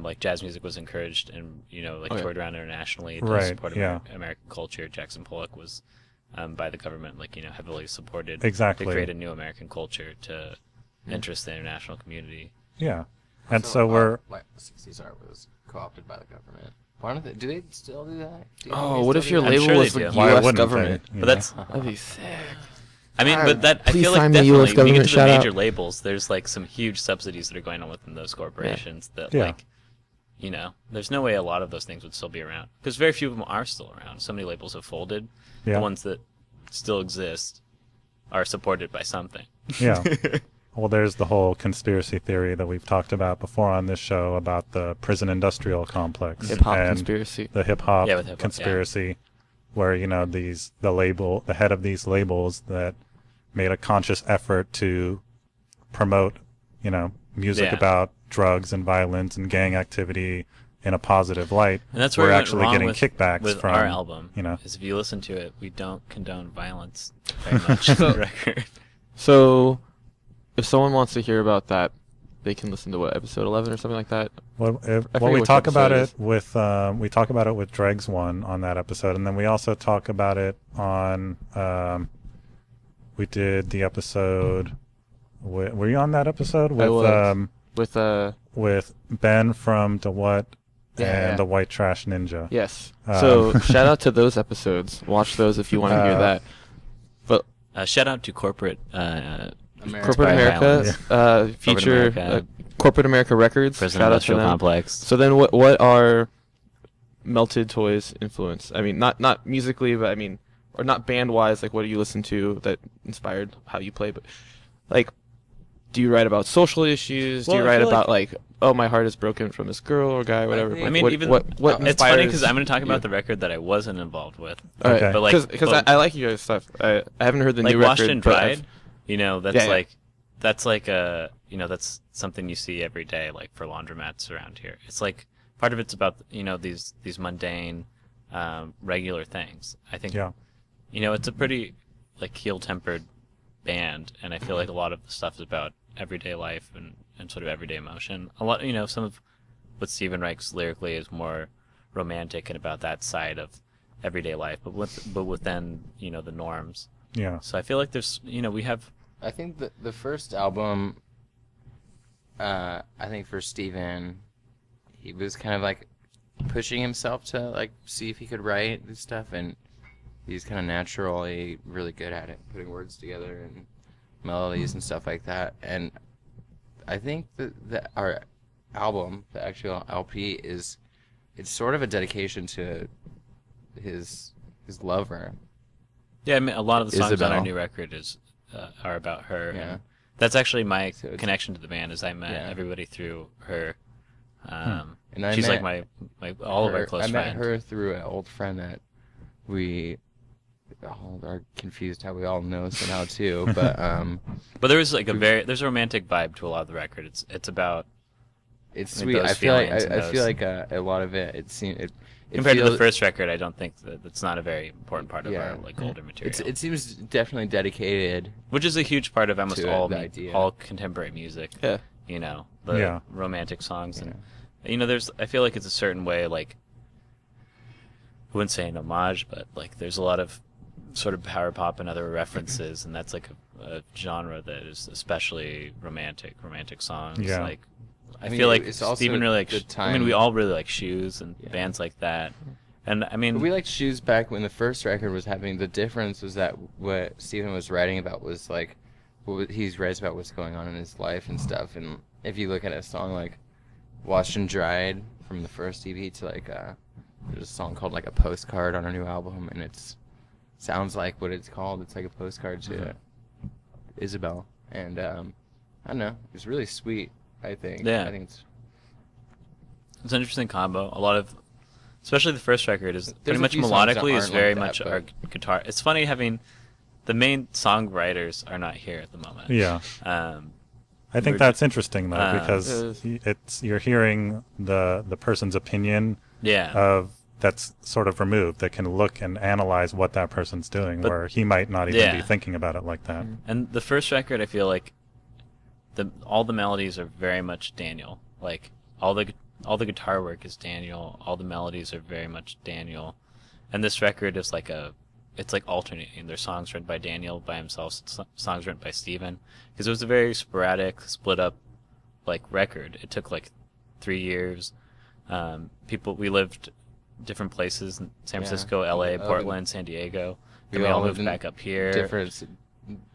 like jazz music was encouraged and, you know, like toured around internationally to support American culture. Jackson Pollock was by the government, like, you know, heavily supported to create a new American culture to interest the international community. Yeah, and so we're like 60s art was co-opted by the government. Why don't they? Do they still do that? What if your label was the U.S. government? But that's that'd be sick. I mean, but that I feel like definitely when you get to the major labels, there's like some huge subsidies that are going on within those corporations that like, you know, there's no way a lot of those things would still be around, because very few of them are still around. So many labels have folded. The ones that still exist are supported by something. Yeah. Well, there's the whole conspiracy theory that we've talked about before on this show about the prison industrial complex. Hip-hop conspiracy. The hip-hop conspiracy, where, you know, the head of these labels that made a conscious effort to promote, you know, music about drugs and violence and gang activity in a positive light. And that's where we're actually getting kickbacks from our album. You know, is if you listen to it, we don't condone violence very much on the record. So, if someone wants to hear about that, they can listen to what, episode 11 or something like that. Well, we talk about it with Dregs One on that episode, and then we also talk about it on. We did the episode. Were you on that episode with Ben from DeWatt and the White Trash Ninja? Yes. So shout out to those episodes. Watch those if you want to hear that. But shout out to Corporate America feature Corporate America Records. Prison Industrial Complex. So then, what are Melted Toys' influence? I mean, not musically, but I mean, or not band wise. Like, what do you listen to that inspired how you play? But like, do you write about social issues? Do you write about like, oh, my heart is broken from this girl or guy or whatever? I mean, what it's funny because I'm going to talk about the record that I wasn't involved with. Okay. But like, because I like you guys' stuff. I haven't heard the new record. Washed and Dried. You know, that's like a, you know, that's something you see every day, like for laundromats around here. It's like part of it's about, you know, these mundane, regular things. I think, you know, it's a pretty like heel-tempered band, and I feel like a lot of the stuff is about everyday life and sort of everyday emotion. A lot, you know, some of what Stephen writes lyrically is more romantic and about that side of everyday life, but within, you know, the norms. Yeah. So I feel like there's, you know, we have. I think the first album, I think for Steven, he was kind of like pushing himself to like see if he could write this stuff, and he's kind of naturally really good at it, putting words together and melodies and stuff like that. And I think that our album, the actual LP, it's sort of a dedication to his lover. Yeah, I mean, a lot of the songs Isabel. on our new record are about her. Yeah. And that's actually my connection to the band, is I met everybody through her. And she's like my all of our close friends. I met her through an old friend that we all are confused how we all know somehow too. But there was like there's a romantic vibe to a lot of the record. It's about. It's sweet. I feel like a lot of it seems. Compared to the first record, I don't think that's not a very important part of our like older material. It seems definitely dedicated, which is a huge part of almost all contemporary music. Yeah, you know, the romantic songs, and you know, I feel like it's a certain way, like wouldn't say an homage, but like there's a lot of sort of power pop and other references, and that's like a genre that is especially romantic songs. Yeah. Like I mean, feel like it's also Steven really the like. time. I mean, we all really like Shoes and bands like that, and I mean, But we liked Shoes back when the first record was happening. The difference was that what Steven was writing about was like, he writes about what's going on in his life and stuff. And if you look at a song like "Washed and Dried" from the first EP to like there's a song called like "A Postcard" on our new album, and sounds like what it's called. It's like a postcard to Isabel, and I don't know. It's really sweet. I think. Yeah. I think it's an interesting combo. A lot of, especially the first record, is There's pretty a much few songs that melodically is aren't very like much that, our guitar. It's funny having the main songwriters are not here at the moment. Yeah. I think that's interesting though, because you're hearing the person's opinion of that's sort of removed, that can look and analyze what that person's doing, where he might not even be thinking about it like that. And the first record, I feel like all the melodies are very much Daniel. Like all the guitar work is Daniel. All the melodies are very much Daniel. And this record is like it's like alternating. There's songs written by Daniel by himself, songs written by Steven, because it was a very sporadic, split up like record. It took like 3 years. We lived different places in San Francisco, LA, Portland, San Diego. Then we all moved back up here.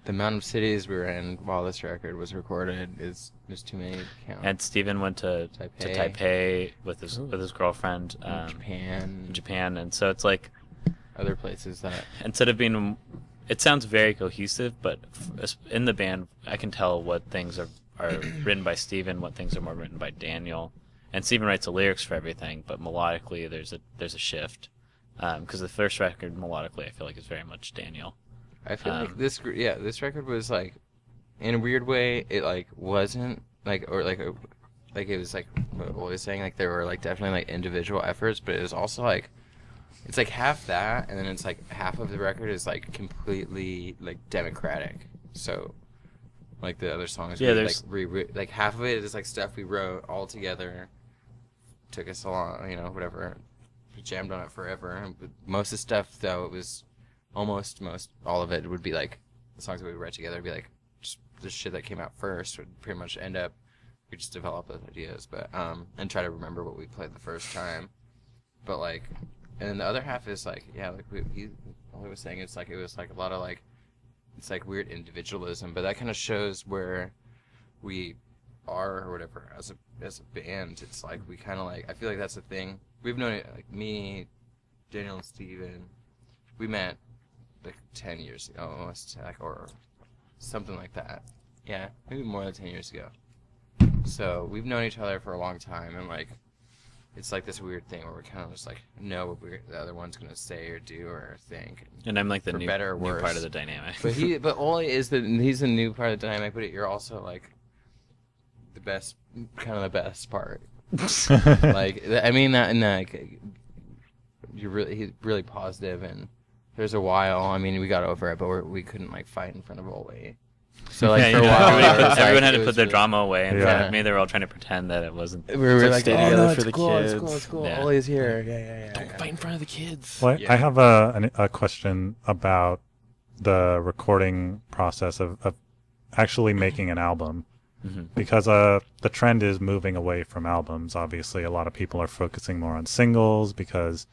The amount of cities we were in while this record was recorded is just too many to count. And Steven went to Taipei with his girlfriend. Japan, and so it's like other places that instead of being, it sounds very cohesive, but in the band I can tell what things are written by Steven, what things are more written by Daniel. And Steven writes the lyrics for everything, but melodically there's a shift, because the first record melodically I feel like is very much Daniel. I feel like this record was like, in a weird way, it like wasn't like, or like it was like what I was saying, like there were like definitely like individual efforts, but it was also like, it's like half that, and then it's like half of the record is like completely like democratic. So like the other songs, like half of it is like stuff we wrote all together, took us along, whatever, we jammed on it forever. But most of the stuff though, it was almost all of it would be like the songs that we write together would be like just the shit that came out first would pretty much end up, we just develop those ideas, but and try to remember what we played the first time. But like, and then the other half is like, like he was saying, it's like it was like a lot of like, it's like weird individualism, but that kind of shows where we are or whatever as a band. It's like we kind of like, I feel like that's the thing. We've known it, like me, Daniel, and Steven, we met like 10 years ago, almost, like, or something like that. Yeah, maybe more than 10 years ago. So we've known each other for a long time, and like, it's like this weird thing where we kind of just like know what the other one's gonna say or do or think. And I'm like the new better or worse. part of the dynamic. But Oli is he's the new part of the dynamic. But you're also like the best part. Like, I mean that, and like he's really positive, and there's a while. I mean, we got over it, but we couldn't like fight in front of Oli. So like for a while, everyone had to put their drama away in front of me. They were all trying to pretend that it wasn't. We were like, stay together for the kids. It's cool. Yeah. Oli's here. Yeah. Don't fight in front of the kids. Well, I have a question about the recording process of actually making an album, because the trend is moving away from albums. Obviously, a lot of people are focusing more on singles because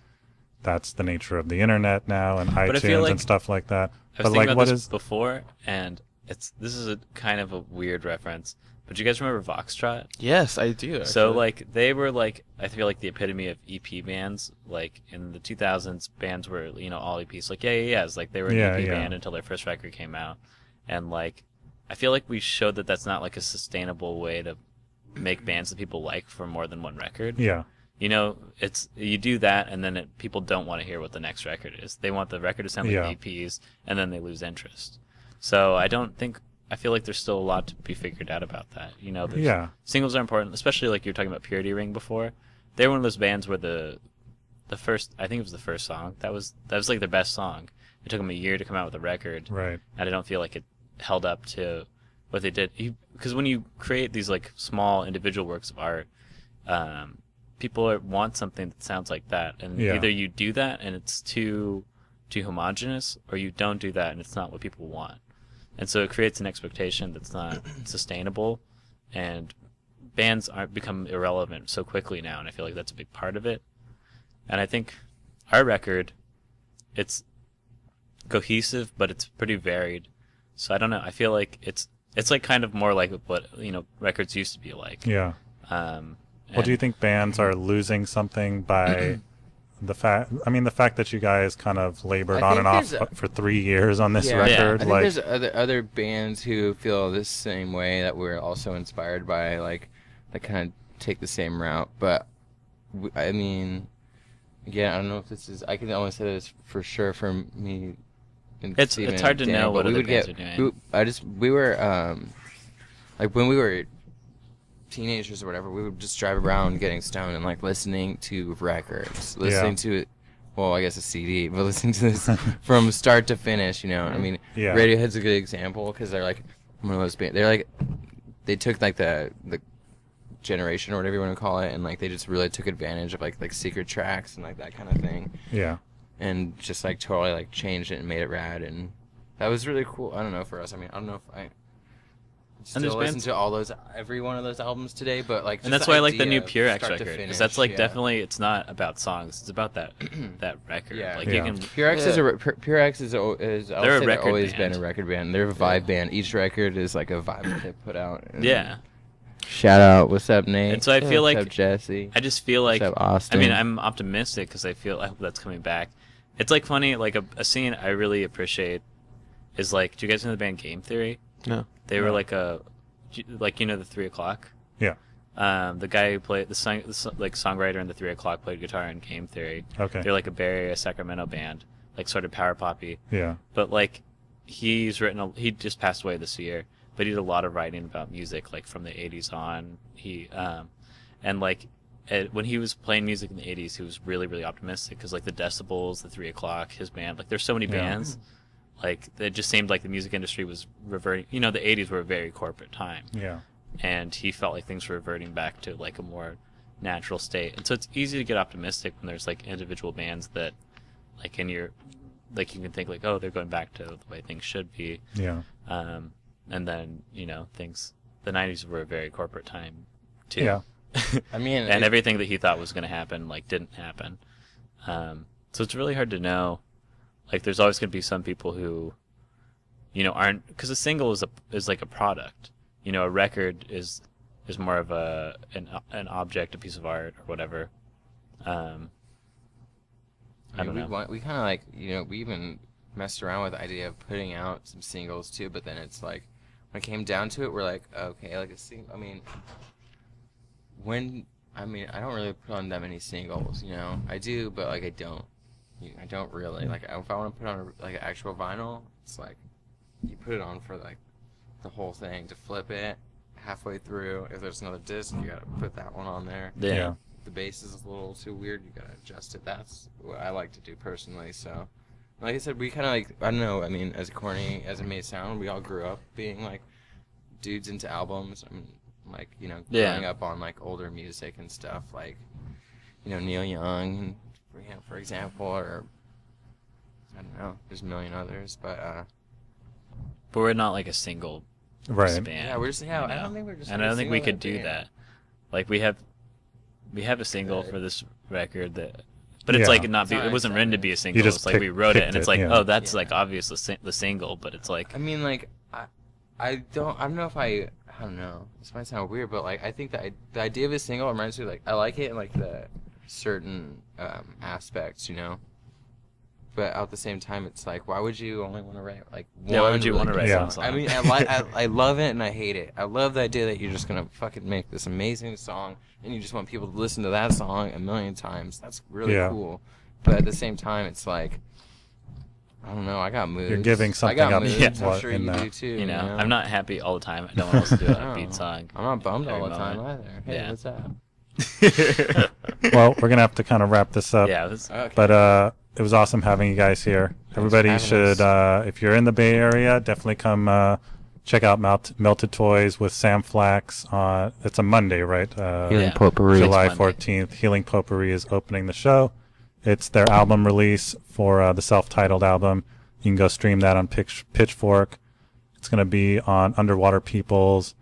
that's the nature of the internet now, and iTunes and stuff like that. I was thinking about this before, and this is a kind of a weird reference, but do you guys remember Voxtrot? Yes, I do. Actually. So like they were like, I feel like the epitome of EP bands. Like in the 2000s, bands were all EPs. Like it's like they were an EP band until their first record came out, and like I feel like we showed that that's not like a sustainable way to make bands that people like for more than one record. Yeah. It's you do that, and then people don't want to hear what the next record is. They want the record to sound like EPs, and then they lose interest. So I feel like there's still a lot to be figured out about that. Singles are important, especially like you were talking about Purity Ring before. They were one of those bands where the first, I think it was the first song, that was like their best song. It took them a year to come out with a record, right? And I don't feel like it held up to what they did. Because when you create these like small individual works of art, people want something that sounds like that, and either you do that and it's too homogenous, or you don't do that and it's not what people want. And so it creates an expectation that's not sustainable, and bands aren't become irrelevant so quickly now, and I feel like that's a big part of it. And I think our record, it's cohesive, but it's pretty varied. So I don't know. I feel like it's like kind of more like what records used to be like. Yeah. Well, do you think bands are losing something by the fact that you guys kind of labored on and off for 3 years on this record? I think there's other bands who feel the same way, that we're also inspired by, like, that kind of take the same route. But I mean, again, I don't know if this is. I can only say this for sure for me. It's hard to know what other bands are doing. We were like, when we were teenagers or whatever, we would just drive around getting stoned and like listening to records, listening to, well, I guess a CD, but listening to this from start to finish. I mean, Radiohead's a good example, because they're like one of those bands. They're like, they took like the generation or whatever you want to call it, and like they just really took advantage of like secret tracks and like that kind of thing. Yeah. And just like totally like changed it and made it rad, and that was really cool. I don't know, for us. I mean, I don't know if I still listen to every one of those albums today, but like, and that's why I like the new Pure X record, because that's like definitely, it's not about songs, it's about that record. Like you can, Pure X is always been a record band. They're a vibe band. Each record is like a vibe that they put out. Shout out, what's up, Nate? And so I feel like, what's up, Jesse? I just feel like, what's up, Austin? I mean, I'm optimistic because I hope that's coming back. It's like funny, like a scene I really appreciate is like, do you guys know the band Game Theory? No. They were like the 3 o'clock. Yeah. The guy who played the songwriter in the 3 o'clock played guitar in Game Theory. Okay. They're like a Bay Area, Sacramento band, like sort of power poppy. Yeah. But like, he just passed away this year, but he did a lot of writing about music, like from the 80s on. And like, when he was playing music in the 80s, he was really, really optimistic, because like the Decibels, the 3 o'clock, his band, like there's so many bands. Like, it just seemed like the music industry was reverting. The 80s were a very corporate time. Yeah. And he felt like things were reverting back to, like, a more natural state. And so it's easy to get optimistic when there's, like, individual bands that, like, you can think, like, oh, they're going back to the way things should be. Yeah. And then, the 90s were a very corporate time, too. Yeah. I mean... and everything that he thought was going to happen, like, didn't happen. So it's really hard to know. Like, there's always going to be some people who, aren't, because a single is like a product. A record is more of an object, a piece of art, or whatever. I don't know. We kind of like, we even messed around with the idea of putting out some singles too, but then it's like, when it came down to it, we're like, okay, like a single. I don't really put on that many singles. I do, but like I don't. I don't really. Like, if I want to put on like an actual vinyl, it's like, you put it on for like the whole thing, to flip it halfway through. If there's another disc, you gotta put that one on there. Yeah. If the bass is a little too weird, you gotta adjust it. That's what I like to do personally. So, like I said, we kind of like, I don't know, I mean, as corny as it may sound, we all grew up being like dudes into albums. I mean, like, growing up on like older music and stuff, like, Neil Young, for example, or I don't know, there's a million others, but we're not like a single band. Yeah, we're just, I don't think we're just. And I don't think we could do that. Like, we have a single for this record but it's like it wasn't written to be a single. It's like we wrote it, and it's like, oh, that's like obviously the single, but it's like. I mean, like, I don't know if I don't know. This might sound weird, but like, I think that the idea of a single reminds me, like, I like it in like the certain aspects, but at the same time, it's like, why would you only want to write like one? Yeah, why would you want to write one song? I mean, I love it and I hate it. I love the idea that you're just gonna fucking make this amazing song and you just want people to listen to that song a million times. That's really cool. But at the same time, it's like, I don't know. I got moods. You're giving something up. I'm sure you do too. I'm not happy all the time. I don't want to do an upbeat song. I'm not bummed all the time either. Hey, what's up? Well, we're gonna have to kind of wrap this up. Yeah. Okay. But it was awesome having you guys here. Everybody should, if you're in the Bay Area, definitely come check out Melted Toys with Sam Flax. It's a Monday, right? Healing Potpourri. July 14th. Healing Potpourri is opening the show. It's their album release for the self-titled album. You can go stream that on Pitchfork. It's going to be on Underwater Peoples.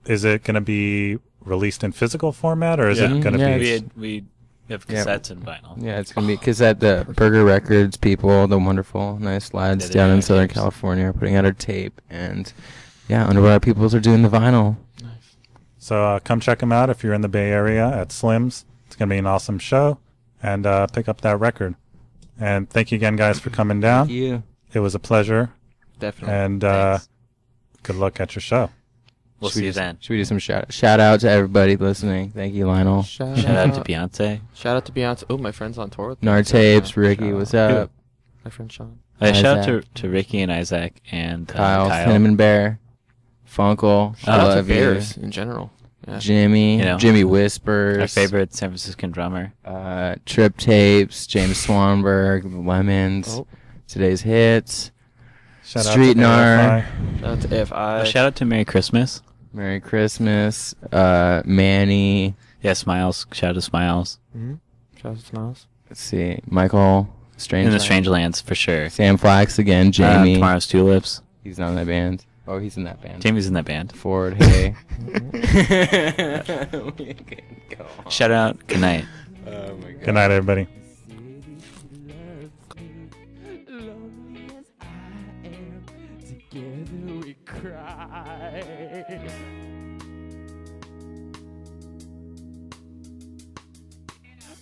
Is it going to be released in physical format, or is it going to be... We have cassettes and vinyl. Yeah, it's going to be cassette. The Burger Records people, the wonderful, nice lads down in Southern California are putting out a tape. And, Underwater Peoples are doing the vinyl. Nice. So come check them out if you're in the Bay Area at Slim's. It's going to be an awesome show. And pick up that record. And thank you again, guys, for coming down. Thank you. It was a pleasure. Definitely. And good luck at your show. We'll see you then. Should we do some shout out to everybody listening? Thank you, Lionel. Shout out to Beyonce. Shout out to Beyonce. Oh, my friend's on tour with Nar Tapes, Ricky, what's up? My friend Sean. Shout out to Ricky and Isaac and Kyle. Cinnamon Bear, Funkle. Shout out to Bears in general. Yeah. Jimmy, Jimmy Whispers. Our favorite San Franciscan drummer. Trip Tapes, James Swanberg, The Lemons, Today's Hits, Street Nar. Shout out to AFI. Shout out to Merry Christmas. Merry Christmas, Manny. Yeah, Smiles. Shout out to Smiles. Mm-hmm. Shout out to Smiles. Let's see, Michael. In the Strangelands, for sure. Sam Flax again, Jamie. Tomorrow's Tulips. He's not in that band. Oh, he's in that band. Jamie's in that band. Ford, hey. Shout out. Good night. Oh my God. Good night, everybody.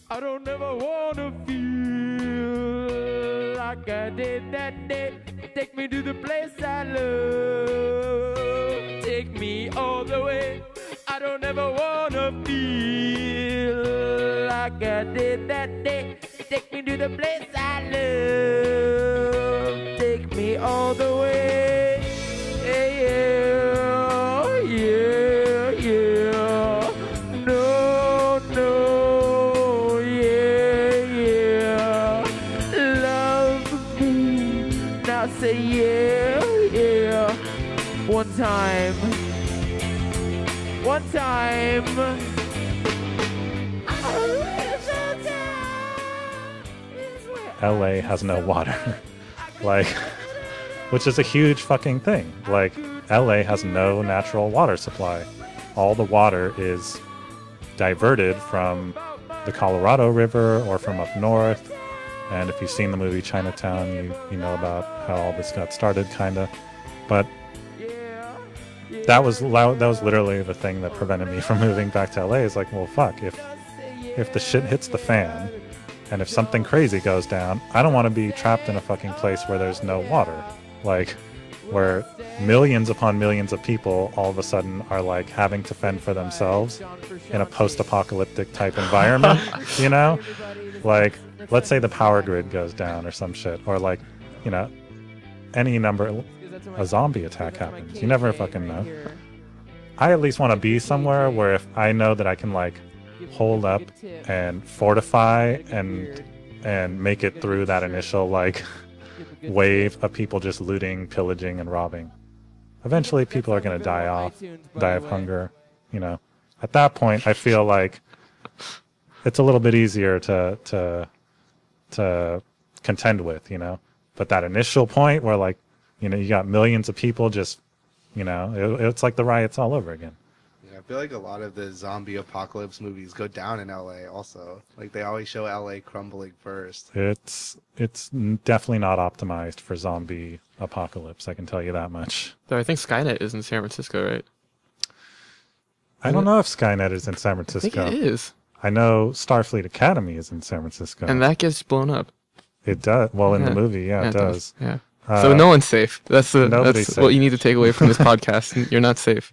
I don't ever wanna feel like I did that day. Take me to the place I love. Take me all the way. I don't ever wanna feel like I did that day. Take me to the place I love. Take me all the way. Yeah, yeah, yeah. No, no, yeah. Love me. Now say yeah, yeah. One time. LA has no water. Which is a huge fucking thing. LA has no natural water supply. All the water is diverted from the Colorado River or from up north. And if you've seen the movie Chinatown, you know about how all this got started, kinda. But that was literally the thing that prevented me from moving back to LA. Is like, well, fuck, if the shit hits the fan, and if something crazy goes down, I don't want to be trapped in a fucking place where there's no water, where millions upon millions of people all of a sudden are having to fend for themselves in a post-apocalyptic type environment, you know? Let's say the power grid goes down or some shit, or any number. A zombie attack happens. You never fucking know. I at least want to be somewhere where if I know that I can hold up and fortify and make it through that initial wave of people just looting, pillaging, and robbing. Eventually people are going to die of hunger, you know. At that point I feel like it's a little bit easier to contend with, you know. But that initial point where you got millions of people just, it's like the riots all over again. Yeah, I feel like a lot of the zombie apocalypse movies go down in LA also. They always show LA crumbling first. It's definitely not optimized for zombie apocalypse, I can tell you that much. Though I think Skynet is in San Francisco, right? I don't know if Skynet is in San Francisco. I think it is. I know Starfleet Academy is in San Francisco. And that gets blown up. It does. Well, in the movie, it does. Yeah. So no one's safe. That's safe. what you need to take away from this podcast. You're not safe.